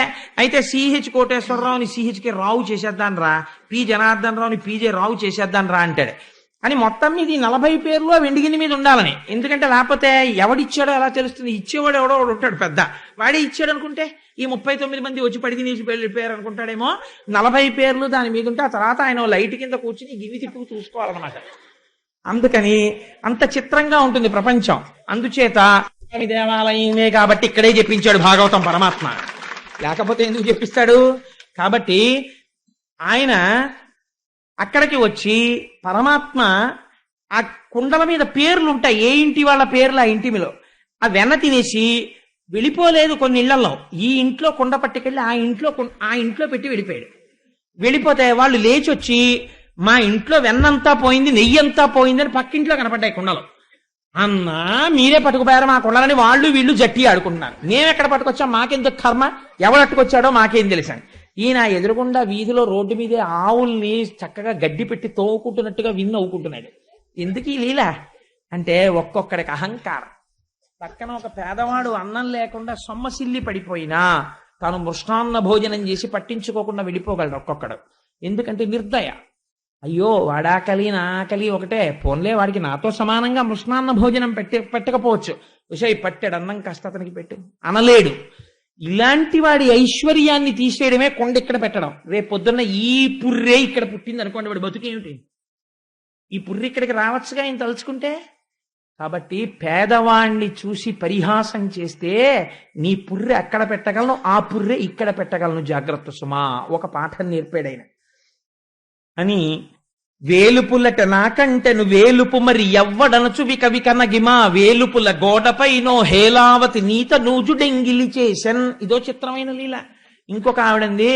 అయితే సిహెచ్ కోటేశ్వరరావుని సిహెచ్కి రావు చేసేద్దాను రా, పి జనార్దన్ రావుని పీజే రావు చేసేద్దాను రా అంటాడు. అని మొత్తం మీద ఈ 40 పేర్లు వెండి గిన్నె మీద ఉండాలని. ఎందుకంటే లేకపోతే ఎవడిచ్చాడో ఎలా తెలుస్తుంది? ఇచ్చేవాడు ఎవడో ఉంటాడు పెద్ద, వాడే ఇచ్చాడు అనుకుంటే ఈ 39 మంది వచ్చి పడి తినేసి వెళ్ళిపోయారు అనుకుంటాడేమో. 40 పేర్లు దాని మీద ఉంటే ఆ తర్వాత ఆయన లైట్ కింద కూర్చుని గిన్నె తిప్పుకు చూసుకోవాలన్నమాట. అందుకని అంత చిత్రంగా ఉంటుంది ప్రపంచం. అందుచేత దేవాలయమే కాబట్టి ఇక్కడే చెప్పించాడు భాగవతం పరమాత్మ, లేకపోతే ఎందుకు చెప్పిస్తాడు? కాబట్టి ఆయన అక్కడికి వచ్చి పరమాత్మ ఆ కుండల మీద పేర్లు ఉంటాయి, ఏ ఇంటి వాళ్ళ పేర్లు ఆ ఇంటిలో, ఆ వెన్న తినేసి వెళ్ళిపోలేదు. కొన్ని ఇళ్లలో ఈ ఇంట్లో కుండ పట్టుకెళ్ళి ఆ ఇంట్లో పెట్టి వెళ్ళిపోయాడు. వెళ్ళిపోతే వాళ్ళు లేచి వచ్చి మా ఇంట్లో వెన్నంతా పోయింది, నెయ్యి అంతా పోయింది అని పక్కింట్లో కనపడ్డాయి కుండలు. అన్నా మీరే పట్టుకుపోయారు మా కుండలని వాళ్ళు వీళ్ళు జట్టి ఆడుకుంటున్నారు. మేమెక్కడ పట్టుకొచ్చాం, మాకెందుకు కర్మ, ఎవడట్టుకొచ్చాడో మాకేం తెలుసండి. ఈయన ఎదురుగుండా వీధిలో రోడ్డు మీదే ఆవుల్ని చక్కగా గడ్డి పెట్టి తోవుకుంటున్నట్టుగా నవ్వుకుంటున్నాడు. ఎందుకు ఈ లీల అంటే ఒక్కొక్కడికి అహంకారం. పక్కన ఒక పేదవాడు అన్నం లేకుండా సొమ్మసిల్లి పడిపోయినా తాను మృష్టాన్న భోజనం చేసి పట్టించుకోకుండా వెళ్ళిపోగలడు ఒక్కొక్కడు. ఎందుకంటే నిర్దయ. అయ్యో వాడాకలి నా ఆకలి ఒకటే, పోన్లే వాడికి నాతో సమానంగా మృష్ణాన్న భోజనం పెట్టకపోవచ్చు, విషయ పట్టాడు అన్నం కాస్త అతనికి పెట్టు అనలేడు. ఇలాంటి వాడి ఐశ్వర్యాన్ని తీసేయడమే కొండ ఇక్కడ పెట్టడం. రేపు పొద్దున్న ఈ పుర్రే ఇక్కడ పుట్టింది అనుకోండి, వాడు బతుకేమిటి? ఈ పుర్రె ఇక్కడికి రావచ్చుగా ఆయన తలుచుకుంటే. కాబట్టి పేదవాణ్ణి చూసి పరిహాసం చేస్తే నీ పుర్రె అక్కడ పెట్టగలను, ఆ పుర్రె ఇక్కడ పెట్టగలను, జాగ్రత్త సుమా. ఒక పాఠం నేర్పాడైన అని. వేలుపులట నాకంటెను వేలుపు మరి ఎవ్వడనచు వికనగిమా వేలుపుల గోడపైనో హేలావతి నీత నూజుడెంగిలి చేసన్. ఇదో చిత్రమైన లీల. ఇంకొక ఆవిడంది,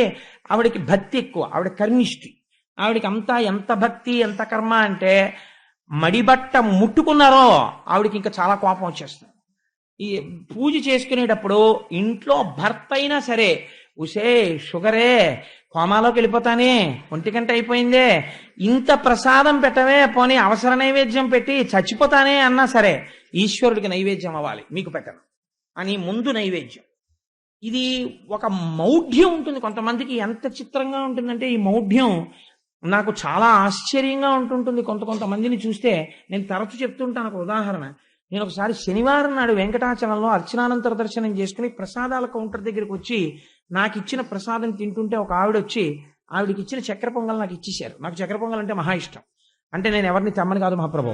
ఆవిడకి భక్తి ఎక్కువ, ఆవిడ కర్మిష్టి. ఆవిడకి అంతా ఎంత భక్తి ఎంత కర్మ అంటే మడిబట్ట ముట్టుకున్నారో ఆవిడకి ఇంకా చాలా కోపం వచ్చేస్తుంది. ఈ పూజ చేసుకునేటప్పుడు ఇంట్లో భర్త అయినా సరే, ఉసే షుగరే కోమాలోకి వెళ్ళిపోతానే, 1 గంట అయిపోయిందే, ఇంత ప్రసాదం పెట్టవే, పోనీ అవసర నైవేద్యం పెట్టి చచ్చిపోతానే అన్నా సరే ఈశ్వరుడికి నైవేద్యం అవ్వాలి, మీకు పెట్టను అని ముందు నైవేద్యం. ఇది ఒక మౌఢ్యం ఉంటుంది కొంతమందికి. ఎంత చిత్రంగా ఉంటుందంటే ఈ మౌఢ్యం నాకు చాలా ఆశ్చర్యంగా ఉంటుంటుంది. కొంతమందిని చూస్తే నేను తరచు చెప్తుంటాను. ఒక ఉదాహరణ, నేను ఒకసారి శనివారం నాడు వెంకటాచలంలో అర్చనానంతర దర్శనం చేసుకుని ప్రసాదాల కౌంటర్ దగ్గరికి వచ్చి నాకు ఇచ్చిన ప్రసాదం తింటుంటే ఒక ఆవిడ వచ్చి ఆవిడకి ఇచ్చిన చక్కెర పొంగల్ నాకు ఇచ్చేశారు. నాకు చక్కెర పొంగల్ అంటే మహా ఇష్టం. అంటే నేను ఎవరిని తెమ్మని కాదు మహాప్రభు,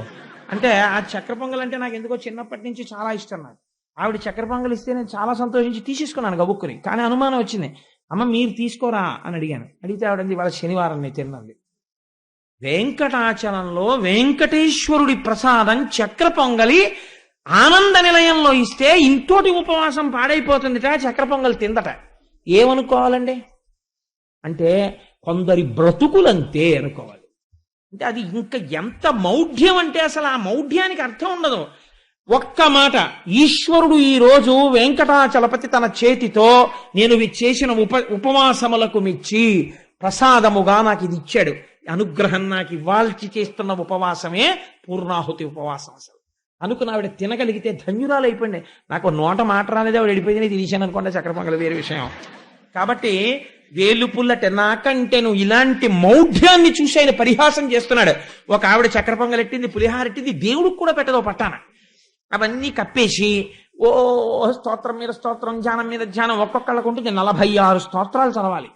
అంటే ఆ చక్కెర పొంగల్ అంటే నాకు ఎందుకో చిన్నప్పటి నుంచి చాలా ఇష్టం. నాకు ఆవిడ చక్కెర పొంగల్ ఇస్తే నేను చాలా సంతోషించి తీసేసుకున్నాను గబుక్కుని. కానీ అనుమానం వచ్చింది, అమ్మ మీరు తీసుకోరా అని అడిగాను. అడిగితే ఆవిడంది ఇవాళ శనివారం నేను తిన్నది. వెంకటాచలంలో వెంకటేశ్వరుడి ప్రసాదం చక్కెర పొంగలి ఆనంద నిలయంలో ఇస్తే ఇంతోటి ఉపవాసం పాడైపోతుందిట, చక్కెర పొంగల్ తిందట. ఏమనుకోవాలండి అంటే కొందరి బ్రతుకులంతే అనుకోవాలి. అంటే అది ఇంకా ఎంత మౌఢ్యం అంటే అసలు ఆ మౌఢ్యానికి అర్థం ఉండదు. ఒక్క మాట, ఈశ్వరుడు ఈ రోజు వెంకటాచలపతి తన చేతితో నేను చేసిన ఉపవాసములకు మెచ్చి ప్రసాదముగా నాకు ఇది ఇచ్చాడు, అనుగ్రహం నాకు ఇవ్వాల్చి చేస్తున్న ఉపవాసమే పూర్ణాహుతి ఉపవాసం. అసలు అనుకున్న ఆవిడ తినగలిగితే ధన్యురాలు అయిపోయింది. నాకు నోట మాట రాలేదే, ఆవిడ వెళ్ళిపోయింది, తినేశాను అనుకోండి చక్కెర పొంగల్ వేరే విషయం. కాబట్టి వేలుపుల్లట నాకంటే నువ్వు ఇలాంటి మౌఢ్యాన్ని చూసి ఆయన పరిహాసం చేస్తున్నాడు. ఒక ఆవిడ చక్కెర పొంగలెట్టింది, పులిహారెట్టింది, దేవుడికి కూడా పెట్టదో పట్టాన. అవన్నీ కప్పేసి ఓ స్తోత్రం మీద స్తోత్రం, ధ్యానం మీద ధ్యానం, ఒక్కొక్కళ్ళకు ఉంటుంది 46 స్తోత్రాలు చదవాలి.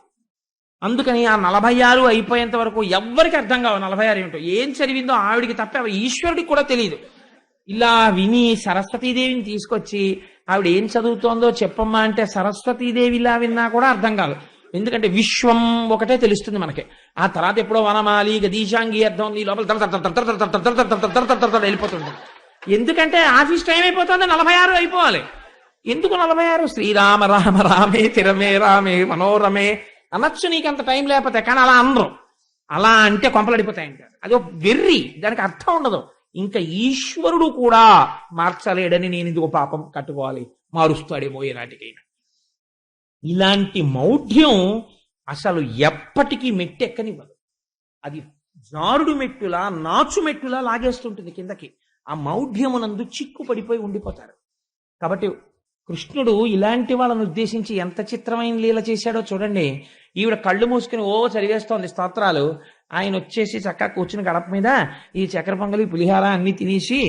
అందుకని ఆ 46 అయిపోయేంత వరకు ఎవ్వరికి అర్థం కావు 46 ఏమిటో. ఏం చదివిందో ఆవిడికి తప్ప ఈశ్వరుడికి కూడా తెలియదు. ఇలా విని సరస్వతీదేవిని తీసుకొచ్చి ఆవిడ ఏం చదువుతోందో చెప్పమ్మా అంటే సరస్వతీదేవి ఇలా విన్నా కూడా అర్థం కాదు. ఎందుకంటే విశ్వం ఒకటే తెలుస్తుంది మనకి. ఆ తర్వాత ఎప్పుడో వనమాలి గదీశాంగి అర్థం ఈ లోపల వెళ్ళిపోతుంది. ఎందుకంటే ఆఫీస్ టైం అయిపోతుంది, 46 అయిపోవాలి. ఎందుకు 46? శ్రీరామ రామ రామే తిరమే రామే మనోరమే అనొచ్చు నీకు అంత టైం లేకపోతే. కానీ అలా అనరు. అలా అంటే కొంపలడిపోతాయంటారు. అది ఒక వెర్రి, దానికి అర్థం ఉండదు. ఇంకా ఈశ్వరుడు కూడా మార్చలేడని నేను ఇందుకు పాపం కట్టుకోవాలి, మారుస్తాడేమో ఏనాటికైనా. ఇలాంటి మౌఢ్యం అసలు ఎప్పటికీ మెట్టెక్కనివ్వదు. అది జారుడు మెట్టులా నాచు మెట్టులా లాగేస్తుంటుంది కిందకి. ఆ మౌఢ్యమునందు చిక్కు పడిపోయి ఉండిపోతారు. కాబట్టి కృష్ణుడు ఇలాంటి వాళ్ళను ఉద్దేశించి ఎంత చిత్రమైన లీల చేశాడో చూడండి. ఈవిడ కళ్ళు మూసుకుని ఓ చదివేస్తోంది స్తోత్రాలు. ఆయన వచ్చేసి చక్కగా కూర్చుని గడప మీద ఈ చక్కెర పొంగలి పులిహార అన్ని తినేసి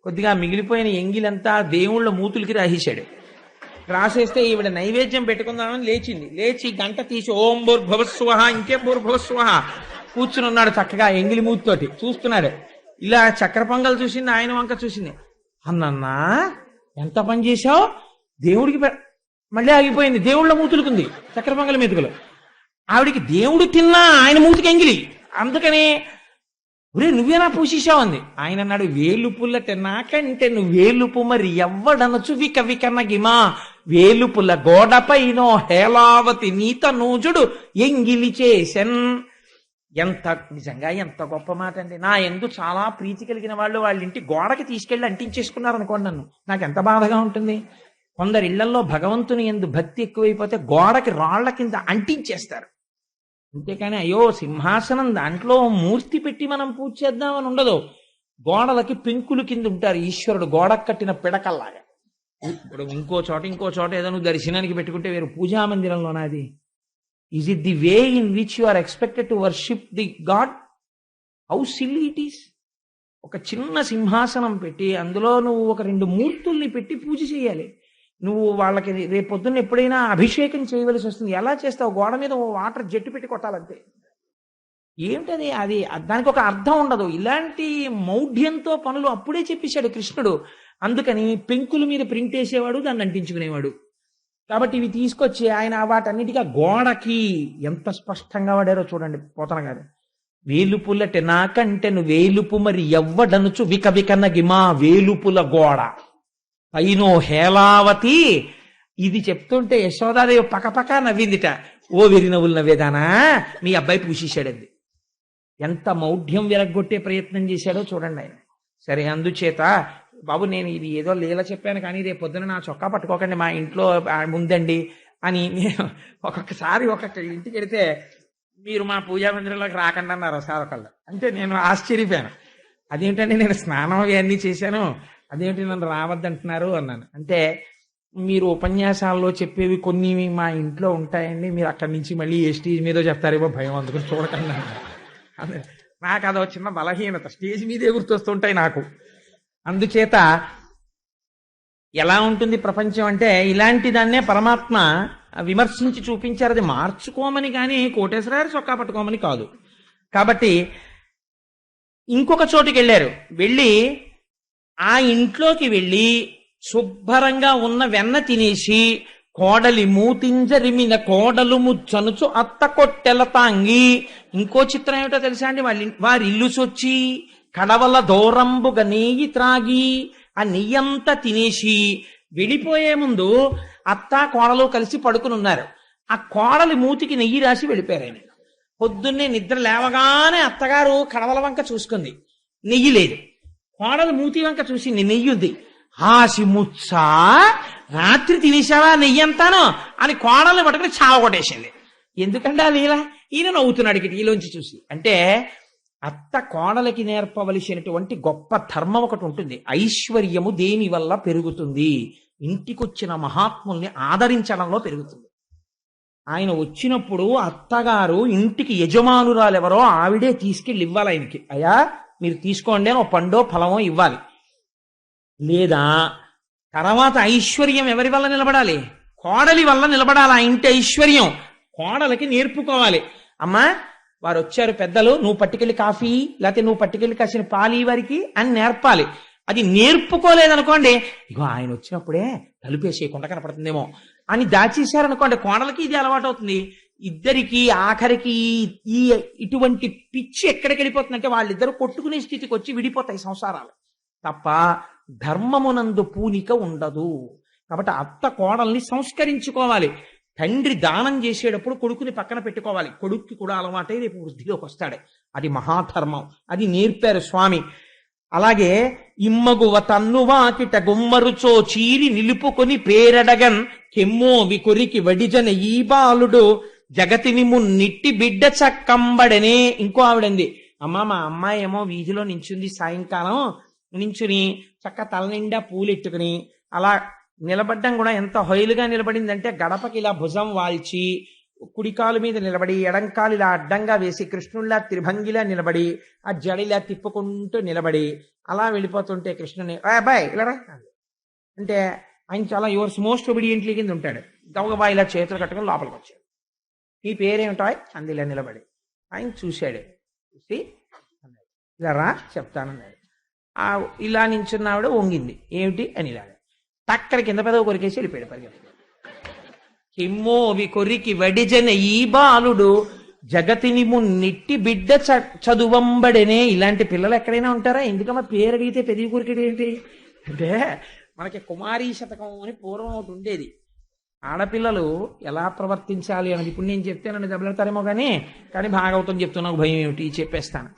కొద్దిగా మిగిలిపోయిన ఎంగిలంతా దేవుళ్ళ మూతులకి రాసేశాడు. రాసేస్తే ఈవిడ నైవేద్యం పెట్టుకుందామని లేచింది. లేచి గంట తీసి ఓం భూర్భువస్సువః, ఇంకేం భూర్భువస్సువః కూర్చుని ఉన్నాడు చక్కగా ఎంగిలి మూతితోటి చూస్తున్నాడు. ఇలా చక్కెర పొంగల్ చూసింది, ఆయన వంక చూసింది. అన్నన్నా ఎంత పని చేశావు, దేవుడికి మళ్ళీ ఆగిపోయింది. దేవుళ్ళ మూతులుకుంది చక్కెర పొంగలి మెతుకులు. ఆవిడికి దేవుడు తిన్నా ఆయన మూతికి ఎంగిలి. అందుకని ఒరే నువ్వేనా పూసేశావు అంది. ఆయన అన్నాడు వేలుపుల్లట నాకంటే నువ్వు వేలుపు మరి ఎవ్వడనచు విక వికన్న గిమా వేలుపుల్ల గోడపైనో హేలావతి నీత నూజుడు ఎంగిలి చేసెన్. ఎంత నిజంగా ఎంత గొప్ప మాట అండి. నా ఎందు చాలా ప్రీతి కలిగిన వాళ్ళు వాళ్ళ ఇంటి గోడకి తీసుకెళ్లి అంటించేసుకున్నారు అనుకోండి, నన్ను నాకు ఎంత బాధగా ఉంటుంది. కొందరి ఇళ్లలో భగవంతుని ఎందు భక్తి ఎక్కువైపోతే గోడకి రాళ్ల కింద అంటించేస్తారు. అంతేకాని అయ్యో సింహాసనం దాంట్లో మూర్తి పెట్టి మనం పూజ చేద్దామని ఉండదు. గోడలకి పెంకులు కింద ఉంటారు ఈశ్వరుడు, గోడకు కట్టిన పిడకల్లాగా. ఇప్పుడు ఇంకో చోట ఏదో నువ్వు దర్శనానికి పెట్టుకుంటే వేరు పూజా మందిరంలోనా అది? Is it the way in which you are expected to worship the god? How silly it is. ఒక చిన్న సింహాసనం పెట్టి అందులో నువ్వు ఒక 2 మూర్తుల్ని పెట్టి పూజ చేయాలి. నువ్వు వాళ్ళకి రేపొద్దున్న ఎప్పుడైనా అభిషేకం చేయవలసి వస్తుంది. ఎలా చేస్తావు? గోడ మీద వాటర్ జట్టు పెట్టి కొట్టాలంతే. ఏమిటది? అది దానికి ఒక అర్థం ఉండదు. ఇలాంటి మౌఢ్యంతో పనులు అప్పుడే చెప్పేశాడు కృష్ణుడు. అందుకని పెంకుల మీద ప్రింట్ వేసేవాడు, దాన్ని అంటించుకునేవాడు. కాబట్టి ఇవి తీసుకొచ్చి ఆయన వాటన్నిటిగా గోడకి ఎంత స్పష్టంగా వాడారో చూడండి పోతన గారు. వేలుపుల్లట నాకంటే నువ్వు వేలుపు మరి ఎవ్వడనుచు విక వికన్న గిమా వేలుపుల గోడ పైనో హేలావతి. ఇది చెప్తుంటే యశోదాదేవి పకపక నవ్విందిట. ఓ వెరి నవ్వులు నవ్వేదానా, మీ అబ్బాయి పూసేశాడంది. ఎంత మౌఢ్యం విరగ్గొట్టే ప్రయత్నం చేశాడో చూడండి ఆయన. సరే అందుచేత బాబు నేను ఇది ఏదో లీల చెప్పాను కానీ రేపు పొద్దున నా చొక్కా పట్టుకోకండి, మా ఇంట్లో ముందండి అని నేను ఒక్కొక్కసారి ఒక్కొక్క ఇంటికి వెళితే మీరు మా పూజా మందిరంలోకి రాకండి అన్నారు సార్ ఒకళ్ళు. అంటే నేను ఆశ్చర్యపోయాను. అదేంటంటే నేను స్నానం అవన్నీ చేశాను, అదేంటి నన్ను రావద్దంటున్నారు అన్నాను. అంటే మీరు ఉపన్యాసాల్లో చెప్పేవి కొన్ని మా ఇంట్లో ఉంటాయండి, మీరు అక్కడి నుంచి మళ్ళీ ఏ స్టేజ్ మీదో చెప్తారేమో భయం, అందుకని చూడకండి అన్నారు. నాకు అదో చిన్న బలహీనత, స్టేజ్ మీదే గుర్తొస్తుంటాయి నాకు. అందుచేత ఎలా ఉంటుంది ప్రపంచం అంటే ఇలాంటి దాన్నే పరమాత్మ విమర్శించి చూపించారు. అది మార్చుకోమని కానీ కోటేశ్వరారు చొక్కా పట్టుకోమని కాదు. కాబట్టి ఇంకొక చోటుకి వెళ్ళారు. వెళ్ళి ఆ ఇంట్లోకి వెళ్ళి శుభ్రంగా ఉన్న వెన్న తినేసి కోడలి మూతింజరిమిన కోడలు ముచ్చనుచు అత్త కొట్టెల తాంగి. ఇంకో చిత్రం ఏమిటో తెలుసా అండి? వారి ఇల్లు సొచ్చి కడవల దూరంబుగా నెయ్యి త్రాగి ఆ నెయ్యంతా తినేసి వెళ్ళిపోయే ముందు అత్త కోడలు కలిసి పడుకుని ఉన్నారు. ఆ కోడలి మూతికి నెయ్యి రాసి వెళ్ళిపోయారు ఆయన. పొద్దున్నే నిద్ర లేవగానే అత్తగారు కడవల వంక చూసుకుంది, నెయ్యి లేదు. కోడలు మూతి వంక చూసింది, నెయ్యి ఉంది. ఆసి ముచ్చ రాత్రి తినేసావా నెయ్యి అంతాను అని కోడల్ని పట్టుకుని చావగొట్టేసింది. ఎందుకంటే అది ఇలా ఈయన నవ్వుతున్నాడు ఈలోంచి చూసి. అంటే అత్త కోడలకి నేర్పవలసినటువంటి గొప్ప ధర్మం ఒకటి ఉంటుంది. ఐశ్వర్యము దేని వల్ల పెరుగుతుంది? ఇంటికొచ్చిన మహాత్ముల్ని ఆదరించడంలో పెరుగుతుంది. ఆయన వచ్చినప్పుడు అత్తగారు ఇంటికి యజమానురాలు ఎవరో ఆవిడే తీసుకెళ్ళి ఇవ్వాలి ఆయనకి. అయ్యా మీరు తీసుకోండి అని ఒక పండో ఫలమో ఇవ్వాలి. లేదా తర్వాత ఐశ్వర్యం ఎవరి వల్ల నిలబడాలి? కోడలి వల్ల నిలబడాలి. ఆ ఇంటి ఐశ్వర్యం కోడలకి నేర్పుకోవాలి. అమ్మా వారు వచ్చారు పెద్దలు, నువ్వు పట్టుకెళ్ళి కాఫీ లేకపోతే నువ్వు పట్టుకెళ్ళి కాసిన పాలు వారికి అని నేర్పాలి. అది నేర్పుకోలేదనుకోండి, ఇగో ఆయన వచ్చినప్పుడే తలుపేసే కొండ కనపడుతుందేమో అని దాచేశారనుకోండి, కోడలకి ఇది అలవాటు అవుతుంది. ఇద్దరికి ఆఖరికి ఈ ఇటువంటి పిచ్చి ఎక్కడికి వెళ్ళిపోతుందంటే వాళ్ళిద్దరు కొట్టుకునే స్థితికి వచ్చి విడిపోతాయి సంసారాలు. తప్ప ధర్మమునందు పూనిక ఉండదు. కాబట్టి అత్త కోడల్ని సంస్కరించుకోవాలి. తండ్రి దానం చేసేటప్పుడు కొడుకుని పక్కన పెట్టుకోవాలి. కొడుక్కి కూడా అలవాటే రేపు వృద్ధిలోకి వస్తాడే. అది మహాధర్మం. అది నేర్పారు స్వామి. అలాగే ఇమ్మగువ తన్నువాకిట గుమ్మరుచో చీరి నిలుపుకొని పేరడగన్ కెమ్మోవి కొరికి వడిజన ఈ బాలుడు జగతిని మున్నిట్టి బిడ్డ చక్కంబడనే. ఇంకో ఆవిడంది, అమ్మ మా అమ్మాయి ఏమో వీధిలో నించుంది, సాయంకాలం నించుని చక్క తల నిండా పూలెట్టుకుని అలా నిలబడ్డం కూడా ఎంత హొయలుగా నిలబడిందంటే, గడపకి ఇలా భుజం వాల్చి కుడికాలు మీద నిలబడి ఎడంకాలు ఇలా అడ్డంగా వేసి కృష్ణుడిలా త్రిభంగిలా నిలబడి ఆ జడిలా తిప్పుకుంటూ నిలబడి అలా వెళ్ళిపోతుంటే కృష్ణుని అబ్బాయి ఇలా అంటే ఆయన చాలా యువర్స్ మోస్ట్ ఒబీడియంట్లీ కింద ఉంటాడు. గవగబా ఇలా చేతులు కట్టుకుని లోపలికి వచ్చాడు. ఈ పేరేమిటాయ్ అంది ఇలా నిలబడి. ఆయన చూశాడు. చూసి ఇలా రా చెప్తానన్నాడు. ఇలా నించున్నావిడ వంగింది. ఏమిటి అని ఇలా టక్కన కింద పెదవి కొరికేసి వెళ్ళిపోయాడు పరిగెత్తి. కిమ్మోవి కొరికి వడిజన ఈ బాలుడు జగతిని మున్నిట్టి బిడ్డ చదువంబడనే. ఇలాంటి పిల్లలు ఎక్కడైనా ఉంటారా? ఎందుకమ్మా పేరు అడిగితే పెదవి కొరికేది ఏంటి అంటే, మనకి కుమారీ శతకం అని పూర్వం ఒకటి ఉండేది. ఆడపిల్లలు ఎలా ప్రవర్తించాలి అన్నది ఇప్పుడు నేను చెప్తే నన్ను దెబ్బలాడతారేమో కానీ భాగవతం చెప్తున్నా భయం ఏమిటి చెప్పేస్తాను.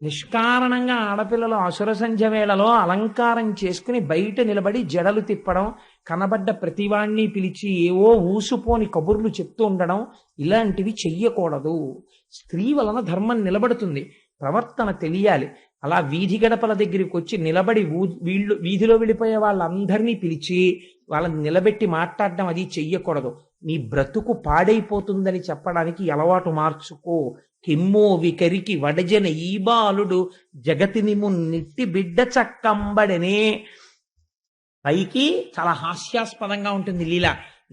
నిష్కారణంగా ఆడపిల్లలు అసుర సంధ్య వేళలో అలంకారం చేసుకుని బయట నిలబడి జడలు తిప్పడం, కనబడ్డ ప్రతివాణ్ణి పిలిచి ఏవో ఊసుపోని కబుర్లు చెప్తూ ఉండడం, ఇలాంటివి చెయ్యకూడదు. స్త్రీ వలన ధర్మం నిలబడుతుంది. ప్రవర్తన తెలియాలి. అలా వీధి గడపల దగ్గరికి వచ్చి నిలబడి వీధిలో వెళ్ళిపోయే వాళ్ళందరినీ పిలిచి వాళ్ళని నిలబెట్టి మాట్లాడడం అది చెయ్యకూడదు. నీ బ్రతుకు పాడైపోతుందని చెప్పడానికి అలవాటు మార్చుకో. కిమ్మో వికరికి వడజన ఈ బాలుడు జగతిని మున్నిట్టి బిడ్డ చక్కంబడనే. పైకి చాలా హాస్యాస్పదంగా ఉంటుంది లీల,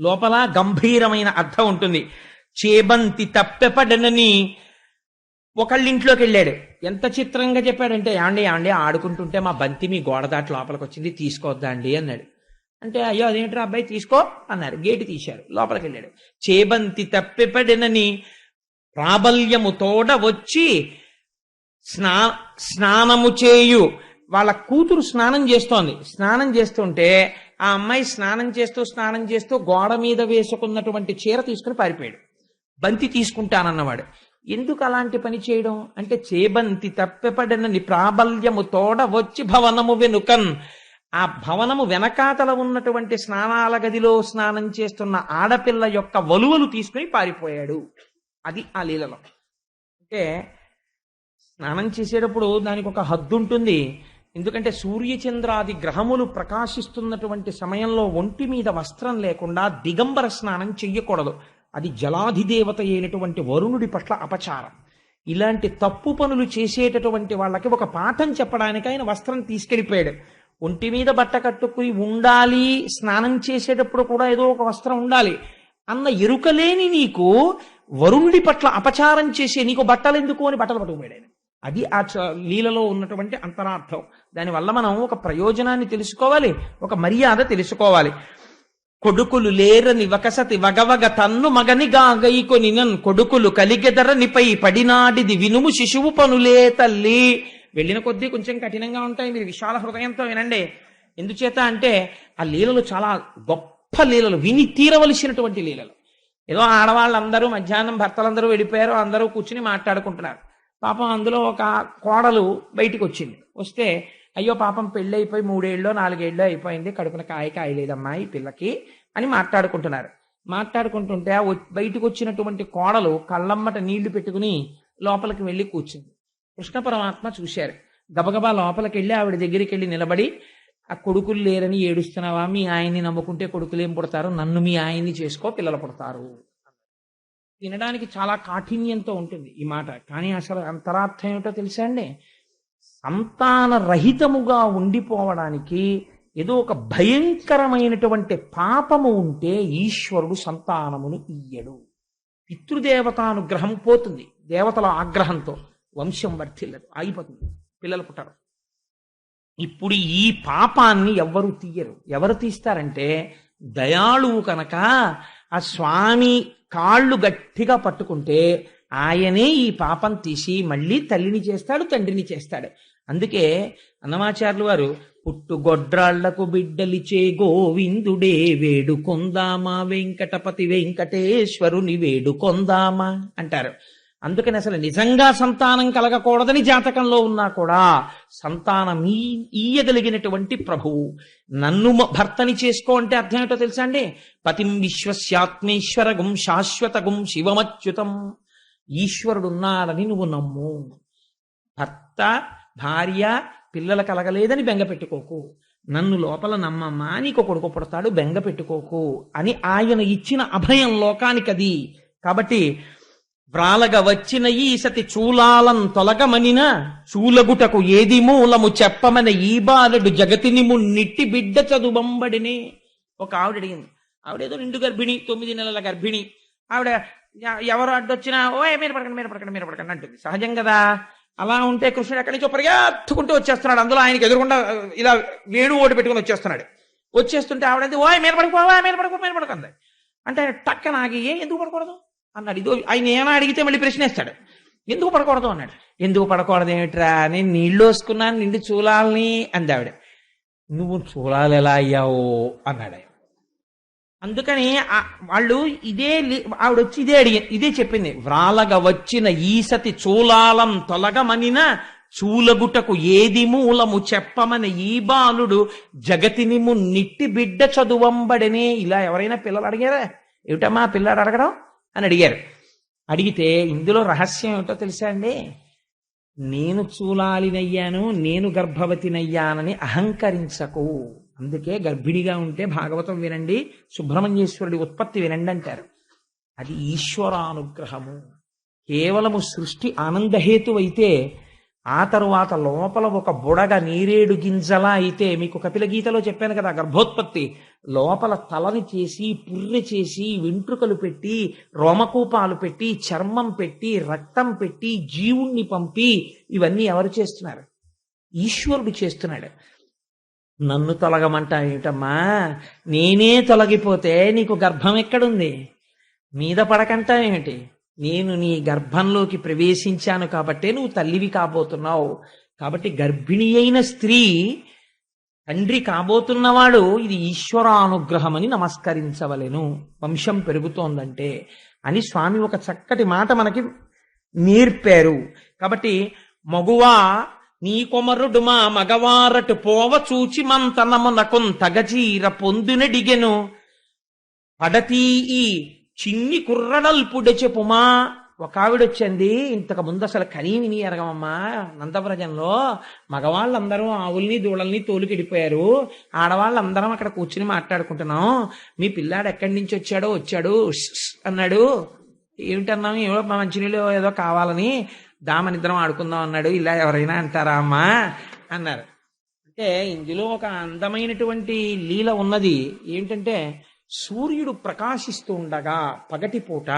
లోపల గంభీరమైన అర్థం ఉంటుంది. చేబంతి తప్పెపడనని ఒకళ్ళింట్లోకి వెళ్ళాడు. ఎంత చిత్రంగా చెప్పాడంటే, యాండి ఆడుకుంటుంటే మా బంతి మీ గోడ దాటి లోపలికి వచ్చింది, తీసుకోవద్దా అండి అన్నాడు. అంటే అయ్యో అదేంట్రా అబ్బాయి తీసుకో అన్నారు. గేటు తీశారు, లోపలికి వెళ్ళాడు. చేబంతి తప్పెపడనని ప్రాబల్యము తోడ వచ్చి స్నానము చేయు. వాళ్ళ కూతురు స్నానం చేస్తోంది. స్నానం చేస్తుంటే ఆ అమ్మాయి స్నానం చేస్తూ గోడ మీద వేసుకున్నటువంటి చీర తీసుకుని పారిపోయాడు. బంతి తీసుకుంటానన్నవాడు. ఎందుకు అలాంటి పని చేయడం అంటే, చేబంతి తప్పెపడనని ప్రాబల్యము తోడ వచ్చి భవనము వెనుకన్. ఆ భవనము వెనకాతల ఉన్నటువంటి స్నానాల గదిలో స్నానం చేస్తున్న ఆడపిల్ల యొక్క వలువలు తీసుకుని పారిపోయాడు. అది ఆ లీలలో. అంటే స్నానం చేసేటప్పుడు దానికి ఒక హద్దు ఉంటుంది. ఎందుకంటే సూర్యచంద్రాది గ్రహములు ప్రకాశిస్తున్నటువంటి సమయంలో ఒంటి మీద వస్త్రం లేకుండా దిగంబర స్నానం చెయ్యకూడదు. అది జలాధిదేవత అయినటువంటి వరుణుడి పట్ల అపచారం. ఇలాంటి తప్పు పనులు చేసేటటువంటి వాళ్ళకి ఒక పాఠం చెప్పడానికి ఆయన వస్త్రం తీసుకెళ్ళిపోయాడు. ఒంటి మీద బట్ట కట్టుకుని ఉండాలి, స్నానం చేసేటప్పుడు కూడా ఏదో ఒక వస్త్రం ఉండాలి అన్న ఎరుకలేని నీకు వరుణుడి పట్ల అపచారం చేసే నీకు బట్టలు ఎందుకు అని బట్టలు పట్టుకుపోయాడు. అది ఆ లీలలో ఉన్నటువంటి అంతరార్థం. దానివల్ల మనం ఒక ప్రయోజనాన్ని తెలుసుకోవాలి, ఒక మర్యాద తెలుసుకోవాలి. కొడుకులు లేరని వకసతి వగవగ తన్ను మగనిగా గైకొని నన్ కొడుకులు కలిగెదరనిపై పడినాడిది వినుము శిశువు పనులే తల్లి. వెళ్ళిన కొద్దీ కొంచెం కఠినంగా ఉంటాయి, మీరు విశాల హృదయంతో వినండి. ఎందుచేత అంటే ఆ లీలలు చాలా గొప్ప లీలలు, విని తీరవలసినటువంటి లీలలు. ఏదో ఆడవాళ్ళందరూ మధ్యాహ్నం భర్తలందరూ వెళ్ళిపోయారు, అందరూ కూర్చుని మాట్లాడుకుంటున్నారు. పాపం అందులో ఒక కోడలు బయటికి వచ్చింది. వస్తే అయ్యో పాపం పెళ్ళి అయిపోయి 3 ఏళ్ళో 4 ఏళ్ళో అయిపోయింది, కడుపున కాయలేదమ్మా ఈ పిల్లకి అని మాట్లాడుకుంటుంటే బయటకు వచ్చినటువంటి కోడలు కళ్ళమ్మట నీళ్లు పెట్టుకుని లోపలికి వెళ్ళి కూర్చుంది. కృష్ణ పరమాత్మ చూశారు. గబగబా లోపలికి వెళ్ళి ఆవిడ దగ్గరికి వెళ్ళి నిలబడి, ఆ కొడుకులు లేరని ఏడుస్తున్నావా? మీ ఆయన్ని నమ్ముకుంటే కొడుకులేం పుడతారు, నన్ను మీ ఆయన్ని చేసుకో, పిల్లలు పుడతారు. వినడానికి చాలా కాఠిన్యంతో ఉంటుంది ఈ మాట, కానీ అసలు అంతరార్థం ఏమిటో తెలుసా అండి? సంతాన రహితముగా ఉండిపోవడానికి ఏదో ఒక భయంకరమైనటువంటి పాపము ఉంటే ఈశ్వరుడు సంతానమును ఇయ్యడు. పితృదేవతానుగ్రహం పోతుంది, దేవతల ఆగ్రహంతో వంశం వర్ధిల్లదు, ఆగిపోతుంది, పిల్లలు పుట్టరు. ఇప్పుడు ఈ పాపాన్ని ఎవ్వరు తీయరు. ఎవరు తీస్తారంటే దయాళువు కనుక ఆ స్వామి కాళ్ళు గట్టిగా పట్టుకుంటే ఆయనే ఈ పాపం తీసి మళ్ళీ తల్లిని చేస్తాడు, తండ్రిని చేస్తాడు. అందుకే అన్నమాచార్యులు వారు పుట్టుగొడ్రాళ్లకు బిడ్డలిచే గోవిందుడే వేడుకొందామా, వెంకటపతి వెంకటేశ్వరుని వేడుకొందామా అంటారు. అందుకని అసలు నిజంగా సంతానం కలగకూడదని జాతకంలో ఉన్నా కూడా సంతానం ఈయగలిగినటువంటి ప్రభువు నన్ను భర్తని చేసుకో అంటే అర్థం ఏంటో తెలుసా అండి? పతిం విశ్వస్యాత్మేశ్వరగుం శాశ్వతగుం శివమచ్యుతం. ఈశ్వరుడున్నాడని నువ్వు నమ్ము. భర్త భార్య పిల్లలు కలగలేదని బెంగ పెట్టుకోకు, నన్ను లోపల నమ్మమ్మా, నీకు కొడుకు పుడతాడు, బెంగ పెట్టుకోకు అని ఆయన ఇచ్చిన అభయం లోకానికది. కాబట్టి వ్రాలగ వచ్చిన ఈ సతి చూలాలం తొలగమనిన చూలగుటకు ఏది మూలము చెప్పమని ఈ బాలుడు జగతిని మున్నిట్టి బిడ్డ చదువంబడిని. ఒక ఆవిడ అడిగింది, ఆవిడేదో నిండు గర్భిణి, 9 నెలల గర్భిణి. ఆవిడ ఎవరు అడ్డొచ్చినా ఓ మీరు పడకండి మీరు పడకండి మీరు పడకండి అంటుంది. సహజం కదా. అలా ఉంటే కృష్ణుడు ఎక్కడి నుంచో పరిగెత్తుకుంటూ వచ్చేస్తున్నాడు. అందులో ఆయనకి ఎదురుకుండా ఇలా వేణు ఓటు పెట్టుకుని వచ్చేస్తున్నాడు. వచ్చేస్తుంటే ఆవిడ ఓ మీరు పడుకోవా మీరు పడుకో మీరు పడుకుంది అంటే టక్క నాగి ఎందుకు పడకూడదు అన్నాడు. ఇదో ఆయన ఏమైనా అడిగితే మళ్ళీ ప్రశ్నిస్తాడు, ఎందుకు పడకూడదు అన్నాడు. ఎందుకు పడకూడదు ఏమిట్రా, నేను నీళ్ళు వేసుకున్నాను నిండి చూలాలని అంది ఆవిడ. నువ్వు చూలాలు ఎలా అయ్యావు అన్నాడు. అందుకని వాళ్ళు ఆవిడ వచ్చి ఇదే చెప్పింది. వ్రాలగ వచ్చిన ఈసతి చూలాలం తొలగమనిన చూలగుటకు ఏది మూలము చెప్పమని ఈ బాలుడు జగతిని మున్నిట్టి బిడ్డ చదువంబడనే. ఇలా ఎవరైనా పిల్లలు అడిగారా? ఏమిటమ్మా పిల్లాడు అడగడం అని అడిగారు. అడిగితే ఇందులో రహస్యం ఏమిటో తెలుసా అండి? నేను చూలాలినయ్యాను, నేను గర్భవతినయ్యానని అహంకరించకు. అందుకే గర్భిణిగా ఉంటే భాగవతం వినండి, సుబ్రహ్మణ్యేశ్వరుడి ఉత్పత్తి వినండి అంటారు. అది ఈశ్వరానుగ్రహము. కేవలము సృష్టి ఆనందహేతువైతే ఆ తరువాత లోపల ఒక బుడగ నీరేడు గింజలా అయితే, మీకు కపిల గీతలో చెప్పాను కదా, గర్భోత్పత్తి లోపల తలని చేసి పుర్రె చేసి వెంట్రుకలు పెట్టి రోమకూపాలు పెట్టి చర్మం పెట్టి రక్తం పెట్టి జీవుణ్ణి పంపి ఇవన్నీ ఎవరు చేస్తున్నారు? ఈశ్వరుడు చేస్తున్నాడు. నన్ను తొలగమంటా ఏమిటమ్మా, నేనే తొలగిపోతే నీకు గర్భం ఎక్కడుంది? మీద పడకంటా ఏమిటి? నేను నీ గర్భంలోకి ప్రవేశించాను కాబట్టే నువ్వు తల్లివి కాబోతున్నావు. కాబట్టి గర్భిణి అయిన స్త్రీ తండ్రి కాబోతున్నవాడు ఇది ఈశ్వరానుగ్రహమని నమస్కరించవలెను, వంశం పెరుగుతోందంటే అని స్వామి ఒక చక్కటి మాట మనకి నేర్పారు. కాబట్టి మగువా నీ కొమరుడు మా మగవారటు పోవ చూచి మంతనమునకు తగజీర పొందునడిగెను పడతీ ఈ చిన్ని కుర్రడల్పుడ చెప్పుమా. ఒక ఆవిడొచ్చింది, ఇంతకు ముందు అసలు కనీవిని ఎరగమమ్మా, నందవ్రజంలో మగవాళ్ళందరూ ఆవుల్ని దూడల్ని తోలుకెడిపోయారు, ఆడవాళ్ళందరం అక్కడ కూర్చుని మాట్లాడుకుంటున్నాం, మీ పిల్లాడు ఎక్కడి నుంచి వచ్చాడు అన్నాడు. ఏమిటన్నాం? ఏమో మంచినీళ్ళు ఏదో కావాలని దామనిద్దరం ఆడుకుందాం అన్నాడు. ఇలా ఎవరైనా అంటారా అమ్మా అన్నారు. అంటే ఇందులో ఒక అందమైనటువంటి లీల ఉన్నది. ఏమిటంటే సూర్యుడు ప్రకాశిస్తూ ఉండగా పగటిపూట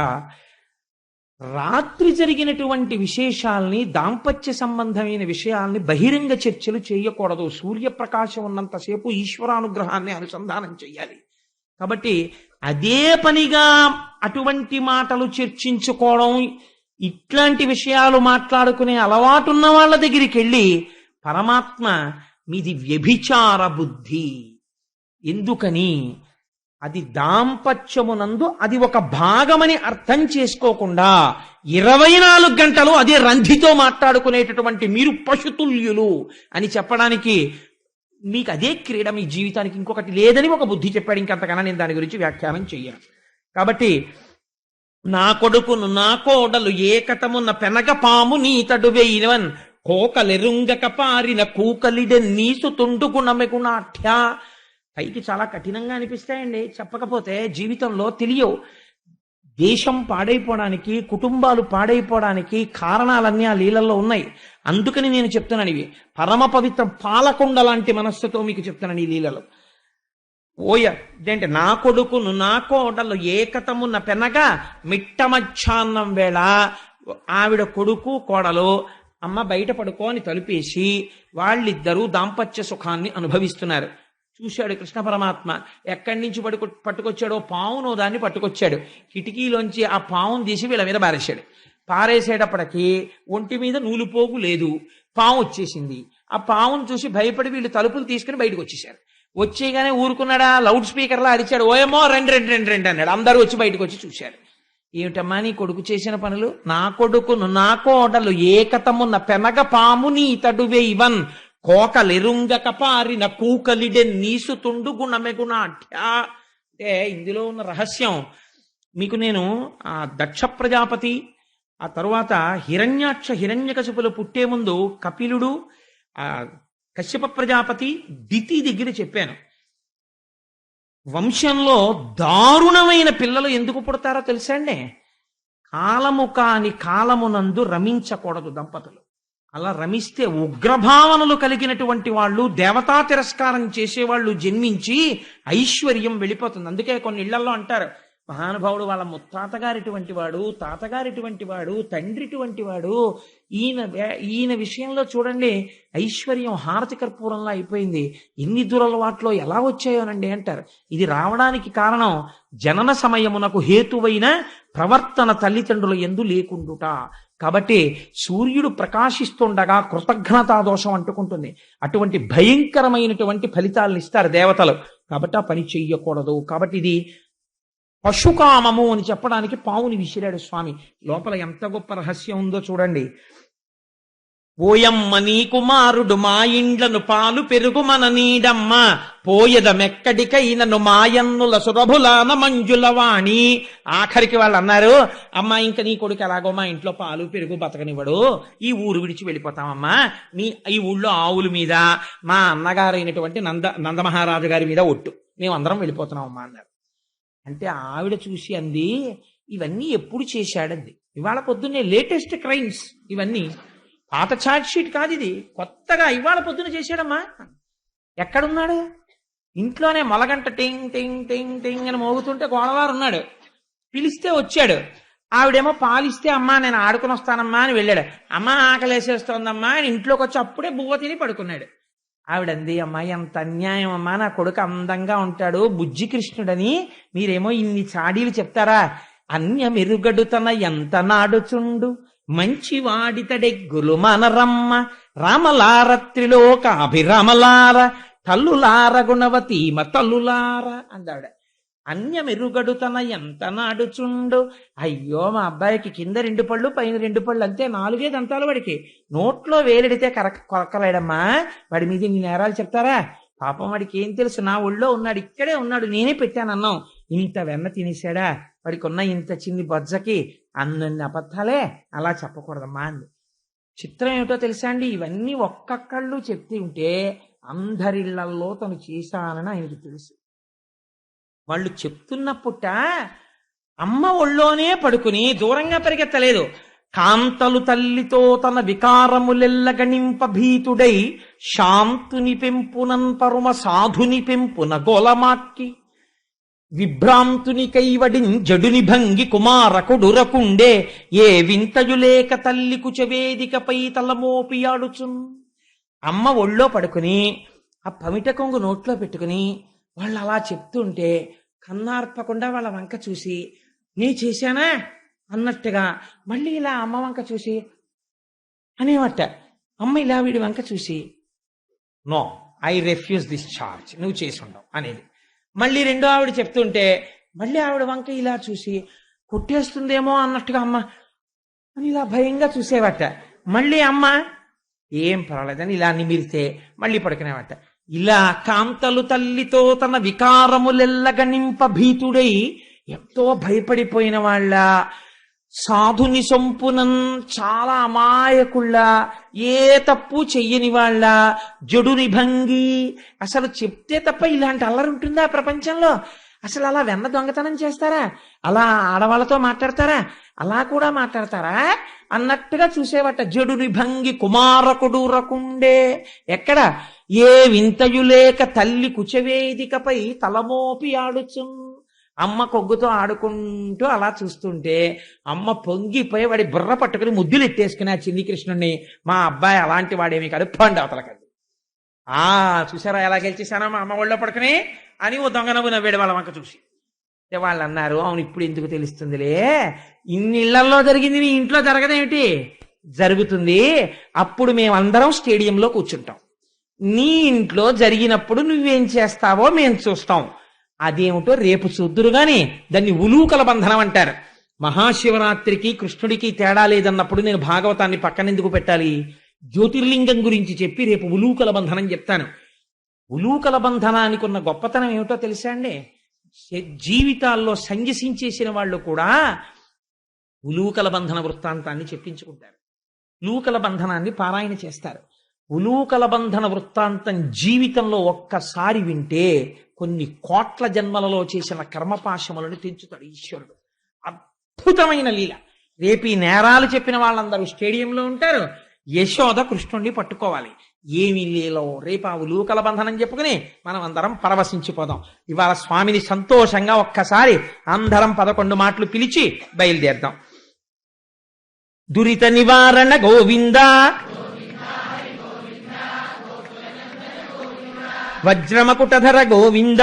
రాత్రి జరిగినటువంటి విశేషాల్ని, దాంపత్య సంబంధమైన విషయాల్ని బహిరంగ చర్చలు చేయకూడదు. సూర్యప్రకాశం ఉన్నంతసేపు ఈశ్వరానుగ్రహాన్ని అనుసంధానం చెయ్యాలి. కాబట్టి అదే పనిగా అటువంటి మాటలు చర్చించుకోవడం, ఇట్లాంటి విషయాలు మాట్లాడుకునే అలవాటున్న వాళ్ళ దగ్గరికి వెళ్ళి పరమాత్మ మీది వ్యభిచార బుద్ధి, ఎందుకని అది దాంపత్యమునందు అది ఒక భాగమని అర్థం చేసుకోకుండా 24 గంటలు అదే రంధితో మాట్లాడుకునేటటువంటి మీరు పశుతుల్యులు అని చెప్పడానికి, మీకు అదే క్రీడ, మీ జీవితానికి ఇంకొకటి లేదని ఒక బుద్ధి చెప్పాడు. ఇంకంతకన్నా నేను దాని గురించి వ్యాఖ్యానం చెయ్యను. కాబట్టి నా కొడుకును నా కోడలు ఏకటమున్న పెనగ పాము నీతడు వేయినవన్ కోకలెరుంగక పారిన కూకలిడెన్ నీసు తుండుకునమెగునాఠ్యా. పైకి చాలా కఠినంగా అనిపిస్తాయండి, చెప్పకపోతే జీవితంలో తెలియవు. దేశం పాడైపోవడానికి, కుటుంబాలు పాడైపోవడానికి కారణాలన్నీ ఆ లీలల్లో ఉన్నాయి. అందుకని నేను చెప్తున్నాను, ఇవి పరమ పవిత్ర పాలకొండ లాంటి మనస్సుతో మీకు చెప్తున్నాను ఈ లీలలు. ఇదేంటి, నా కొడుకును నా కోడలు ఏకతమున్న పెనగా మిట్ట మధ్యాహ్నం వేళ ఆవిడ కొడుకు కోడలు అమ్మ బయట పడుకో అని తలుపేసి వాళ్ళిద్దరూ దాంపత్య సుఖాన్ని అనుభవిస్తున్నారు. చూశాడు కృష్ణ పరమాత్మ. ఎక్కడి నుంచి పట్టుకొచ్చాడో పావునో దాన్ని పట్టుకొచ్చాడు. కిటికీలోంచి ఆ పావును తీసి వీళ్ళ మీద పారేశాడు. పారేసేటప్పటికి ఒంటి మీద నూలుపోగు లేదు, పాము వచ్చేసింది. ఆ పావును చూసి భయపడి వీళ్ళు తలుపులు తీసుకుని బయటకు వచ్చేసారు. వచ్చేగానే ఊరుకున్నాడా, లౌడ్ స్పీకర్లా అరిచాడు, ఓయమో రండి రండి రండి రండి అన్నాడు. అందరూ వచ్చి బయటకు వచ్చి చూశారు. ఏమిటమ్మా నీ కొడుకు చేసిన పనులు? నా కొడుకును నా కోడలు ఏకతమున్న పెనగ పాముని ఇతడువే ఇవన్ కోకలెరుంగక పారిన కూకలిడె నీసుతుండు గుణమెగునాఠ్యా. అంటే ఇందులో ఉన్న రహస్యం మీకు నేను ఆ దక్ష ప్రజాపతి, ఆ తరువాత హిరణ్యకశిపులు పుట్టే ముందు కపిలుడు, ఆ కశ్యప ప్రజాపతి, దితి దగ్గర చెప్పాను. వంశంలో దారుణమైన పిల్లలు ఎందుకు పుడతారో తెలుసా అండి? కాలము కాని కాలమునందు రమించకూడదు దంపతులు. అలా రమిస్తే ఉగ్రభావనలు కలిగినటువంటి వాళ్ళు, దేవతా తిరస్కారం చేసేవాళ్ళు జన్మించి ఐశ్వర్యం వెళ్ళిపోతుంది. అందుకే కొన్ని ఇళ్లలో అంటారు, మహానుభావుడు వాళ్ళ ముత్తాతగారిటువంటి వాడు, తాతగారిటువంటి వాడు, తండ్రిటువంటి వాడు, ఈయన విషయంలో చూడండి ఐశ్వర్యం హారతి కర్పూరంలా అయిపోయింది, ఎన్ని దురలవాట్లో ఎలా వచ్చాయోనండి అంటారు. ఇది రావడానికి కారణం జనన సమయమునకు హేతువైన ప్రవర్తన తల్లిదండ్రుల యందు లేకుండుట. కాబట్టి సూర్యుడు ప్రకాశిస్తుండగా కృతజ్ఞతా దోషం అంటుకుంటుంది. అటువంటి భయంకరమైనటువంటి ఫలితాలను ఇస్తారు దేవతలు. కాబట్టి ఆ పని చెయ్యకూడదు. కాబట్టి ఇది పశుకామము అని చెప్పడానికి పావుని విసిరాడు స్వామి. లోపల ఎంత గొప్ప రహస్యం ఉందో చూడండి. ఓయమ్మ నీ కుమారుడు మా ఇండ్లను పాలు పెరుగు మన నీడమ్మ పోయదమెక్కడికైనను మాయన్నుల సురభులాన మంజులవాణి. ఆఖరికి వాళ్ళు అన్నారు, అమ్మా ఇంకా నీ కొడుకు ఎలాగో మా ఇంట్లో పాలు పెరుగు బతకనివ్వడు, ఈ ఊరు విడిచి వెళ్ళిపోతామమ్మా, ఈ ఊళ్ళో ఆవుల మీద మా అన్నగారైనటువంటి నందమహారాజు గారి మీద ఒట్టు, మేమందరం వెళ్ళిపోతున్నామమ్మా అన్నారు. అంటే ఆవిడ చూసి అంది, ఇవన్నీ ఎప్పుడు చేశాడంది. ఇవాళ పొద్దున్నే లేటెస్ట్ క్రైమ్స్ ఇవన్నీ, పాత ఛార్జ్ షీట్ కాదు ఇది, కొత్తగా ఇవాళ పొద్దున చేశాడమ్మా. ఎక్కడున్నాడు? ఇంట్లోనే మొలగంట టింగ్ టింగ్ టింగ్ టింగ్ అని మోగుతుంటే గోడవారు ఉన్నాడు. పిలిస్తే వచ్చాడు. ఆవిడేమో పాలిస్తే అమ్మా నేను ఆడుకుని వస్తానమ్మా అని వెళ్ళాడు. అమ్మ ఆకలేసేస్తోందమ్మా అని ఇంట్లోకి వచ్చి అప్పుడే బువ్వ తిని పడుకున్నాడు. ఆవిడంది, అమ్మాయి ఎంత అన్యాయం అమ్మా, నా కొడుకు అందంగా ఉంటాడు బుజ్జి కృష్ణుడని మీరేమో ఇన్ని చాడీలు చెప్తారా? అన్యమెరుగడుతన ఎంత నాడుచుండు మంచి వాడితడెగ్గులు మనరమ్మ రామలారత్రిలోక అభిరామలార తల్లులార గుణవతీమ తల్లులార అందావిడ. అన్యమెరుగడుతన ఎంత నాడుచుండు. అయ్యో మా అబ్బాయికి కింద 2 పళ్ళు పైన 2 పళ్ళు అంతే, 4 దంతాలు వాడికి, నోట్లో వేలెడితే కొరకలేడమ్మా, వాడి మీద ఇన్ని నేరాలు చెప్తారా? పాపం వాడికి ఏం తెలుసు, నా ఒళ్ళో ఉన్నాడు, ఇక్కడే ఉన్నాడు, నేనే పెట్టాను అన్నం, ఇంత వెన్న తినేశాడా, వాడికి ఉన్న ఇంత చిన్ని బొజ్జకి అన్నన్ని అబద్ధాలే, అలా చెప్పకూడదమ్మా అంది. చిత్రం ఏమిటో తెలుసా అండి, ఇవన్నీ ఒక్కొక్కళ్ళు చెప్తూ ఉంటే అందరిళ్లలో తను చేశానని ఆయనకి తెలుసు. వాళ్ళు చెప్తున్నప్పుట అమ్మ ఒళ్ళోనే పడుకుని దూరంగా పరిగెత్తలేదు. కాంతలు తల్లితో తన వికారములెల్లగణింప భీతుడై శాంతుని పెంపునన్ పరుమ సాధుని పెంపున గోలమాక్కి విభ్రాంతుని కైవడిన్ జడుని భంగి కుమారకుడురకుండే ఏ వింతయులేక తల్లి కుచవేదికపై తలమోపియాడుచున్. అమ్మ ఒళ్ళో పడుకుని ఆ పమిట కొంగు నోట్లో పెట్టుకుని వాళ్ళు అలా చెప్తుంటే కన్నార్పకుండా వాళ్ళ వంక చూసి నీ చేశానా అన్నట్టుగా మళ్ళీ ఇలా అమ్మ వంక చూసి అనేవట. అమ్మ ఇలా వీడి వంక చూసి no I refuse this charge, నువ్వు చేసి ఉండవు అనేది. మళ్ళీ రెండో ఆవిడ చెప్తుంటే మళ్ళీ ఆవిడ వంక ఇలా చూసి కొట్టేస్తుందేమో అన్నట్టుగా అమ్మ అని ఇలా భయంగా చూసేవట. మళ్ళీ అమ్మ ఏం పర్వాలేదని ఇలా నిమిరితే మళ్ళీ పడుకునేవట. ఇలా కాంతలు తల్లితో తన వికారములెల్లగణింప భీతుడై ఎంతో భయపడిపోయిన వాళ్ళ సాధుని సొంపునన్ చాలా అమాయకుళ్ళ ఏ తప్పు చెయ్యని వాళ్ళ జడుని భంగి, అసలు చెప్తే తప్ప ఇలాంటి అల్లరి ఉంటుందా ప్రపంచంలో? అసలు అలా వెన్న దొంగతనం చేస్తారా? అలా ఆడవాళ్ళతో మాట్లాడతారా? అలా కూడా మాట్లాడతారా అన్నట్టుగా చూసేవట. జడుని భంగి కుమారకుడు రకుండే. ఎక్కడ? ఏ వింతయులేక తల్లి కుచవేదికపై తలమోపి ఆడుచున్. అమ్మ కొగ్గుతో ఆడుకుంటూ అలా చూస్తుంటే అమ్మ పొంగిపోయి వాడి బుర్ర పట్టుకుని ముద్దులు ఎట్టేసుకుని ఆ చిన్ని కృష్ణుడిని, మా అబ్బాయి అలాంటి వాడేమి కాదు, పండు అవతలకండి. చూసారా ఎలా గెలిచేశానో మా అమ్మ ఒళ్ళో పడుకుని అని ఓ దొంగ నవ్వు నవ్వేడు వాళ్ళ వంక చూసి. వాళ్ళు అన్నారు, అవును ఇప్పుడు ఎందుకు తెలుస్తుందిలే, ఇన్ని ఇళ్లలో జరిగింది నీ ఇంట్లో జరగదేమిటి? జరుగుతుంది. అప్పుడు మేమందరం స్టేడియంలో కూర్చుంటాం, నీ ఇంట్లో జరిగినప్పుడు నువ్వేం చేస్తావో మేము చూస్తాం. అదేమిటో రేపు చూద్దురు గాని దాన్ని ఉలూకల బంధనం అంటారు. మహాశివరాత్రికి కృష్ణుడికి తేడా లేదన్నప్పుడు నేను భాగవతాన్ని పక్కనెందుకు పెట్టాలి? జ్యోతిర్లింగం గురించి చెప్పి రేపు ఉలూకల బంధనం చెప్తాను. ఉలూకల బంధనానికి ఉన్న గొప్పతనం ఏమిటో తెలుసా అండి? జీవితాల్లో సంజసించేసిన వాళ్ళు కూడా ఉలూకల బంధన వృత్తాంతాన్ని చెప్పించుకుంటారు, ఉలూకల బంధనాన్ని పారాయణ చేస్తారు. ఉలూకల బంధన వృత్తాంతం జీవితంలో ఒక్కసారి వింటే కొన్ని కోట్ల జన్మలలో చేసిన కర్మపాశములను తెంచుతాడు ఈశ్వరుడు. అద్భుతమైన లీల. రేపు ఈ నేరాలు చెప్పిన వాళ్ళందరూ స్టేడియంలో ఉంటారు, యశోద కృష్ణుణ్ణి పట్టుకోవాలి. ఏమి లీలో రేపు ఆ ఉలూకల బంధనం చెప్పుకుని మనం అందరం పరవశించిపోదాం. ఇవాళ స్వామిని సంతోషంగా ఒక్కసారి అందరం 11 మాటలు పిలిచి బయలుదేరదాం. దురిత నివారణ గోవింద, వజ్రమకుటధర గోవింద,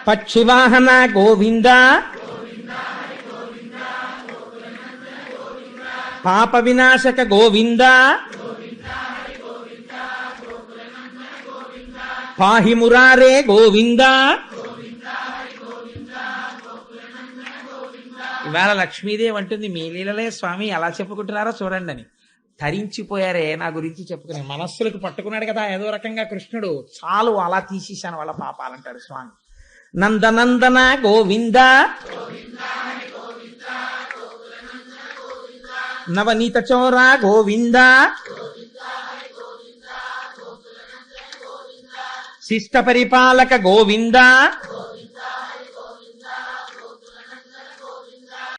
పక్షివాహన గోవింద, పాప వినాశక గోవింద, పాహి మురారే గోవింద. ఇవాళ లక్ష్మీదేవి అంటుంది, మీ లీలలే స్వామి ఎలా చెప్పుకుంటున్నారో చూడండి అని. తరించిపోయారే నా గురించి చెప్పుకునే. మనస్సులకు పట్టుకున్నాడు కదా ఏదో రకంగా కృష్ణుడు, చాలు అలా తీసేశాను వాళ్ళ పాపాలంటాడు స్వామి. నందనందన గోవింద, నవనీత చోర గోవింద, శిష్ట పరిపాలక గోవింద,